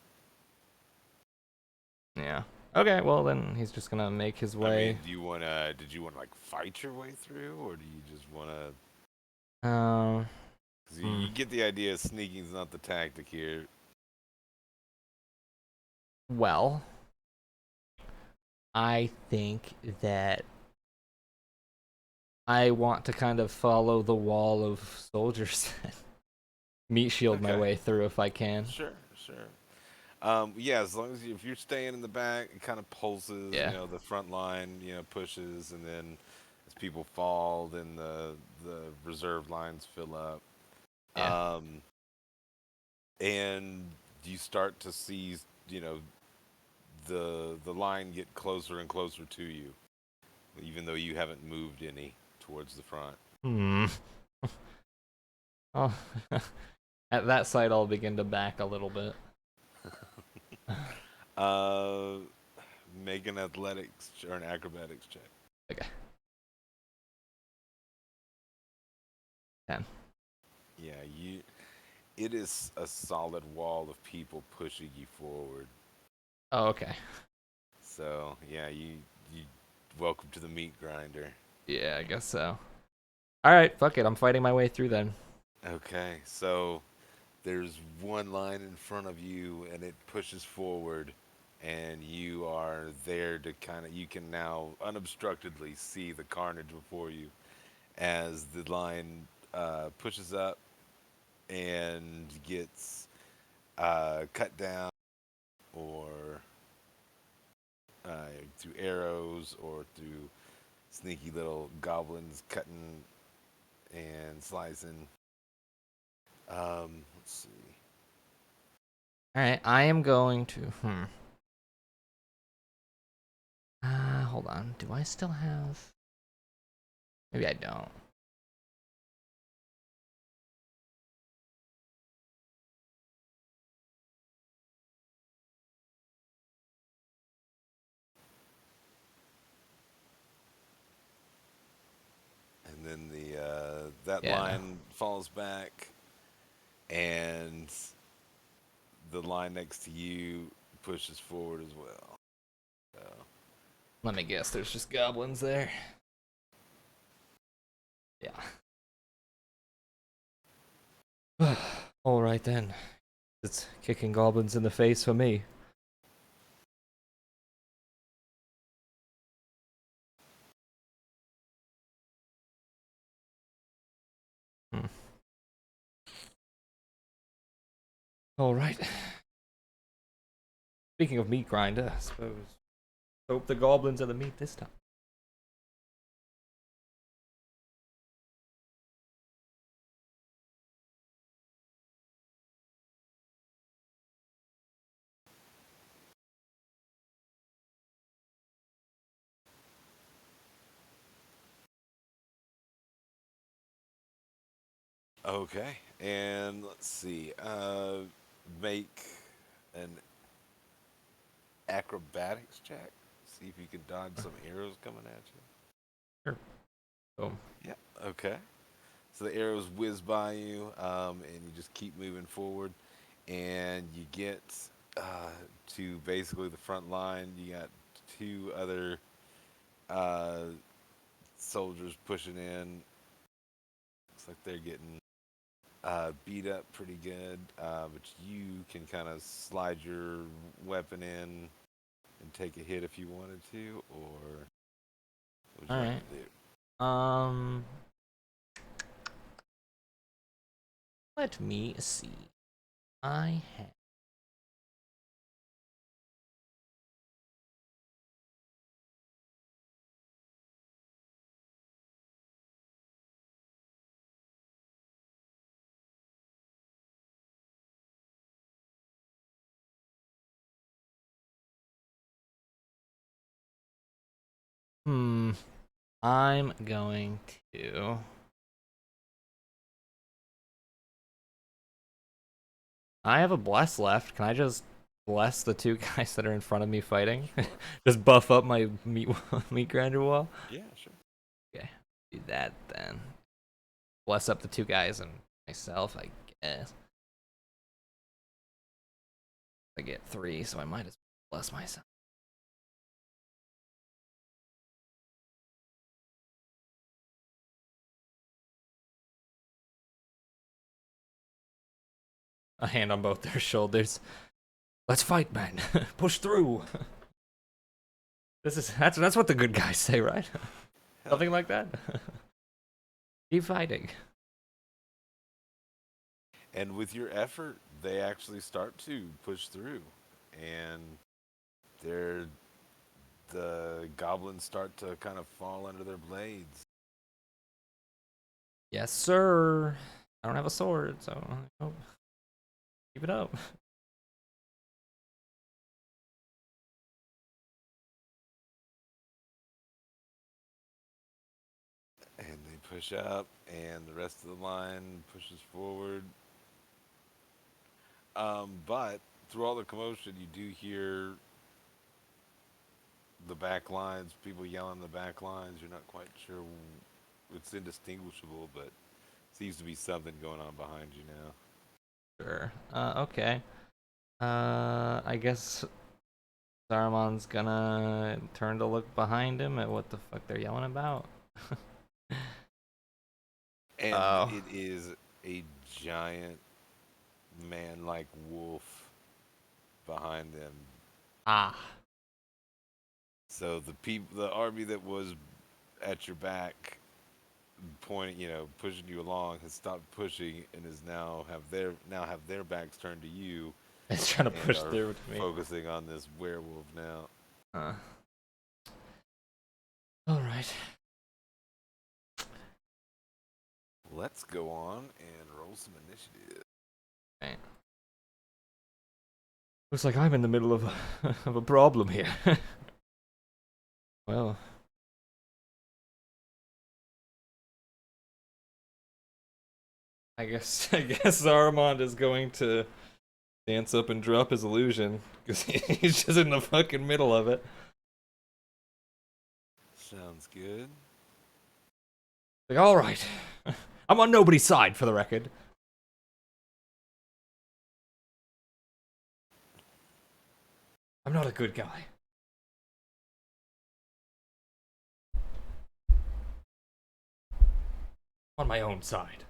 Yeah. Okay, well then he's just gonna make his I way. mean, did you wanna like fight your way through, or do you just wanna? Cause you get the idea. Sneaking's not the tactic here. Well, I think that I want to kind of follow the wall of soldiers. Meat shield my Okay. way through if I can. Sure. Sure. Yeah, as long as if you're staying in the back, it kind of pulses. Yeah. The front line, pushes, and then as people fall, then the reserve lines fill up. Yeah. Um, and you start to see, you know, the line get closer and closer to you, even though you haven't moved any towards the front. Hmm. Oh, at that site, I'll begin to back a little bit. Uh, Make an athletics or an acrobatics check. Okay. 10. Yeah, it is a solid wall of people pushing you forward. Oh, okay. So yeah, you welcome to the meat grinder. Yeah, I guess so. All right, fuck it. I'm fighting my way through then. Okay, so there's one line in front of you, and it pushes forward, and you are there to you can now unobstructedly see the carnage before you as the line pushes up and gets cut down or through arrows or through sneaky little goblins cutting and slicing. Let's see. All right, I am going to. Hold on. Do I still have? Maybe I don't. And then that Yeah, no. line falls back, and the line next to you pushes forward as well. So, Let me guess. There's just goblins there. Yeah. All right then. It's kicking goblins in the face for me. Hmm. All right. Speaking of meat grinder, I suppose. Hope the goblins are the meat this time. okay, and let's see. Make an acrobatics check. See if you can dodge some arrows coming at Sure. Boom. you. Yeah. Okay. So the arrows whiz by you, and you just keep moving forward, and you get to basically the front line. You got two other uh, soldiers pushing in. Looks like they're getting beat up pretty good, but you can kind of slide your weapon in and take a hit if you wanted to, or what would All you like right. to do? Let me see. I have. I'm going to. I have a bless left. Can I just bless the two guys that are in front of me fighting? Sure. Just buff up my meat meat grinder wall. Yeah, sure. Okay, do that then. Bless up the two guys and myself, I guess. I get 3, so I might as well bless myself. A hand on both their shoulders. Let's fight, man. Push through. That's what the good guys say, right? Hell Something yeah. like that. Keep fighting. And with your effort, they actually start to push through, and they're the goblins start to kind of fall under their blades. Yes, sir. I don't have a sword, so keep it up. And they push up, and the rest of the line pushes forward. But through all the commotion, you do hear the back lines, people yelling the back lines. You're not quite sure. It's indistinguishable, but seems to be something going on behind you now. Sure. Okay. I guess Zarramond's gonna turn to look behind him at what the fuck they're yelling about. And Oh. it is a giant man-like wolf behind them. Ah. So the army that was at your back, pointing, pushing you along, has stopped pushing and is now have their backs turned to you It's trying to and push are through to me. focusing on this werewolf now. Alright. Let's go on and roll some initiative. Okay. Looks like I'm in the middle of of a problem here. Well. I guess Zarramond is going to dance up and drop his illusion because he's just in the fucking middle of it. Sounds good. Like, all right, I'm on nobody's side for the record. I'm not a good guy. On my own side.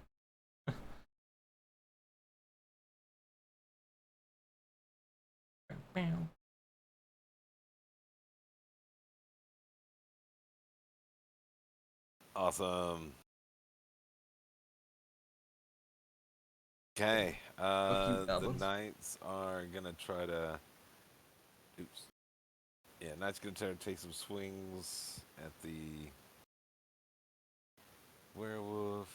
Awesome. Okay. The goblins. knights are gonna try to. Oops. Yeah, knights gonna try to take some swings at the werewolf.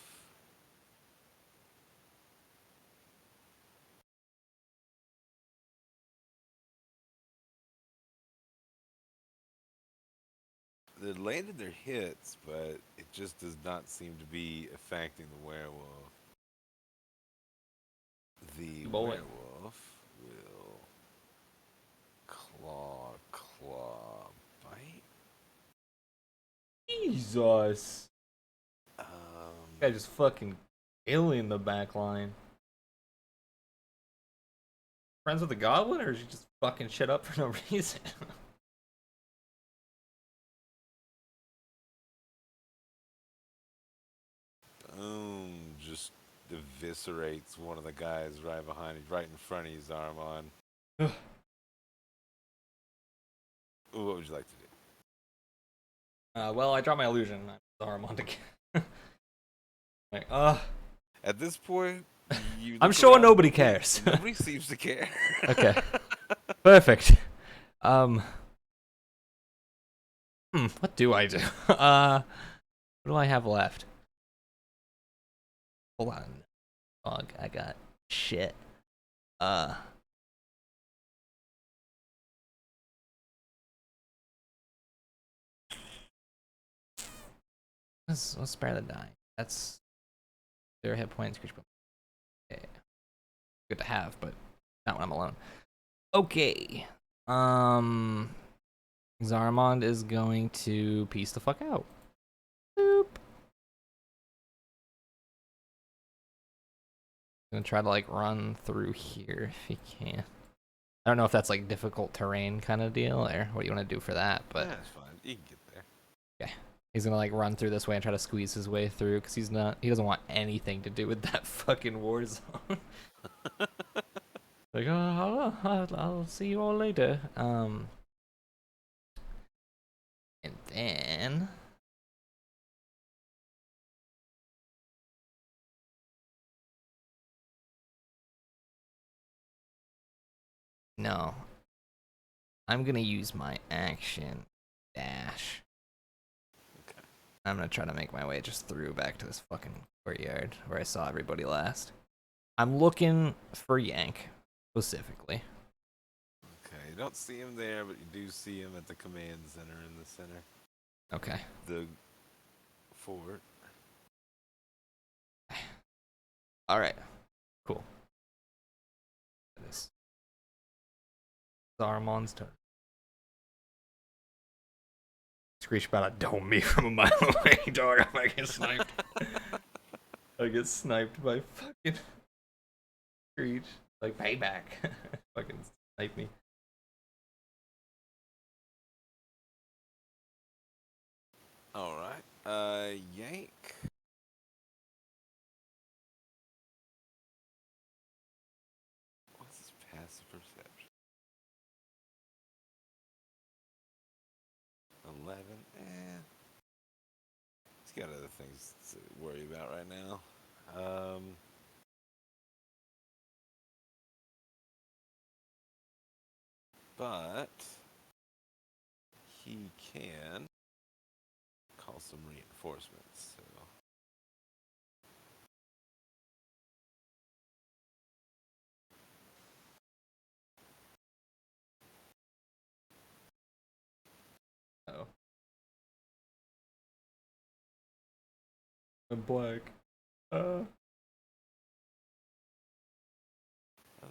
They landed their hits, but it just does not seem to be affecting the werewolf. The Boy. werewolf will claw, bite. Jesus. Um, Guy just fucking killing the back line. Friends with the goblin, or is he just fucking shit up for no reason? boom, just eviscerates one of the guys right behind you, right in front of you, Zarramond. Ooh, what would you like to do? Well, I dropped my illusion. I'm Zarramond again. Like, At this point, I'm sure nobody cares. Nobody seems to care. Okay. Perfect. What do I do? What do I have left? Hold on. Dog, I got shit. Let's spare the die. That's 0 hit points. Okay. Good to have, but not when I'm alone. Okay. Zarramond is going to piece the fuck out. Boop. Gonna try to like run through here if he can. I don't know if that's like difficult terrain kind of deal or what you want to do for that, but That's fine. You can get there. okay. He's gonna like run through this way and try to squeeze his way through because he doesn't want anything to do with that fucking war zone. Like, oh, I'll see you all later. then no, I'm gonna use my action dash. Okay. I'm gonna try to make my way just through back to this fucking courtyard where I saw everybody last. I'm looking for Yank specifically. Okay, you don't see him there, but you do see him at the command center in the center. Okay. The fort. All right. Cool. This Zarramond's turn. Screech about to dome me from a mile away, dog. I might get sniped. I get sniped by fucking Screech. Like payback. Fucking snipe me. Alright. Yank. What's his passive perception? 11. He's got other things to worry about right now. But he can call some reinforcements. So. Oh. I'm black. Oh,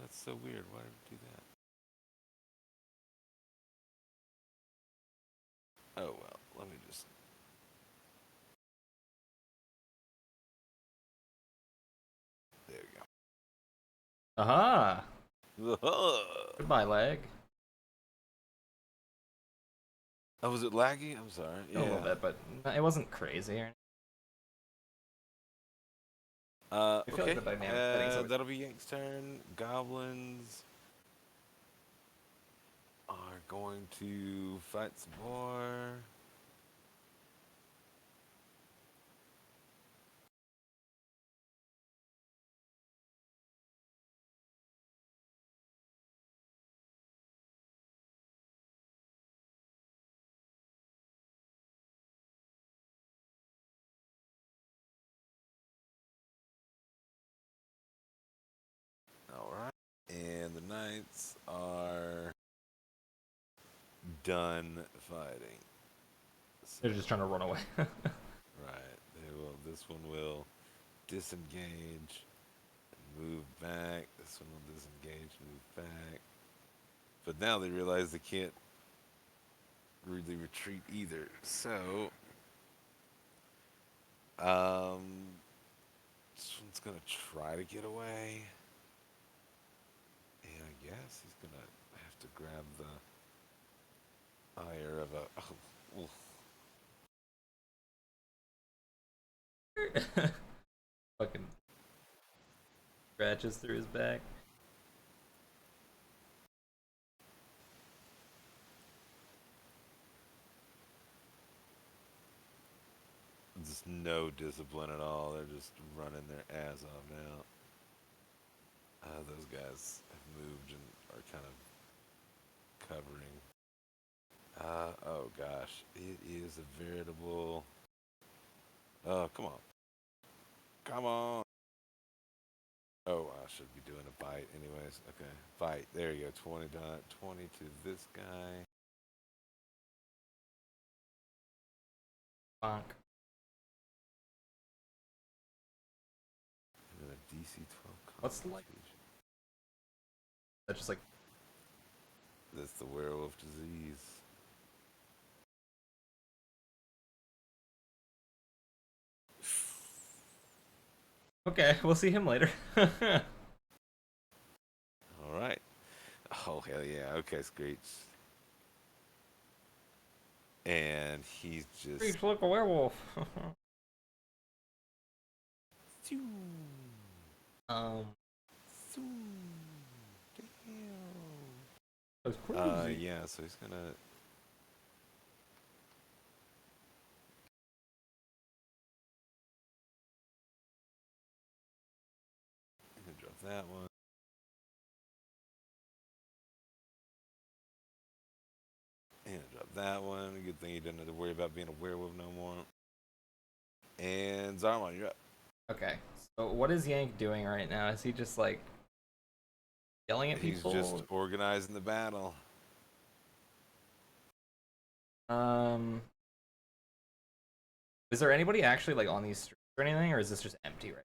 that's so weird. Why did it do that? Oh well, let me just. There Aha! we go. Goodbye, leg. Oh, was it laggy? I'm sorry. A little bit, but it wasn't crazy. I feel Okay. like the dynamic settings always... That'll be Yank's turn. Goblins are going to fight some more. Alright. And the knights are done fighting. So, They're just trying to run away. right. They will. This one will disengage and move back. This one will disengage, move back. But now they realize they can't really retreat either. So, this one's gonna try to get away. And I guess he's gonna have to grab the ire of a. Oh, Fucking scratches through his back. just no discipline at all. They're just running their ass off now. Those guys have moved and are kind of covering. Oh gosh, it is a veritable. Oh, come on. Come on. Oh, I should be doing a bite anyways. Okay, bite. There you go. 20 dot 20 to this guy. Bonk. And then a DC 12 What's like? constitution. That's just like. That's the werewolf disease. Okay, we'll see him later. Alright. Oh, hell yeah. Okay, Screech. And he's just. Screech, look, a werewolf. um. That's crazy. Yeah, so he's gonna. that one. And drop that one. Good thing he didn't have to worry about being a werewolf no more. And Zarramond, you're up. Okay. So what is Yank doing right now? Is he just like yelling at He's people? just organizing the battle. Is there anybody actually like on these streets or anything, or is this just empty right now?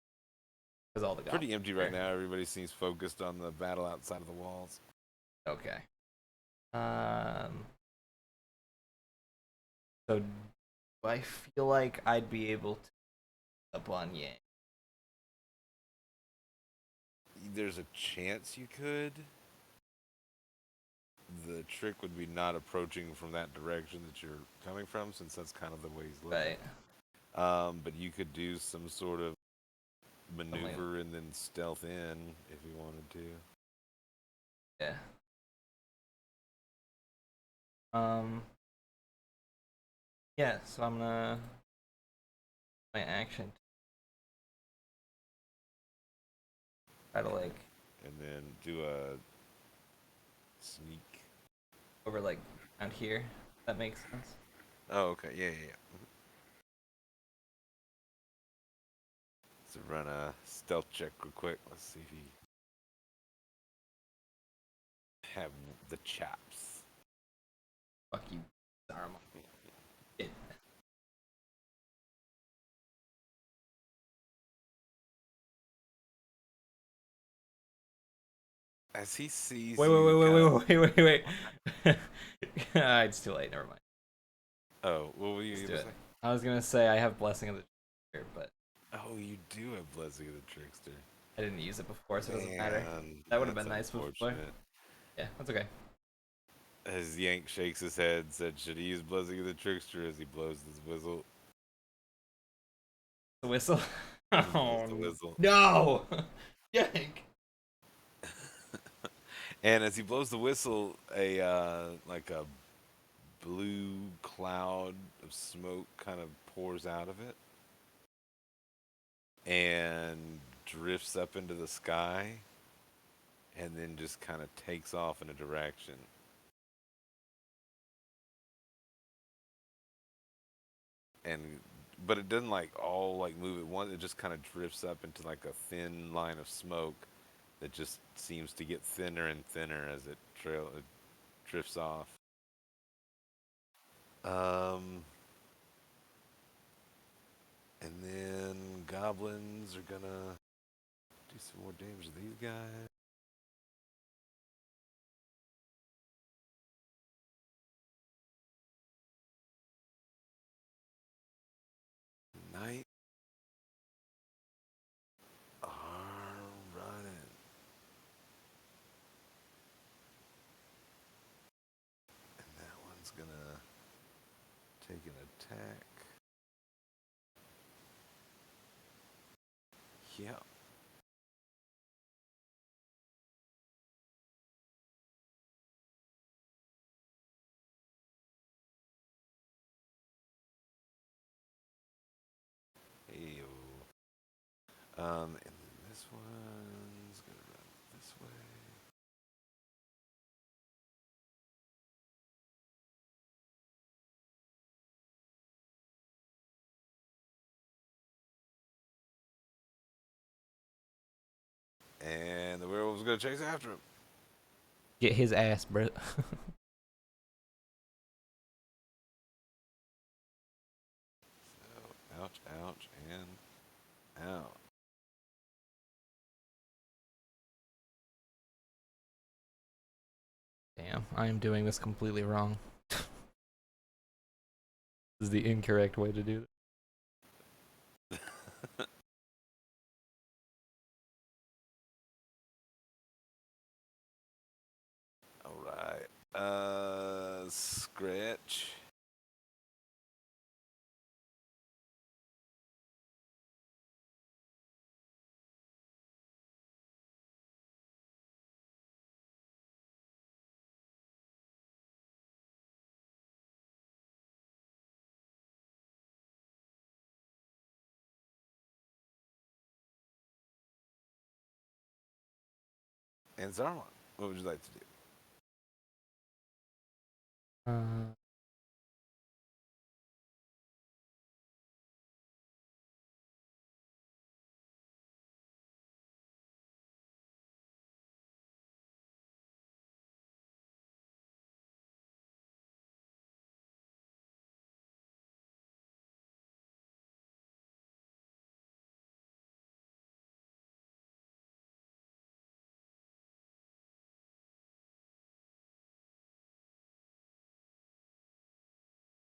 Because all the goblins Pretty empty right now. Everybody seems focused on the battle outside of the walls. Okay. So do I feel like I'd be able to up on Yang? There's a chance you could. The trick would be not approaching from that direction that you're coming from, since that's kind of the way he's looking. Right. But you could do some sort of maneuver and then stealth in if you wanted to. Yeah. Yeah, so I'm gonna my action try to like And then do a sneak. over like around here. If that makes sense. Oh, okay. Yeah. So run a stealth check real quick. Let's see if you have the chops. Fuck you, Zarramond. It. As he sees Wait. It's too late. Never mind. Oh, what were you Let's going do to it. say? I was gonna say I have blessing of the trickster, but Oh, you do have Blessing of the Trickster. I didn't use it before, so it doesn't matter. That would have been nice before. Yeah, that's okay. As Yank shakes his head, said, "Should he use Blessing of the Trickster?" As he blows his whistle. The whistle. He blows Oh the whistle. no! Yank. And as he blows the whistle, like a blue cloud of smoke kind of pours out of it and drifts up into the sky and then just kind of takes off in a direction. But it doesn't like all like move at once. It just kind of drifts up into like a thin line of smoke that just seems to get thinner and thinner as it drifts off. And then goblins are gonna do some more damage to these guys. Knight are running. And that one's gonna take an attack. Yep. Hey. And then this one's gonna run this way. And the werewolf's gonna chase after him. Get his ass, bro. So, ouch, and out. Damn, I am doing this completely wrong. This is the incorrect way to do it. Alright. Scratch. And Zarramond, what would you like to do? Uh,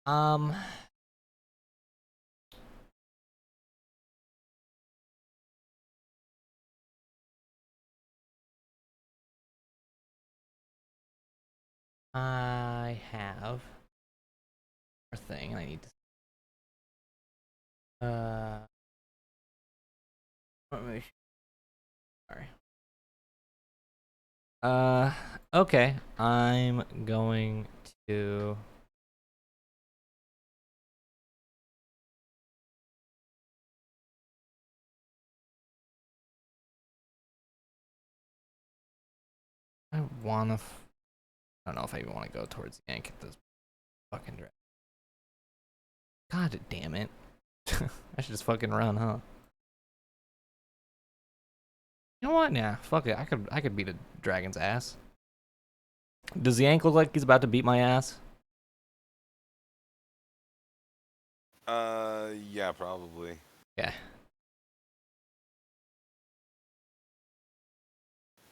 um, I have a thing I need to. Let me. Sorry. Okay. I'm going to. I wanna. I don't know if I even want to go towards the yank at this fucking dragon. God damn it! I should just fucking run, huh? You know what? Yeah, fuck it. I could beat a dragon's ass. Does the yank look like he's about to beat my ass? Yeah, probably. Yeah.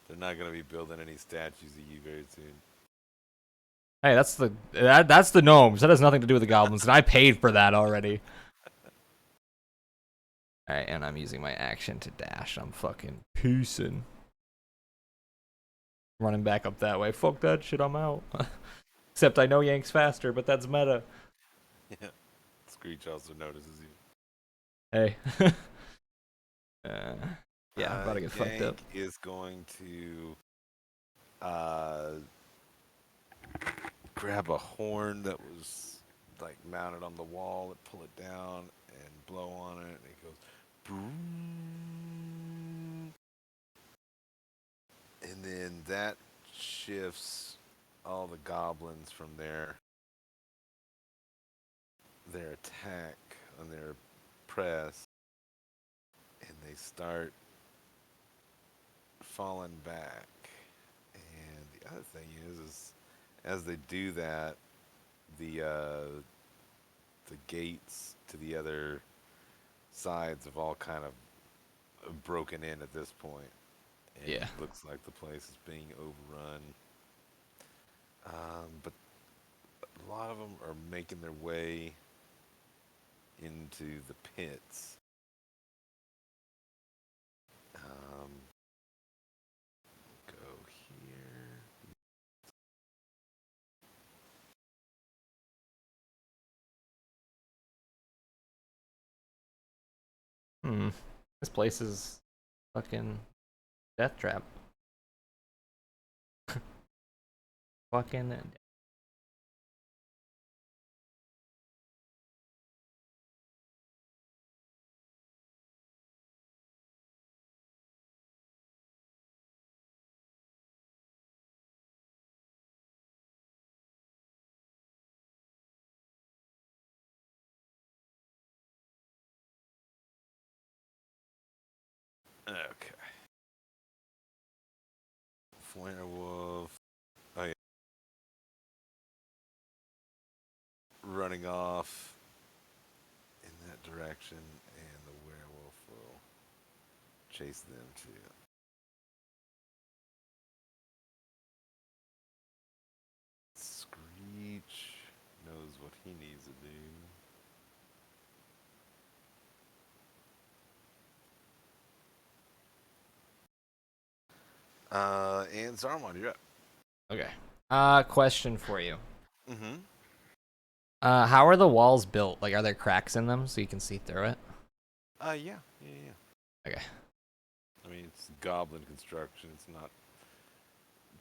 They're not gonna be building any statues of you very soon. Hey, that's the gnomes. That has nothing to do with the goblins, and I paid for that already. Alright, and I'm using my action to dash. I'm fucking peacing. Running back up that way. Fuck that shit, I'm out. Except I know Yank's faster, but that's meta. Yeah. Screech also notices you. Hey. Yeah, I'm about to get fucked up. Yank is going to grab a horn that was like mounted on the wall and pull it down and blow on it, and it goes boom. And then that shifts all the goblins from their attack on their press, and they start falling back. And the other thing is as they do that, the gates to the other sides have all kind of broken in at this point, and Yeah. it looks like the place is being overrun. But a lot of them are making their way into the pits. Go here. This place is fucking death trap. Fucking. Okay. Werewolf. Oh yeah. Running off in that direction, and the werewolf will chase them too. Screech knows what he needs to do. And Zarramond, you're up. Okay. Question for you. Mm-hmm. How are the walls built? Like, are there cracks in them so you can see through it? Yeah. Okay. I mean, it's goblin construction. It's not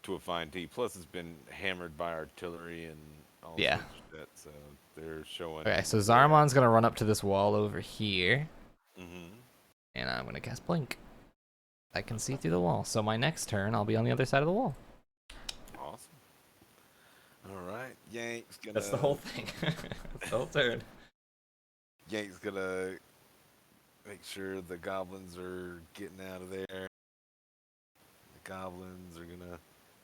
to a fine tee. Plus, it's been hammered by artillery and all Yeah. sorts of shit. So they're showing. Okay, so Zarramond's gonna run up to this wall over here, Mm-hmm. and I'm gonna cast Blink. I can see through the wall. So my next turn, I'll be on the other side of the wall. Awesome. All right, Yank's gonna. That's the whole thing. That's the whole turn. Yank's gonna make sure the goblins are getting out of there. The goblins are gonna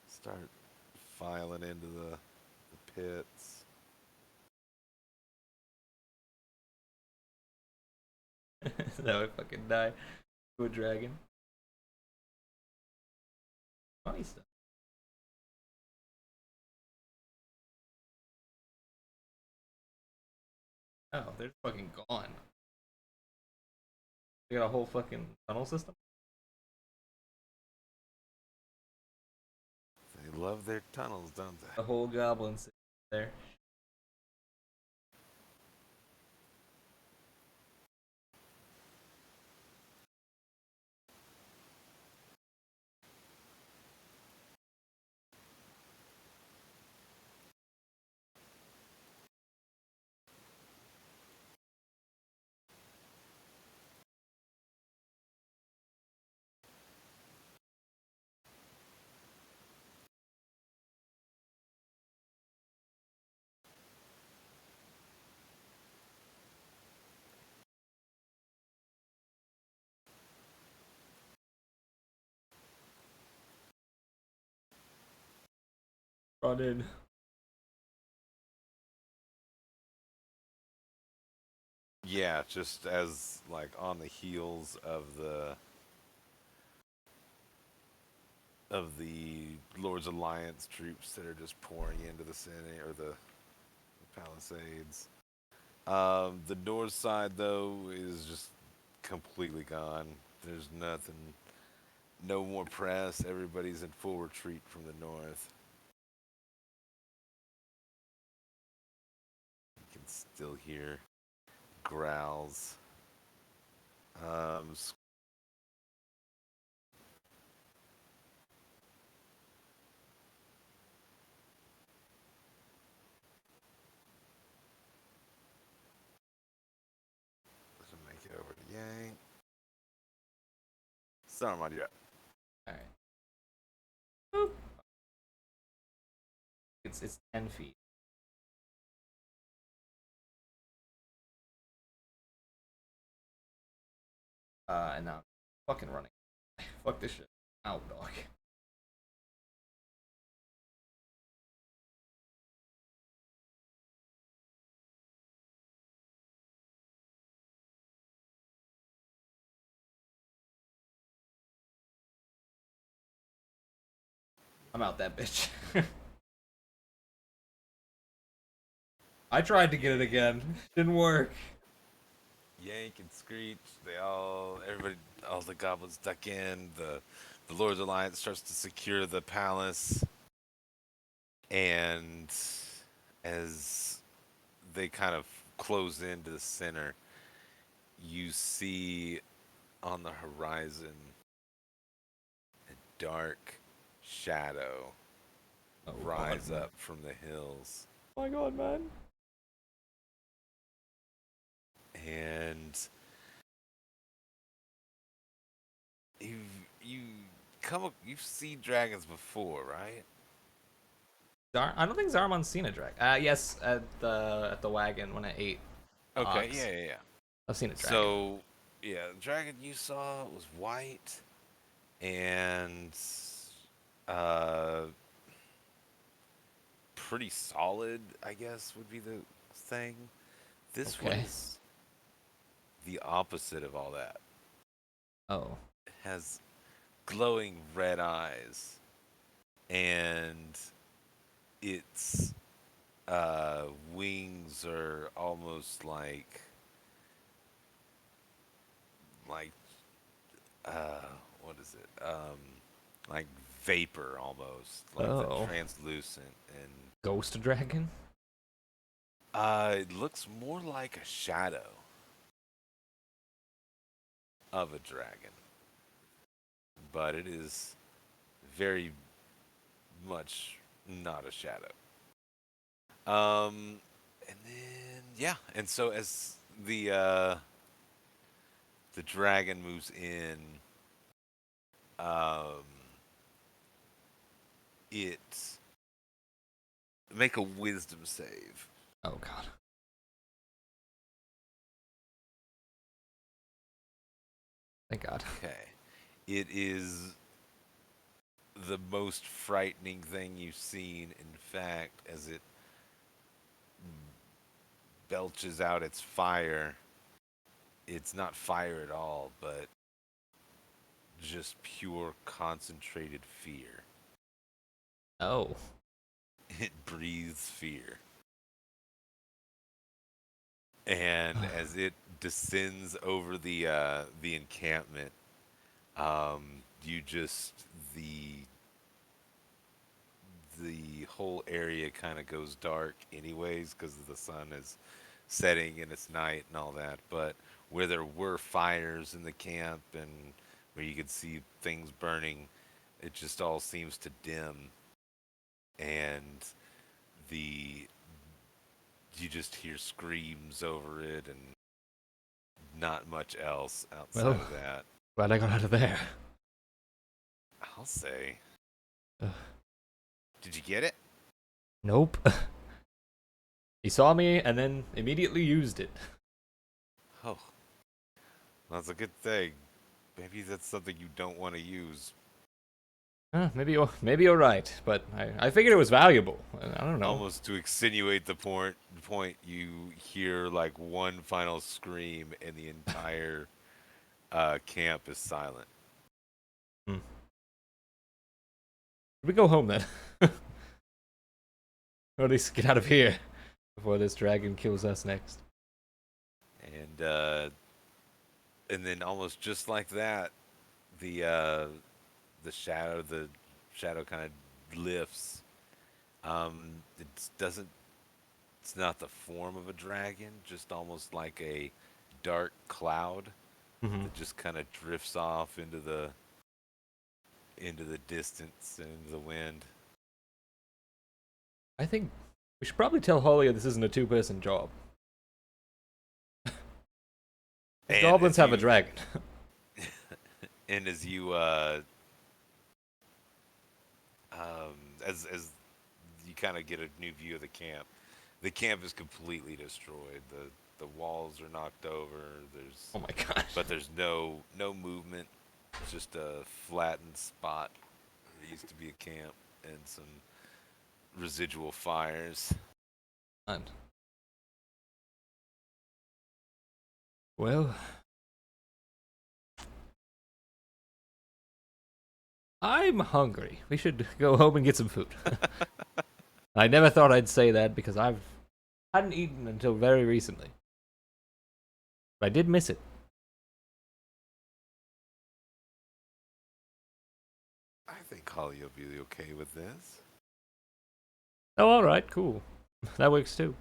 start filing into the pits. That would fucking die to a dragon. Funny stuff. Oh, they're fucking gone. They got a whole fucking tunnel system. They love their tunnels, don't they? The whole goblin system there. Brought in. Yeah, just as like on the heels of the Lord's Alliance troops that are just pouring into the city or the Palisades. The north side though is just completely gone. There's nothing, no more press. Everybody's in full retreat from the north. You can still hear growls. Um, Let's make it over to Yang. Zarramond, you're up. Alright. Boop. It's 10 feet. And now I'm fucking running. Fuck this shit. Out, dog. I'm out that bitch. I tried to get it again. Didn't work. Yank and Screech, everybody, all the goblins duck in. The Lord's Alliance starts to secure the palace, and as they kind of close into the center, you see on the horizon a dark shadow rise up from the hills. Oh my god, man. And you've seen dragons before, right? I don't think Zarramond's seen a dragon. Yes, at the wagon when I ate. Okay, Ox. yeah. I've seen a dragon. So, yeah, the dragon you saw was white and uh, pretty solid, I guess would be the thing. This Okay. one's the opposite of all that. Oh. It has glowing red eyes, and its wings are almost like what is it? Like vapor almost, like Oh. the translucent, and Ghost dragon? it looks more like a shadow of a dragon, but it is very much not a shadow. And then yeah, and so as the dragon moves in, Um, it make a wisdom save. Oh god. Thank God. Okay. It is the most frightening thing you've seen. In fact, as it belches out its fire, it's not fire at all, but just pure concentrated fear. Oh. It breathes fear. And as it descends over the encampment, you just the whole area kind of goes dark anyways because the sun is setting and it's night and all that. But where there were fires in the camp and where you could see things burning, it just all seems to dim, and the you just hear screams over it and not much else outside Well, of that. glad I got out of there. I'll say. Ugh. Did you get it? Nope. He saw me and then immediately used it. Oh, that's a good thing. Maybe that's something you don't want to use. Maybe you're right, but I figured it was valuable. I don't know. Almost to extenuate the point, you hear like one final scream, and the entire camp is silent. We go home then. Or at least get out of here before this dragon kills us next. And then almost just like that, the shadow kind of lifts. It doesn't. It's not the form of a dragon, just almost like a dark cloud that just kind of drifts off into the distance and into the wind. I think we should probably tell Hallia this isn't a two-person job. And Goblins as have a you- dragon. And as you as you kind of get a new view of the camp is completely destroyed. The walls are knocked over. Oh my gosh. But there's no movement. It's just a flattened spot. There used to be a camp and some residual fires. Fine. Well, I'm hungry. We should go home and get some food. I never thought I'd say that because I hadn't eaten until very recently. But I did miss it. I think Holly will be okay with this. Oh, alright, cool. That works too.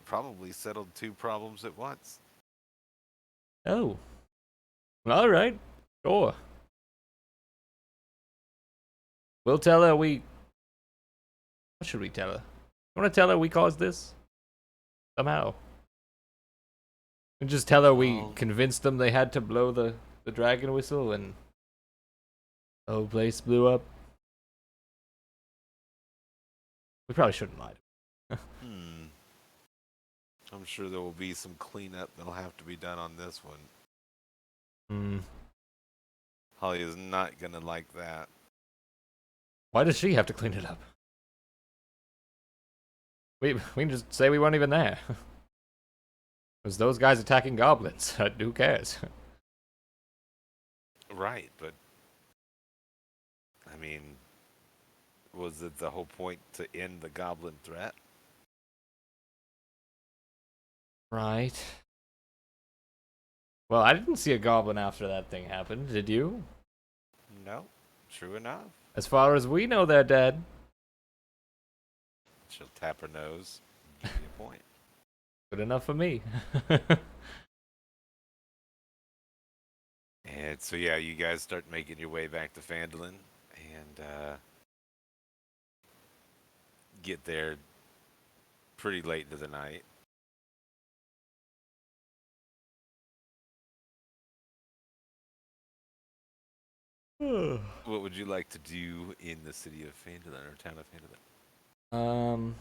Probably settled two problems at once. Oh. Alright, sure. We'll tell her we... What should we tell her? You want to tell her we caused this? Somehow. And just tell her we convinced them they had to blow the dragon whistle and the whole place blew up. We probably shouldn't lie. I'm sure there will be some cleanup that'll have to be done on this one. Holly is not gonna like that. Why does she have to clean it up? We can just say we weren't even there. It was those guys attacking goblins. Who cares? Right, but I mean, was it the whole point to end the goblin threat? Right. Well, I didn't see a goblin after that thing happened, did you? No, true enough. As far as we know, they're dead. She'll tap her nose, give you a point. Good enough for me. And so yeah, you guys start making your way back to Phandalin and get there pretty late into the night. What would you like to do in the city of Phandalin or town of Phandalin? Um.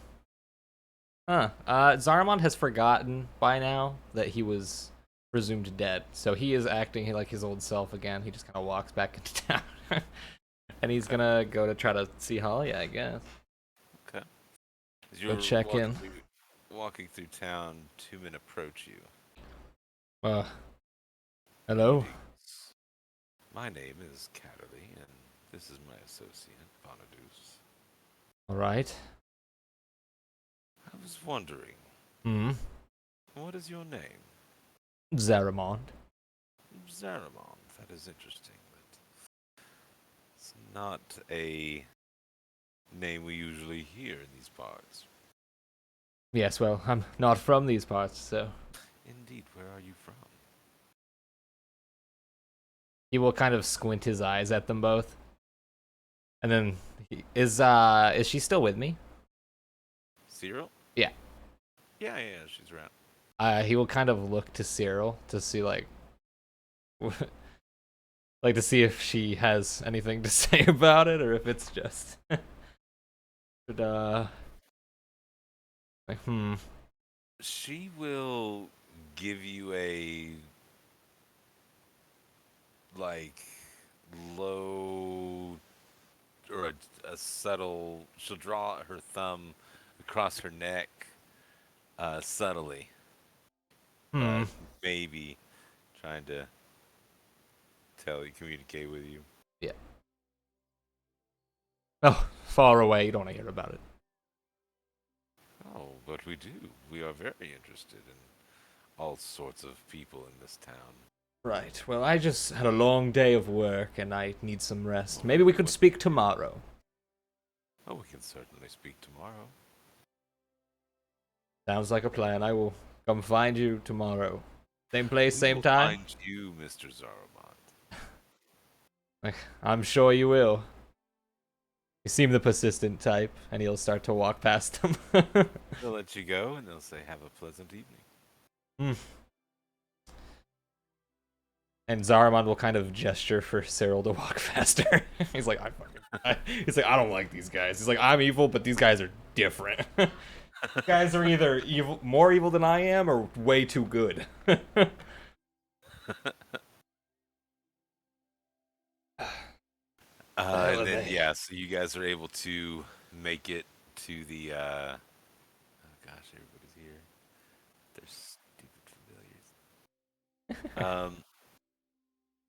Zarramond has forgotten by now that he was presumed dead, so he is acting like his old self again. He just kind of walks back into town, and he's Okay. gonna go to try to see Hallia, I guess. Okay. As Go you're check in. walking through town, two men approach you. Uh, hello. Greetings. My name is Catterley, and this is my associate, Bonadus. All right. I was wondering, Hmm. what is your name? Zarramond. Zarramond. That is interesting. But it's not a name we usually hear in these parts. Yes, well, I'm not from these parts, so Indeed, where are you from? he will kind of squint his eyes at them both, and then is she still with me? Cyril? Yeah. Yeah, she's around. He will kind of look to Cyril to see like like to see if she has anything to say about it or if it's just but like She will give you a like low or a subtle. She'll draw her thumb across her neck subtly, hmm but maybe trying to communicate with you. yeah. Oh, far away, you don't want to hear about it. Oh, but we do. We are very interested in all sorts of people in this town. Right. Well, I just had a long day of work and I need some rest. Maybe we could speak tomorrow. Oh, we can certainly speak tomorrow. Sounds like a plan. I will come find you tomorrow. Same place, We same will time? find you, Mr. Zarramond. Like, I'm sure you will. You seem the persistent type, and he'll start to walk past them. They'll let you go, and they'll say, "Have a pleasant evening." Hmm. And Zarramond will kind of gesture for Cyril to walk faster. He's like, he's like, I don't like these guys. He's like, I'm evil, but these guys are different. Guys are either evil, more evil than I am, or way too good. The hell And are then, they? yeah, so you guys are able to make it to the. Oh gosh, everybody's here. They're stupid familiars.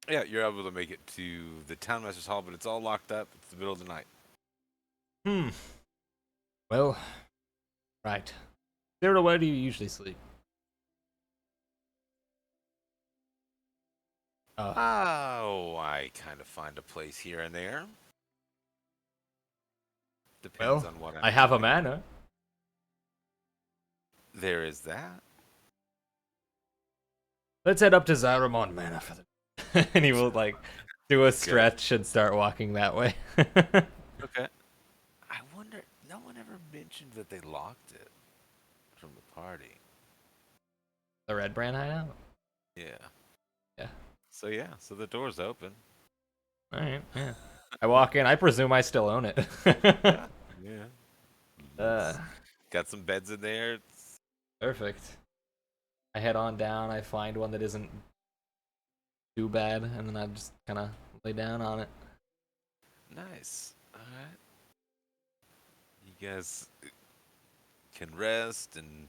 Yeah, you're able to make it to the townmaster's hall, but it's all locked up. It's the middle of the night. Hmm. Well, right. Cyril, where do you usually sleep? Oh, I kind of find a place here and there. Depends Well, on what I I'm have a doing. manor. There is that. Let's head up to Zarramond Manor for the. And he will like do a Okay. stretch and start walking that way. Okay. I wonder. No one ever mentioned that they locked it from the party. The Red Brand hideout. Yeah. Yeah. So the door's open. All right. Yeah. I walk in. I presume I still own it. Yeah. Yeah. uh, It's got some beds in there. It's perfect. I head on down. I find one that isn't too bad, and then I just kind of lay down on it. nice. All right. You guys can rest, and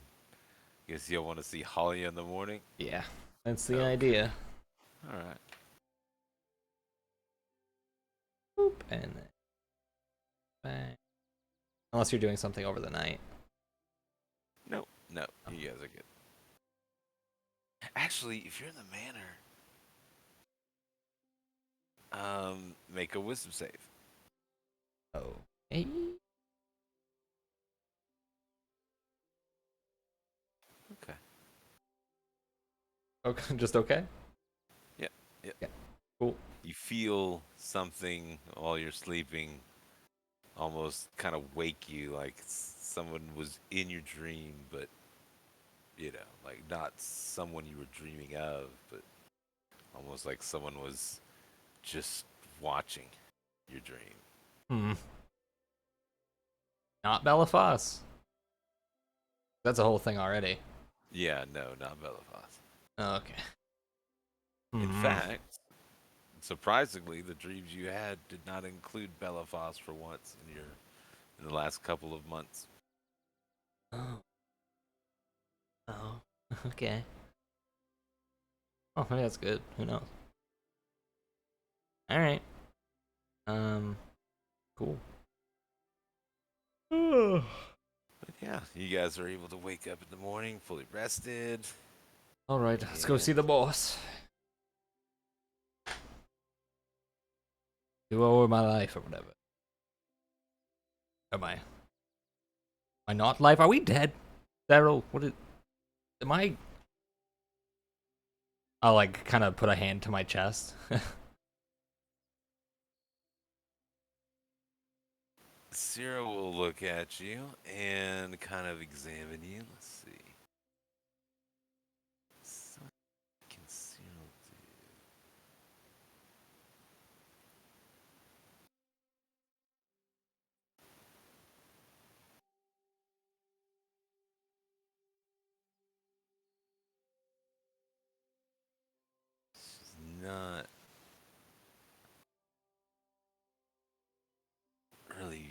guess you'll want to see Holly in the morning. Yeah, that's the Okay. idea. All right. Boop, and then bang. Unless you're doing something over the night. No, no, you guys are good. Actually, if you're in the manor, make a wisdom save. Oh. Hey. Okay. Okay, just okay. Yeah. Yeah. Yeah. Cool. You feel something while you're sleeping, almost kind of wake you, like someone was in your dream, but like not someone you were dreaming of, but almost like someone was just watching your dream. Hmm. Not Belafos. That's a whole thing already. Yeah, no, not Belafos. Okay. In Hmm. fact, surprisingly, the dreams you had did not include Belafos for once in the last couple of months. Oh. Oh. Okay. Oh, maybe that's good. Who knows? All right. Cool. But yeah, you guys are able to wake up in the morning fully rested. All right, let's go see And the boss. Do over my life or whatever. Am I not life? Are we dead? Daryl, what is... Am I... I'll, like, kind of put a hand to my chest. Sarah will look at you and kind of examine you. Let's see. So can Cyril do? She's not really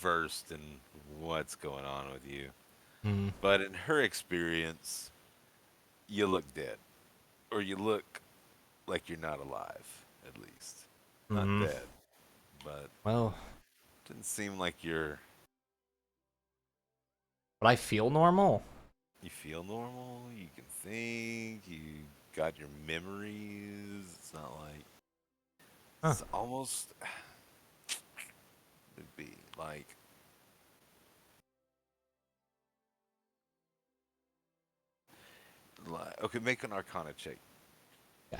versed in what's going on with you. Hmm. But in her experience, you look dead. Or you look like you're not alive, at least. Not Hmm. dead, but Well, didn't seem like but I feel normal. you feel normal, you can think, you got your memories. It's not like Huh. it's almost it'd be like okay, make an arcana check. Yeah.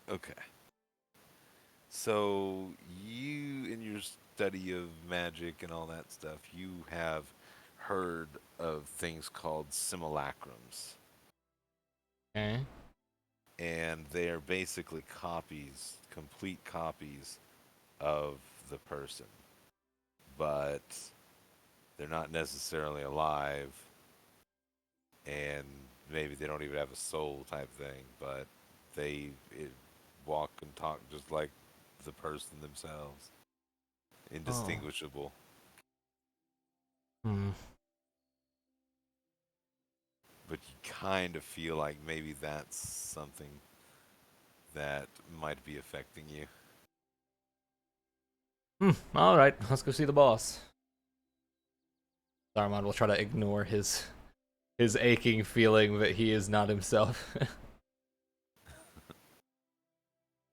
Okay. So you, in your study of magic and all that stuff, you have heard of things called simulacrums, Okay. and they are basically copies, complete copies of the person, but they're not necessarily alive, and maybe they don't even have a soul type thing, but they walk and talk just like the person themselves, Oh. indistinguishable. Hmm. But you kind of feel like maybe that's something that might be affecting you. Hmm. All right, let's go see the boss. Zarramond will try to ignore his aching feeling that he is not himself.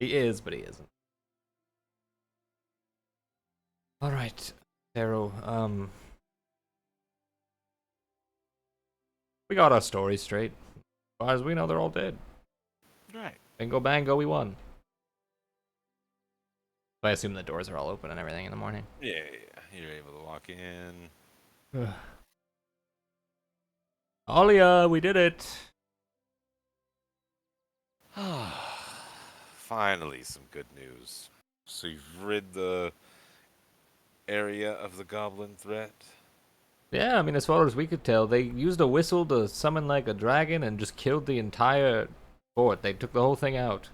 He is, but he isn't. All right, Pharaoh. We got our story straight. As far as we know, they're all dead. Right. Bingo bango, we won. But I assume the doors are all open and everything in the morning. Yeah, yeah. You're able to walk in. Hallia, we did it. Finally, some good news. So you've rid the area of the goblin threat? Yeah, I mean, as far as we could tell, they used a whistle to summon like a dragon and just killed the entire fort. They took the whole thing out.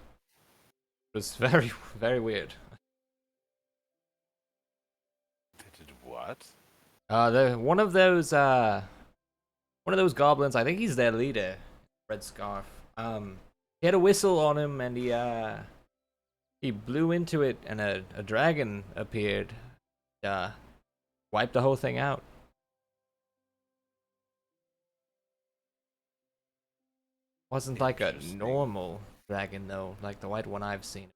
It was very, very weird. They did what? One of those goblins. I think he's their leader, Red Scarf. He had a whistle on him, and he blew into it, and a dragon appeared. Wiped the whole thing out. Wasn't like a Interesting. normal dragon though, like the white one I've seen.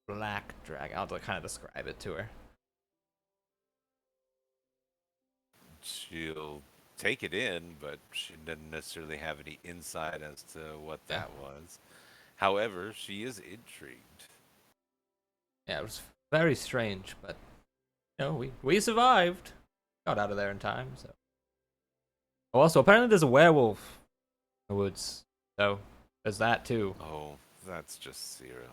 Black dragon. I'll kind of describe it to her. She'll take it in, but she doesn't necessarily have any insight as to what Yeah, that was. However, she is intrigued. yeah, it was very strange, but we survived. Got out of there in time. So. Oh, also, apparently there's a werewolf in the woods. So there's that too. Oh, That's just Zero.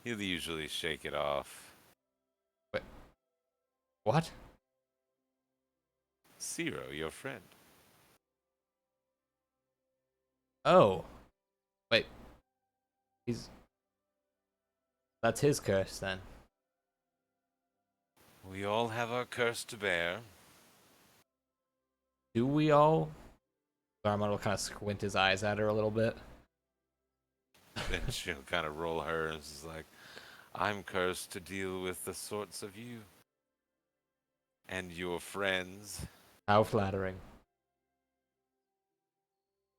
He'll usually shake it off. Wait, what? Zero, your friend. Oh, wait. He's. That's his curse then. We all have our curse to bear. Do we all? Zarramond will kind of squint his eyes at her a little bit. Then she'll kind of roll her and is like, I'm cursed to deal with the sorts of you. And your friends. How flattering.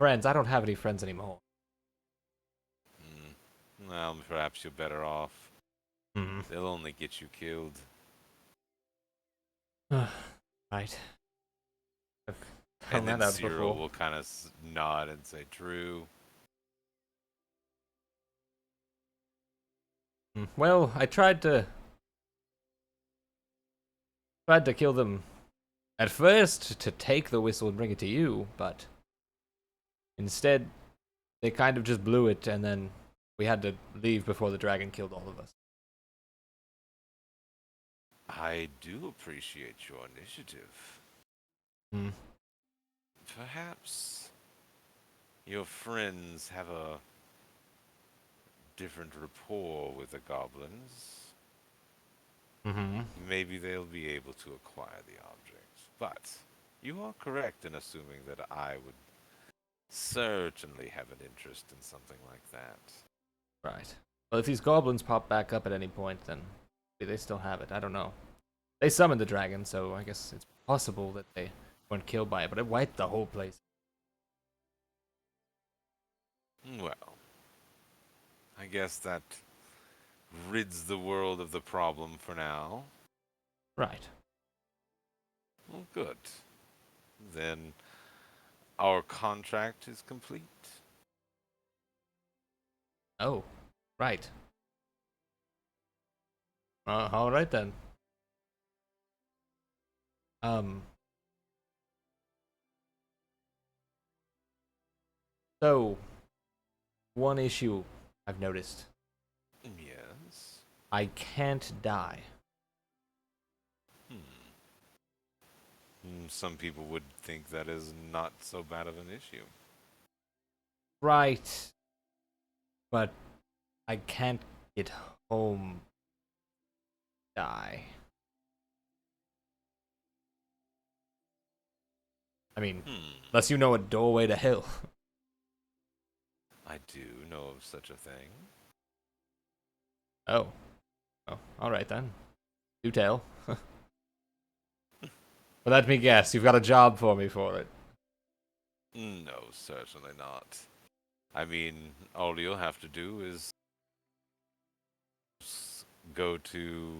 Friends, I don't have any friends anymore. Well, perhaps you're better off. Hmm. They'll only get you killed. Right. I've And found then that out Zero before. will kind of nod and say, true. Well, I tried to kill them at first to take the whistle and bring it to you, but instead they kind of just blew it, and then we had to leave before the dragon killed all of us. I do appreciate your initiative. Hmm. Perhaps your friends have a different rapport with the goblins. Mm-hmm. Maybe they'll be able to acquire the object. But you are correct in assuming that I would certainly have an interest in something like that. Right. Well, if these goblins pop back up at any point, then maybe they still have it. I don't know. They summoned the dragon, so I guess it's possible that they weren't killed by it, but it wiped the whole place. Well, I guess that rids the world of the problem for now. Right. Well, good. Then our contract is complete. Oh, right. All right then. Um. So, one issue I've noticed. Yes. I can't die. Some people would think that is not so bad of an issue. Right. But I can't get home. Die. I mean, unless you know a doorway to hell. I do know of such a thing. Oh. Oh, alright then. Do tell. But let me guess, you've got a job for me for it. No, certainly not. I mean, all you'll have to do is go to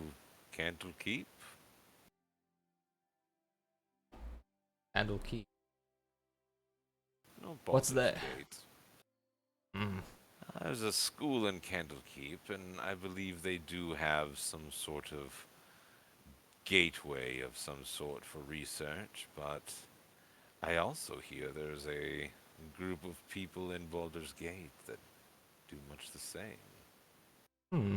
Candlekeep. Handle key. No, What's Baldur's that? Gate. Hmm. There's a school in Candlekeep, and I believe they do have some sort of gateway of some sort for research, but I also hear there's a group of people in Baldur's Gate that do much the same. Hmm.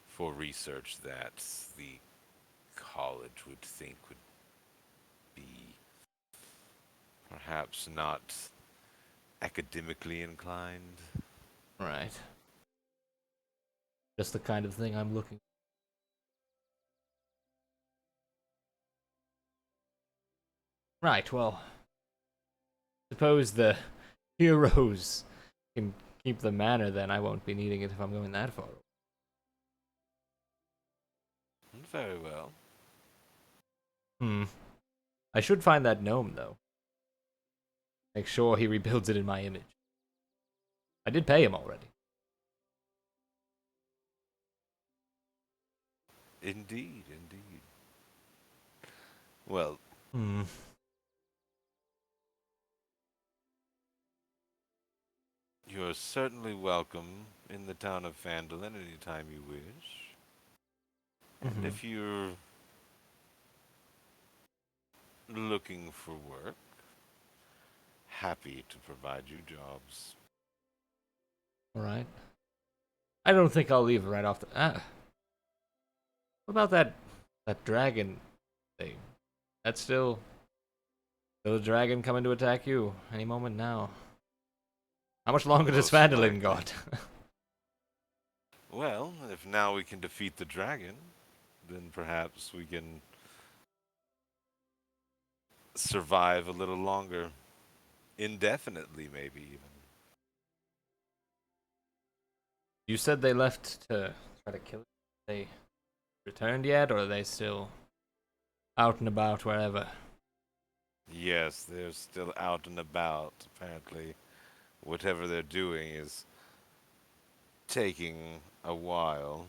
For research that the college would think would be perhaps not academically inclined. Right. Just the kind of thing I'm looking for. Right, well. Suppose the heroes can keep the manor, then I won't be needing it if I'm going that far. Very well. Hmm. I should find that gnome, though. Make sure he rebuilds it in my image. I did pay him already. Indeed, indeed. Well, Hmm. you're certainly welcome in the town of Phandalin anytime you wish. And if you're looking for work, happy to provide you jobs. All right. I don't think I'll leave right off the. What about that dragon thing? That's still a dragon coming to attack you any moment now. How much longer does Most Phandalin likely. got? Well, if now we can defeat the dragon, then perhaps we can survive a little longer. Indefinitely, maybe even. You said they left to try to kill you. They returned yet, or are they still out and about wherever? Yes, they're still out and about, apparently. Whatever they're doing is taking a while.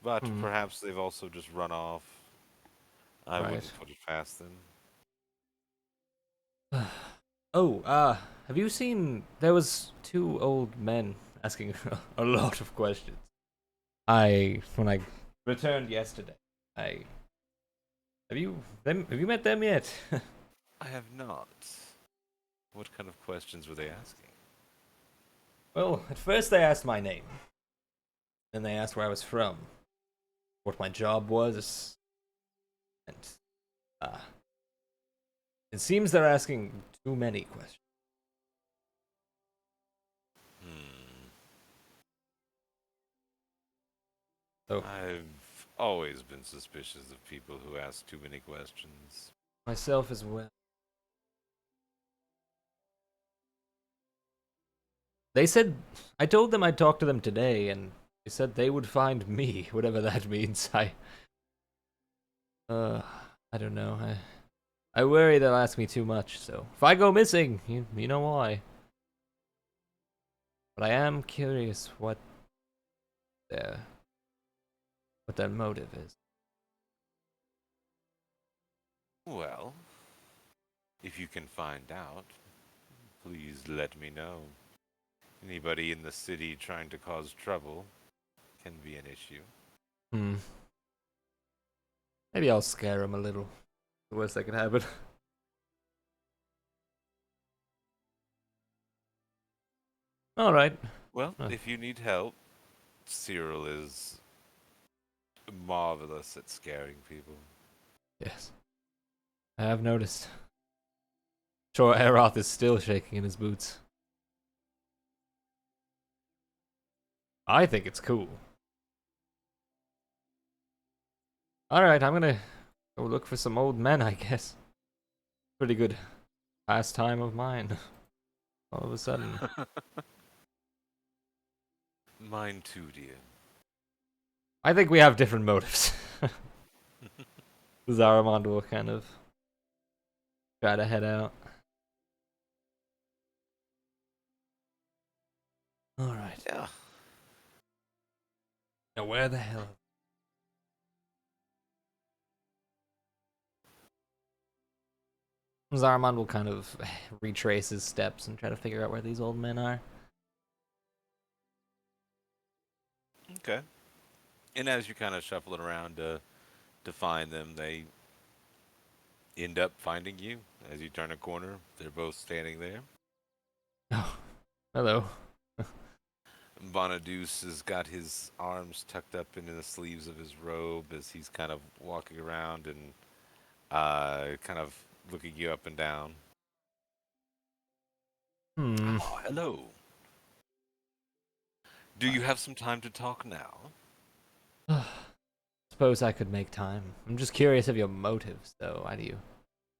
But Hmm. perhaps they've also just run off. I Right. wouldn't put it past them. Oh, have you seen? There was two old men asking a lot of questions. When I returned yesterday, I have you met them yet? I have not. What kind of questions were they asking? Well, at first they asked my name, then they asked where I was from, what my job was, and uh, it seems they're asking too many questions. Hmm. So I've always been suspicious of people who ask too many questions. myself as well. They said I told them I'd talk to them today, and they said they would find me, whatever that means. Uh, I don't know. I worry they'll ask me too much. So if I go missing, you know why. But I am curious their what their motive is. Well, if you can find out, please let me know. Anybody in the city trying to cause trouble can be an issue. Hmm. Maybe I'll scare them a little. The worst that could happen. All right. Well, Uh, if you need help, Cyril is marvelous at scaring people. yes, I have noticed. Sure, Aeroth is still shaking in his boots. I think it's cool. All right, I'm gonna go look for some old men. I guess. Pretty good pastime of mine. All of a sudden. Mine too, dear. I think we have different motives. Zarramond will kind of try to head out. Alright. Yeah. Now where the hell? Zarramond will kind of retrace his steps and try to figure out where these old men are. Okay. And as you kind of shuffle it around to find them, they end up finding you. As you turn a corner, they're both standing there. Oh, hello. Bonaduce has got his arms tucked up into the sleeves of his robe as he's kind of walking around and kind of looking you up and down. Hmm. Oh, hello. Do you have some time to talk now? Suppose I could make time. I'm just curious of your motives, though. Why do you?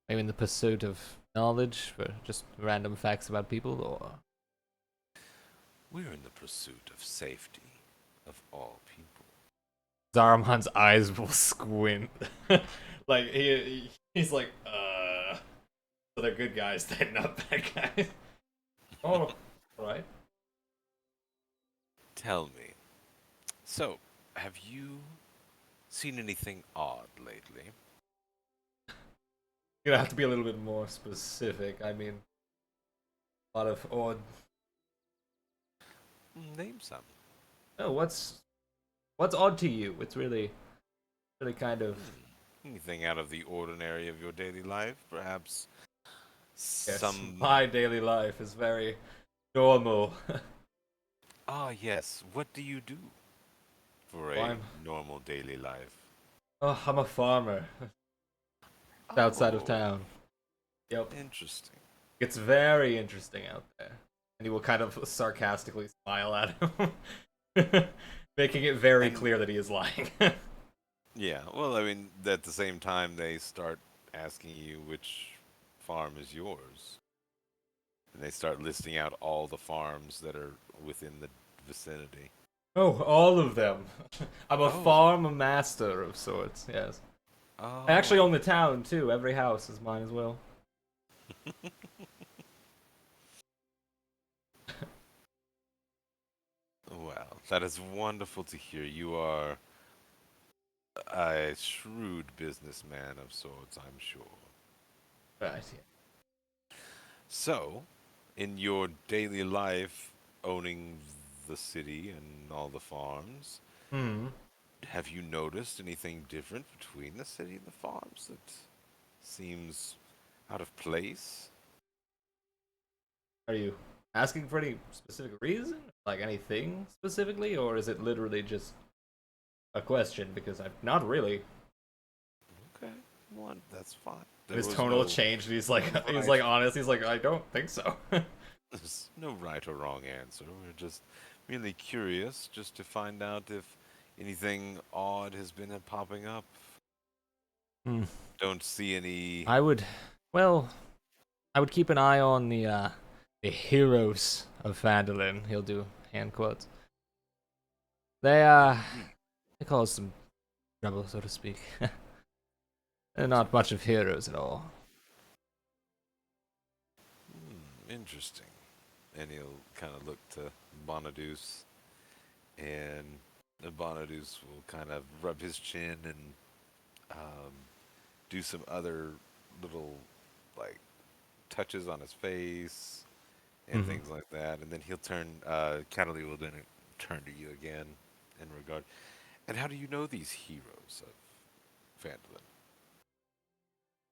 Are you in the pursuit of knowledge for just random facts about people, or? We're in the pursuit of safety of all people. Zarramond's eyes will squint. Like he's like, so they're good guys, they're not bad guys. Oh, right. Tell me. So, have you seen anything odd lately? You're gonna have to be a little bit more specific. I mean, a lot of odd. Name some. Oh, what's odd to you? It's really kind of. Anything out of the ordinary of your daily life? Perhaps Yes, Some. my daily life is very normal. Ah, yes. What do you do for Well, a normal daily life? I'm a farmer outside of Oh, town. Yep. interesting. It's very interesting out there. And he will kind of sarcastically smile at him, making it very And clear that he is lying. yeah, well, I mean, at the same time, they start asking you which farm is yours, and they start listing out all the farms that are within the vicinity. Oh, all of them. I'm a Oh, farm master of sorts, yes. I actually oh, own the town, too. Every house is mine as well. well, that is wonderful to hear. You are a shrewd businessman of sorts, I'm sure. Right, So, in your daily life, owning the city and all the farms, yeah. Hmm. have you noticed anything different between the city and the farms that seems out of place? Are you asking for any specific reason? Like anything specifically? Or is it literally just a question? Because I'm not really. Okay, well, that's fine. And There his was tone will no change and he's like he's right, like honest, he's like, I don't think so. there's no right or wrong answer. We're just merely curious, just to find out if anything odd has been popping up. Hmm. Don't see any. I would well, I would keep an eye on the heroes of Phandalin. He'll do hand quotes. They Indeed. they cause some trouble, so to speak. They're not much of heroes at all. Interesting. And he'll kind of look to Bonadus, and Bonadus will kind of rub his chin and um, do some other little like touches on his face and Hmm. things like that, and then he'll turn. Cataly will then turn to you again in regard. And how do you know these heroes of Phandalin?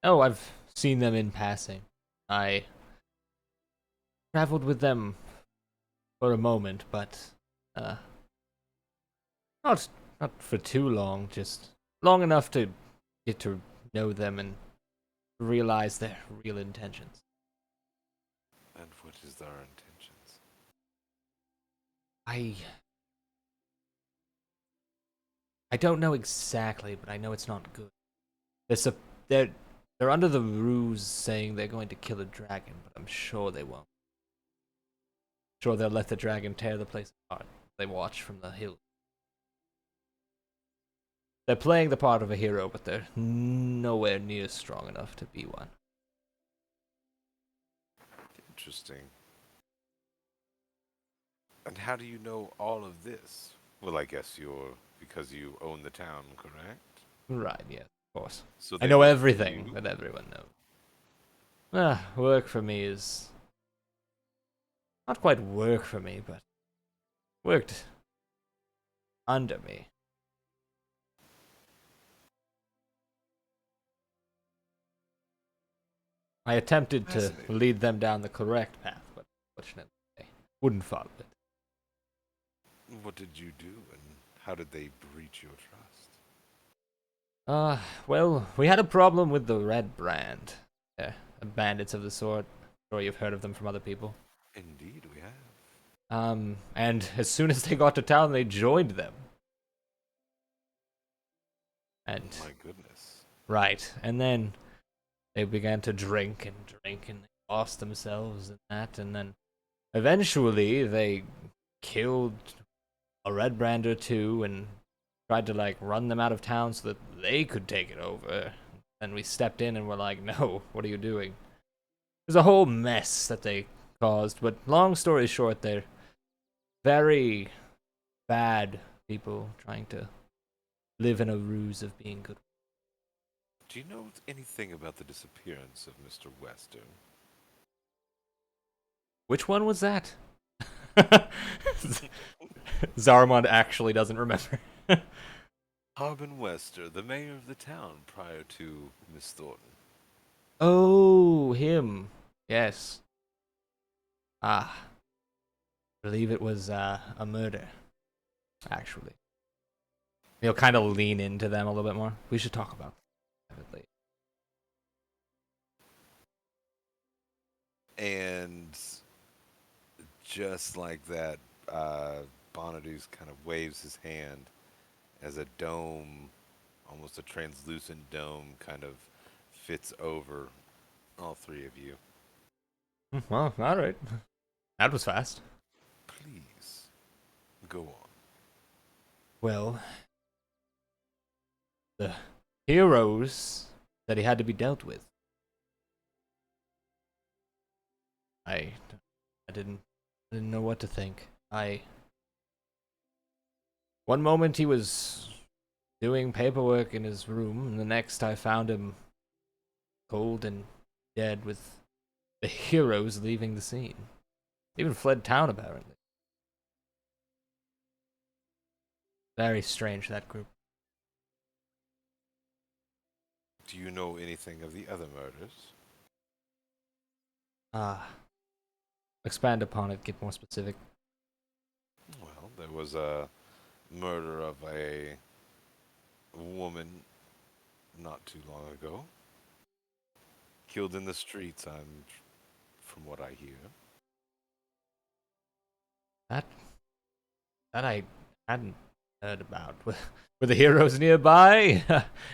Oh, I've seen them in passing. I traveled with them for a moment, but uh, not not for too long. Just long enough to get to know them and realize their real intentions. And what is their intentions? I I don't know exactly, but I know it's not good. They're sup- they're they're under the ruse saying they're going to kill a dragon, but I'm sure they won't. Sure, they'll let the dragon tear the place apart. They watch from the hill. They're playing the part of a hero, but they're nowhere near strong enough to be one. Interesting. And how do you know all of this? Well, I guess you're because you own the town, correct? Right, yeah, of course. So I they know work for everything you? that everyone knows. Work for me is not quite work for me, but worked under me. I attempted to Fascinating. lead them down the correct path, but unfortunately they wouldn't follow it. What did you do, and how did they breach your trust? Well, we had a problem with the Red Brand. They're bandits of the sort. Sure you've heard of them from other people. Indeed, we have. And as soon as they got to town, they joined them. And, My goodness. right, and then they began to drink, and they lost themselves in that, and then eventually they killed a Red Brand or two and tried to, like, run them out of town so that they could take it over. And we stepped in and were like, no, what are you doing? It was a whole mess that they caused, but long story short, they're very bad people trying to live in a ruse of being good. Do you know anything about the disappearance of Mr. Wester? Which one was that? Zarramond actually doesn't remember. Harbin Wester, the mayor of the town prior to Miss Thornton. Oh, him. Yes. Ah, I believe it was a murder, actually. He'll kind of lean into them a little bit more. We should talk about it privately. And just like that, Bonadus kind of waves his hand as a dome, almost a translucent dome, kind of fits over all three of you. Well, all right. That was fast. Please, go on. Well, the heroes that he had to be dealt with. I, I didn't know what to think. One moment he was doing paperwork in his room, and the next I found him cold and dead with the heroes leaving the scene. They even fled town, apparently. Very strange, that group. Do you know anything of the other murders? Ah, expand upon it, get more specific. Well, there was a murder of a woman not too long ago. Killed in the streets, from what I hear. That that I hadn't heard about. Were the heroes nearby?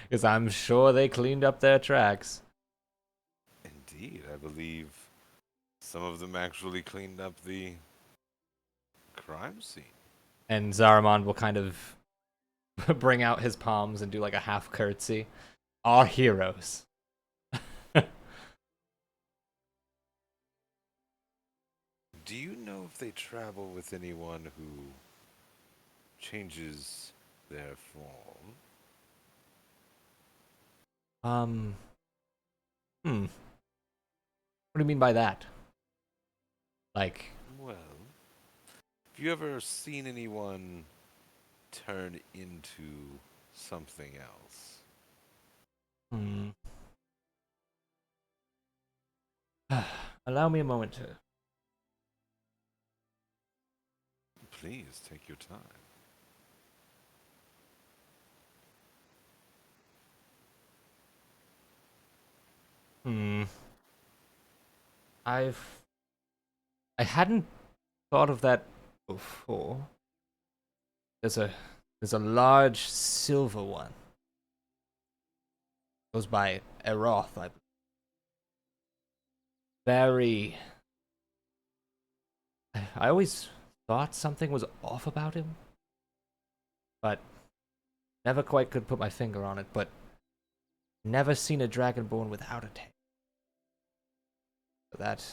Because I'm sure they cleaned up their tracks. Indeed, I believe some of them actually cleaned up the crime scene. And Zarramond will kind of bring out his palms and do like a half curtsy. Our heroes. Do you know if they travel with anyone who changes their form? Um, What do you mean by that? Like, Well, have you ever seen anyone turn into something else? hmm. Allow me a moment to. Please take your time. Hmm. I've. I hadn't thought of that before. There's a there's a large silver one. Goes by Eroth, I believe. Very. I always thought something was off about him, but never quite could put my finger on it. But never seen a dragonborn without a tail. So that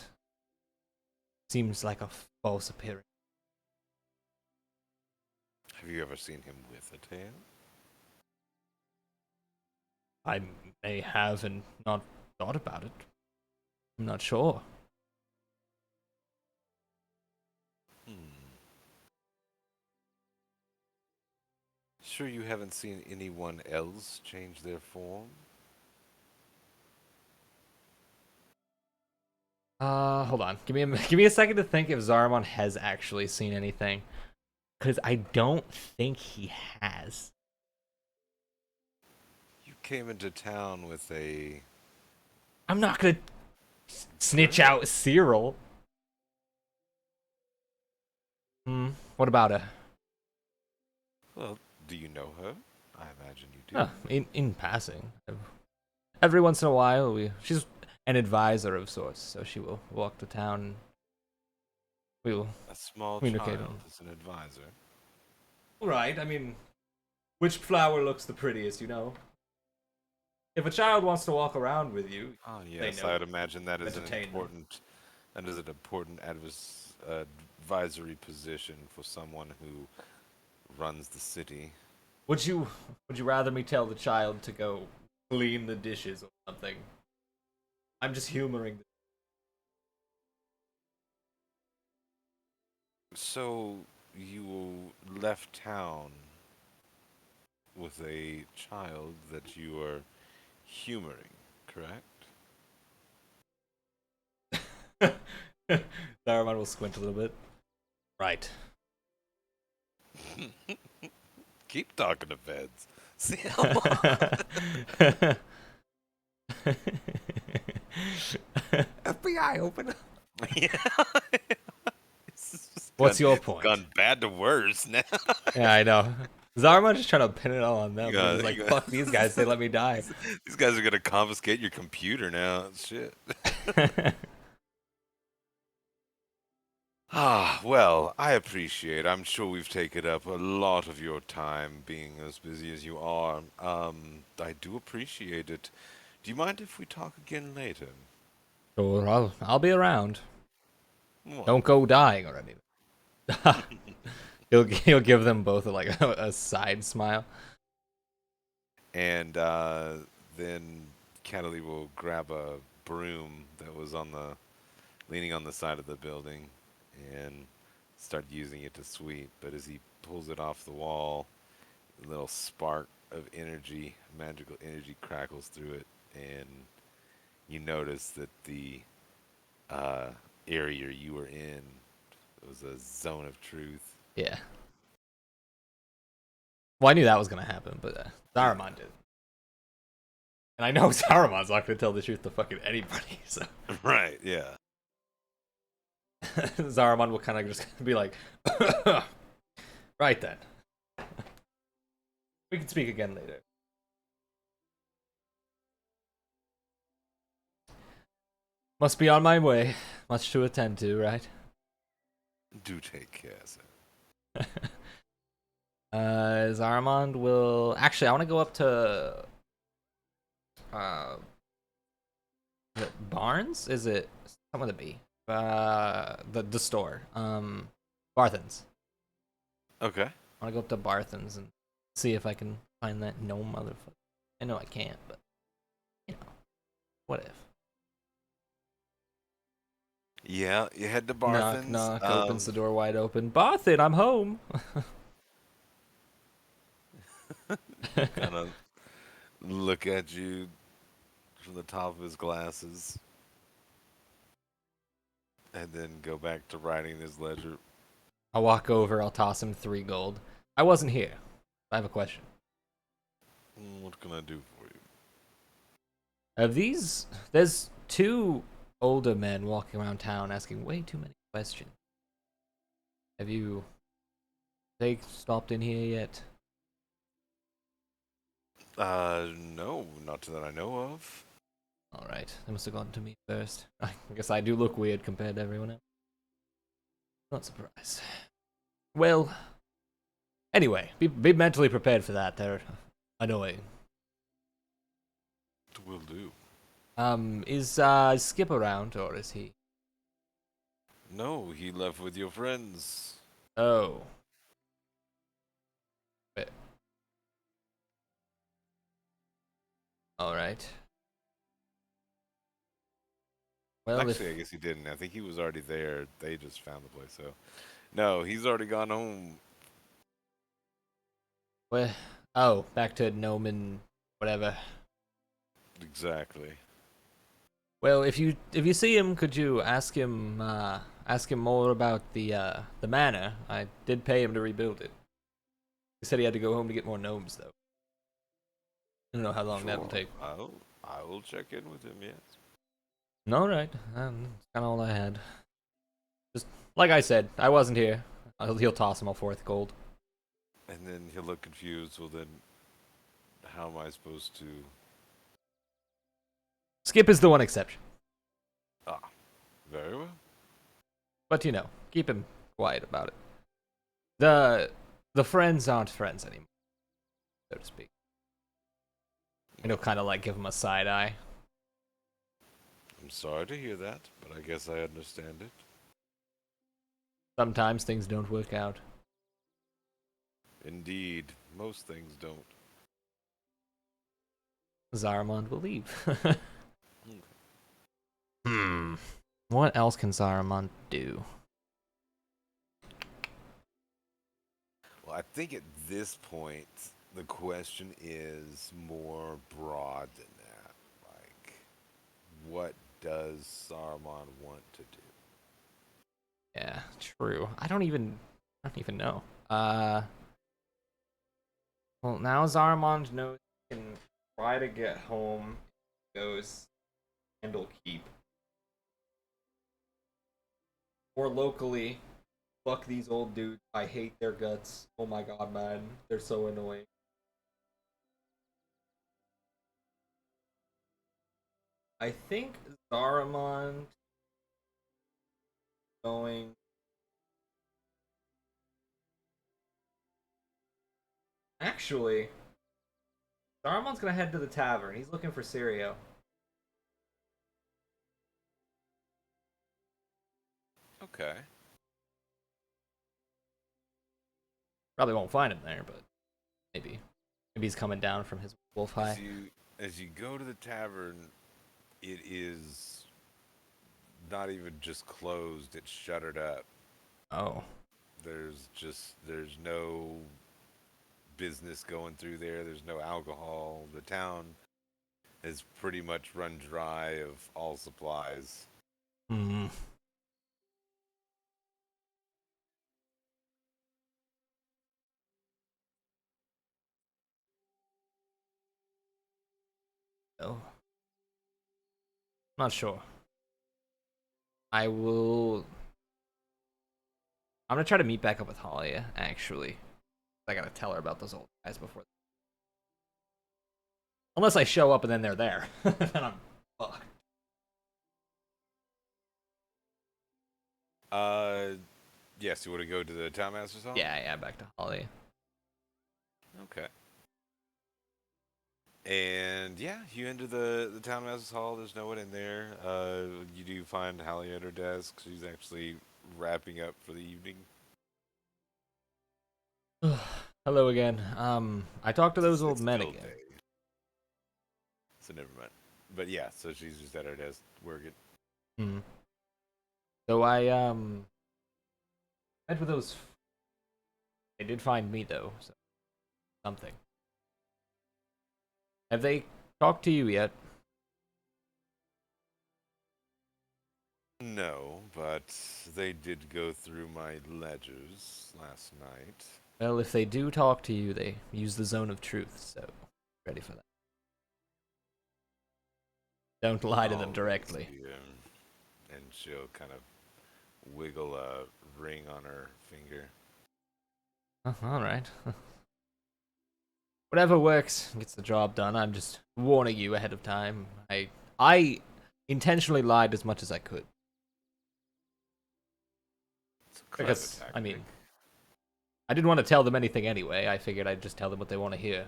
seems like a false appearance. Have you ever seen him with a tail? I may have and not thought about it. I'm not sure. Hmm. Sure you haven't seen anyone else change their form? Hold on. Give me a second to think if Zarramon has actually seen anything, because I don't think he has. You came into town with a I'm not gonna snitch girl. out Cyril. What about her? Well, do you know her? I imagine you do. In passing, every once in a while, she's an advisor of sorts, so she will walk to town. And we will A small communicate. child is an advisor. Right. I mean, which flower looks the prettiest? You know. If a child wants to walk around with you, Ah, they yes, know I would imagine that is entertain them. an important advisory position for someone who runs the city. Would you rather me tell the child to go clean the dishes or something? I'm just humoring. So you left town with a child that you are humoring, correct? Zarramond will squint a little bit. Right. Keep talking to feds. See how long. FBI, open up. Yeah. It's just What's your point? gone bad to worse now. Yeah, I know. Zarramond's just trying to pin it all on them. Yeah, He's like, fuck these guys, they let me die. These guys are gonna confiscate your computer now. Shit. Ah, well, I appreciate. I'm sure we've taken up a lot of your time, being as busy as you are. I do appreciate it. Do you mind if we talk again later? Sure, I'll be around. Well, Don't go dying or anything. he'll give them both a side smile. and then Cataly will grab a broom that was leaning on the side of the building, and start using it to sweep. But as he pulls it off the wall, a little spark of energy, magical energy, crackles through it, and you notice that the area you were in was a zone of truth. Yeah. Well, I knew that was gonna happen, but Zarramond did. And I know Zarramond's not gonna tell the truth to fucking anybody, so. Right, yeah. Zarramond will kind of just be like, right then. We can speak again later. Must be on my way. Much to attend to, right? Do take care, sir. Zarramond will... Actually, I want to go up to... Is it Barnes? Is it... Something with a B. The store. Barthen's. Okay. I want to go up to Barthen's and see if I can find that gnome motherfucker. I know I can't, but... You know. What if? Yeah, you head to Barthen's. Knock, knock, opens the door wide open. Barthen, I'm home! Kind of look at you from the top of his glasses, and then go back to writing in his ledger. I'll walk over, I'll toss him 3 gold. I wasn't here. I have a question. What can I do for you? There's 2 older men walking around town asking way too many questions. Have they stopped in here yet? No, not that I know of. Alright, they must have gone to me first. I guess I do look weird compared to everyone else. Not surprised. Well, anyway, be mentally prepared for that. They're annoying. Will do. Is Skip around, or is he? No, he left with your friends. Oh. Wait. Alright. Well, Actually, I guess he didn't. I think he was already there. They just found the place, so... No, he's already gone home. Well, oh, back to gnome and whatever. Exactly. Well, if you see him, could you ask him more about the manor? I did pay him to rebuild it. He said he had to go home to get more gnomes, though. I don't know how long that will take. I will check in with him, yes. All right, that's kind of all I had. Just like I said, I wasn't here. He'll toss him a 4th gold. And then he'll look confused. Well, then, how am I supposed to... Skip is the one exception. Ah, very well. But you know, keep him quiet about it. The friends aren't friends anymore, so to speak. And he'll kind of like give him a side eye. I'm sorry to hear that, but I guess I understand it. Sometimes things don't work out. Indeed, most things don't. Zarramond will leave. What else can Zarramond do? Well, I think at this point, the question is more broad than that. Like, what does Saruman want to do? Yeah, true. I don't even know. Well, now Zarramond knows he can try to get home. Goes Candlekeep. Or locally, fuck these old dudes. I hate their guts. Oh my god, man. They're so annoying. I think Zarramond going. Actually, Zarramond's gonna head to the tavern. He's looking for Sirio. Okay. Probably won't find him there, but maybe. Maybe he's coming down from his wolf As high. you go to the tavern, it is not even just closed, it's shuttered up. Oh. There's no business going through there. There's no alcohol. The town is pretty much run dry of all supplies. Hmm. Oh. Not sure. I will. I'm gonna try to meet back up with Hallia, actually. I gotta tell her about those old guys before. Unless I show up and then they're there. Then I'm fucked. Yes, you want to go to the town master's hall? Yeah, back to Hallia. Okay. And yeah, you enter the town master's hall. There's no one in there. You do find Hallie at her desk. She's actually wrapping up for the evening. Hello again. I talked to those old It's men still again. day, so never mind. But yeah, so she's just at her desk working. Hmm. So I met with those. They did find me though, so something. Have they talked to you yet? No, but they did go through my ledgers last night. Well, if they do talk to you, they use the zone of truth, so ready for that. Don't lie to them Always, directly. yeah. And she'll kind of wiggle a ring on her finger. All right. Whatever works gets the job done. I'm just warning you ahead of time. I intentionally lied as much as I could It's a clever because I tactic. mean, I didn't want to tell them anything anyway. I figured I'd just tell them what they want to hear.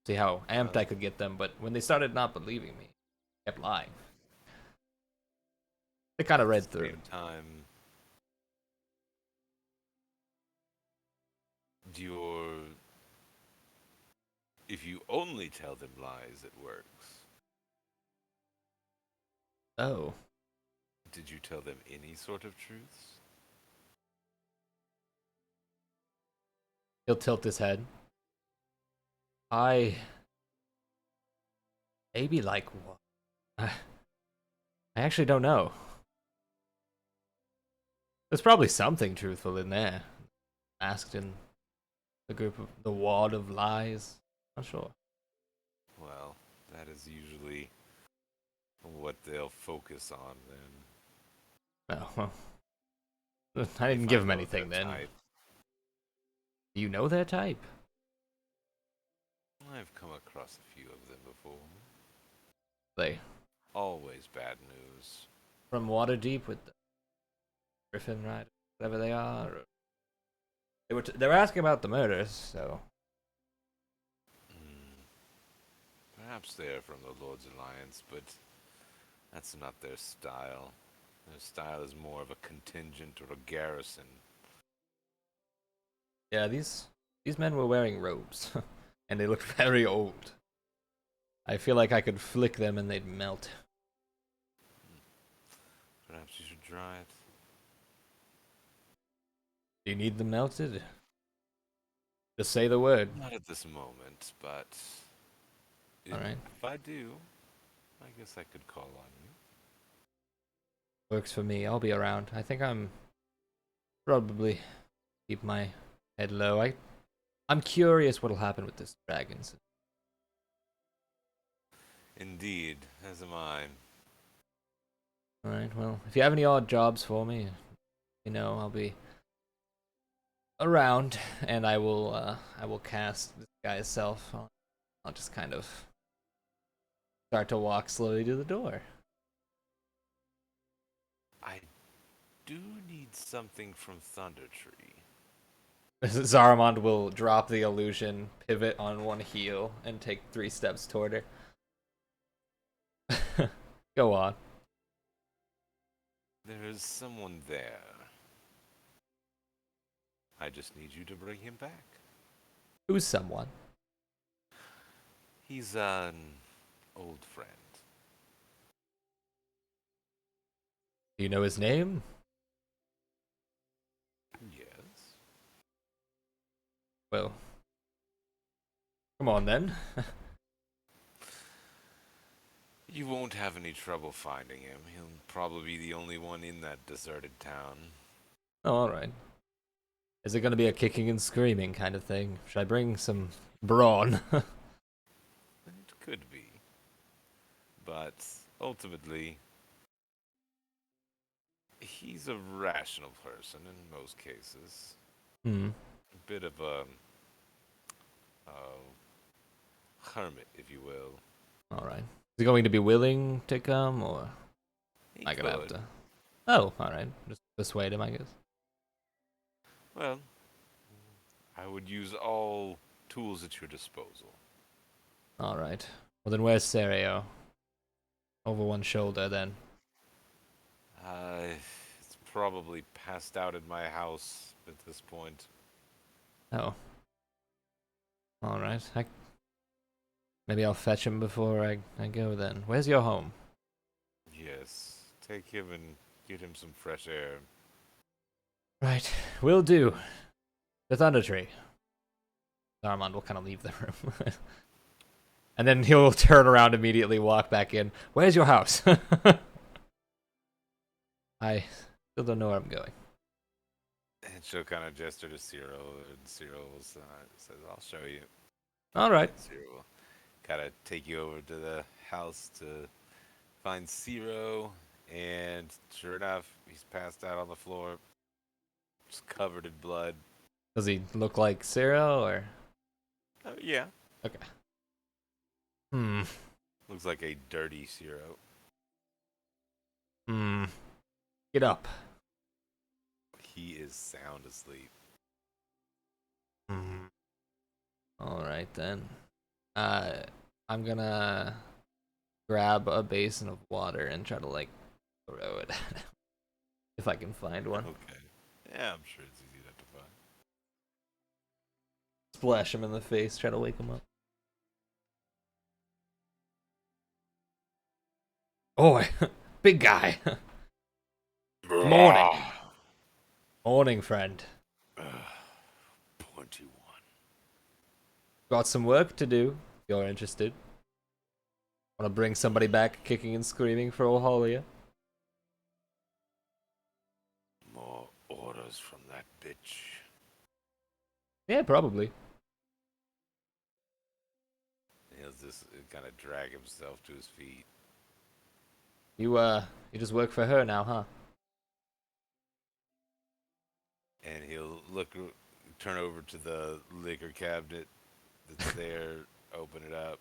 See how amped I could get them, but when they started not believing me, I kept lying. They kind of At the read through. same time, your if you only tell them lies, it works. Oh, Did you tell them any sort of truths? he'll tilt his head. I maybe like what? I actually don't know. There's probably something truthful in there. Asked in the group of the wad of lies. Not sure. Well, that is usually what they'll focus on then. No, well, I didn't If give I him know their anything then. type. Do you know their type? I've come across a few of them before. They Always bad news. from Waterdeep with the Griffin Rider, whatever they are. Or... They were asking about the murders, so Hmm. Perhaps they are from the Lord's Alliance, but that's not their style. Their style is more of a contingent or a garrison. yeah, these men were wearing robes, and they looked very old. I feel like I could flick them and they'd melt. Perhaps you should try it. Do you need them melted? Just say the word. Not at this moment, but All right, if I do, I guess I could call on you. works for me. I'll be around. I think I'm probably keep my head low. I'm curious what'll happen with this dragon. Indeed, as am I. Alright, well, if you have any odd jobs for me, you know, I'll be around, and I will cast this guy's self. I'll just kind of start to walk slowly to the door. I do need something from Thunder Tree. Zarramond will drop the illusion, pivot on one heel, and take 3 steps toward her. Go on. There is someone there. I just need you to bring him back. Who's someone? He's an old friend. Do you know his name? Yes. Well, come on then. You won't have any trouble finding him. He'll probably be the only one in that deserted town. Oh, alright. Is it gonna be a kicking and screaming kind of thing? Should I bring some brawn? It could be. But ultimately, he's a rational person in most cases. Hmm. A bit of a hermit, if you will. Alright. Is he going to be willing to come, or He I gotta have could. to... Oh, alright. Just persuade him, I guess. Well, I would use all tools at your disposal. Alright. Well then where's Serio? Over one shoulder, then. It's probably passed out at my house at this point. Oh. Alright. Maybe I'll fetch him before I go then. Where's your home? Yes, take him and get him some fresh air. Right. Will do. The Thunder Tree. Zarramond will kind of leave the room. And then he'll turn around immediately, walk back in. Where's your house? I still don't know where I'm going. And she'll kind of gesture to Cyril, and Cyril will says, I'll show you. Alright. And Cyril will kind of take you over to the house to find Ciro, and sure enough, he's passed out on the floor, just covered in blood. Does he look like Ciro, or? Yeah. Okay. Hmm. Looks like a dirty Ciro. Hmm. Get up. He is sound asleep. Hmm. Alright then. I'm gonna grab a basin of water and try to, like, throw it at him. If I can find one. Okay. Yeah, I'm sure it's easy enough to find. Splash him in the face, try to wake him up. Oh, big guy. Morning. Morning, friend. 21. Got some work to do, if you're interested. Wanna bring somebody back kicking and screaming for old Hallia? More orders from that bitch. Yeah, probably. He'll just kind of drag himself to his feet. You just work for her now, huh? And he'll turn over to the liquor cabinet that's there, open it up,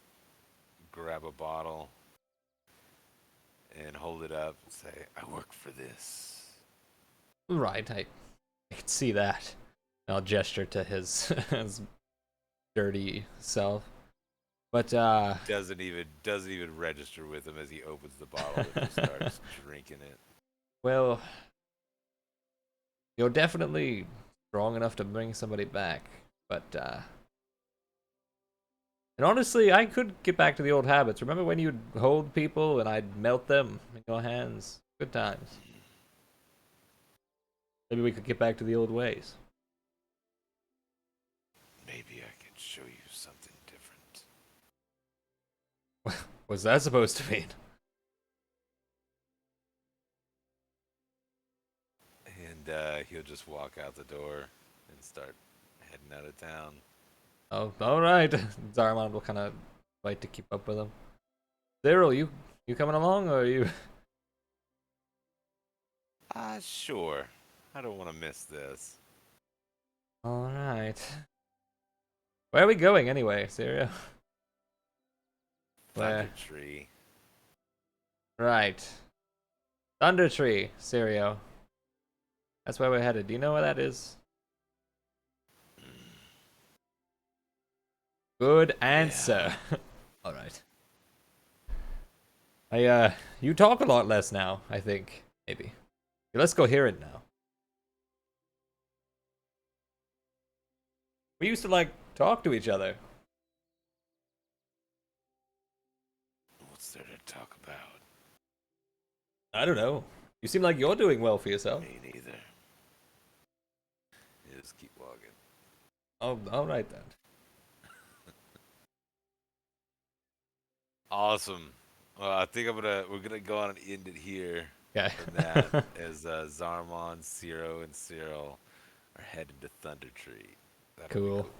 grab a bottle, and hold it up and say, I work for this. Right, I can see that. I'll gesture to his his dirty self. But Doesn't even register with him as he opens the bottle and just starts drinking it. well, you're definitely strong enough to bring somebody back. But and honestly, I could get back to the old habits. Remember when you'd hold people and I'd melt them in your hands? Good times. Maybe we could get back to the old ways. Maybe I can show you something different. What's that supposed to mean? And and he'll just walk out the door and start heading out of town. Oh, all right. Zarramond will kind of fight to keep up with him. Cyril, you coming along, or are you? Sure. I don't want to miss this. All right. Where are we going anyway, Cyril? Thunder Where? Tree. Right. Thunder Tree, Sirio. That's where we're headed. Do you know where that is? Good answer. All right. You talk a lot less now, I think. Maybe. Let's go hear it now. We used to, like, talk to each other. What's there to talk about? I don't know. You seem like you're doing well for yourself. Me neither. You just keep walking. Oh, all right then. Awesome. Well, I think we're gonna go on and end it here. Okay. For that, as Zarramond, Ciro, and Cyril are headed to Thunder Tree. That'll be Cool. cool.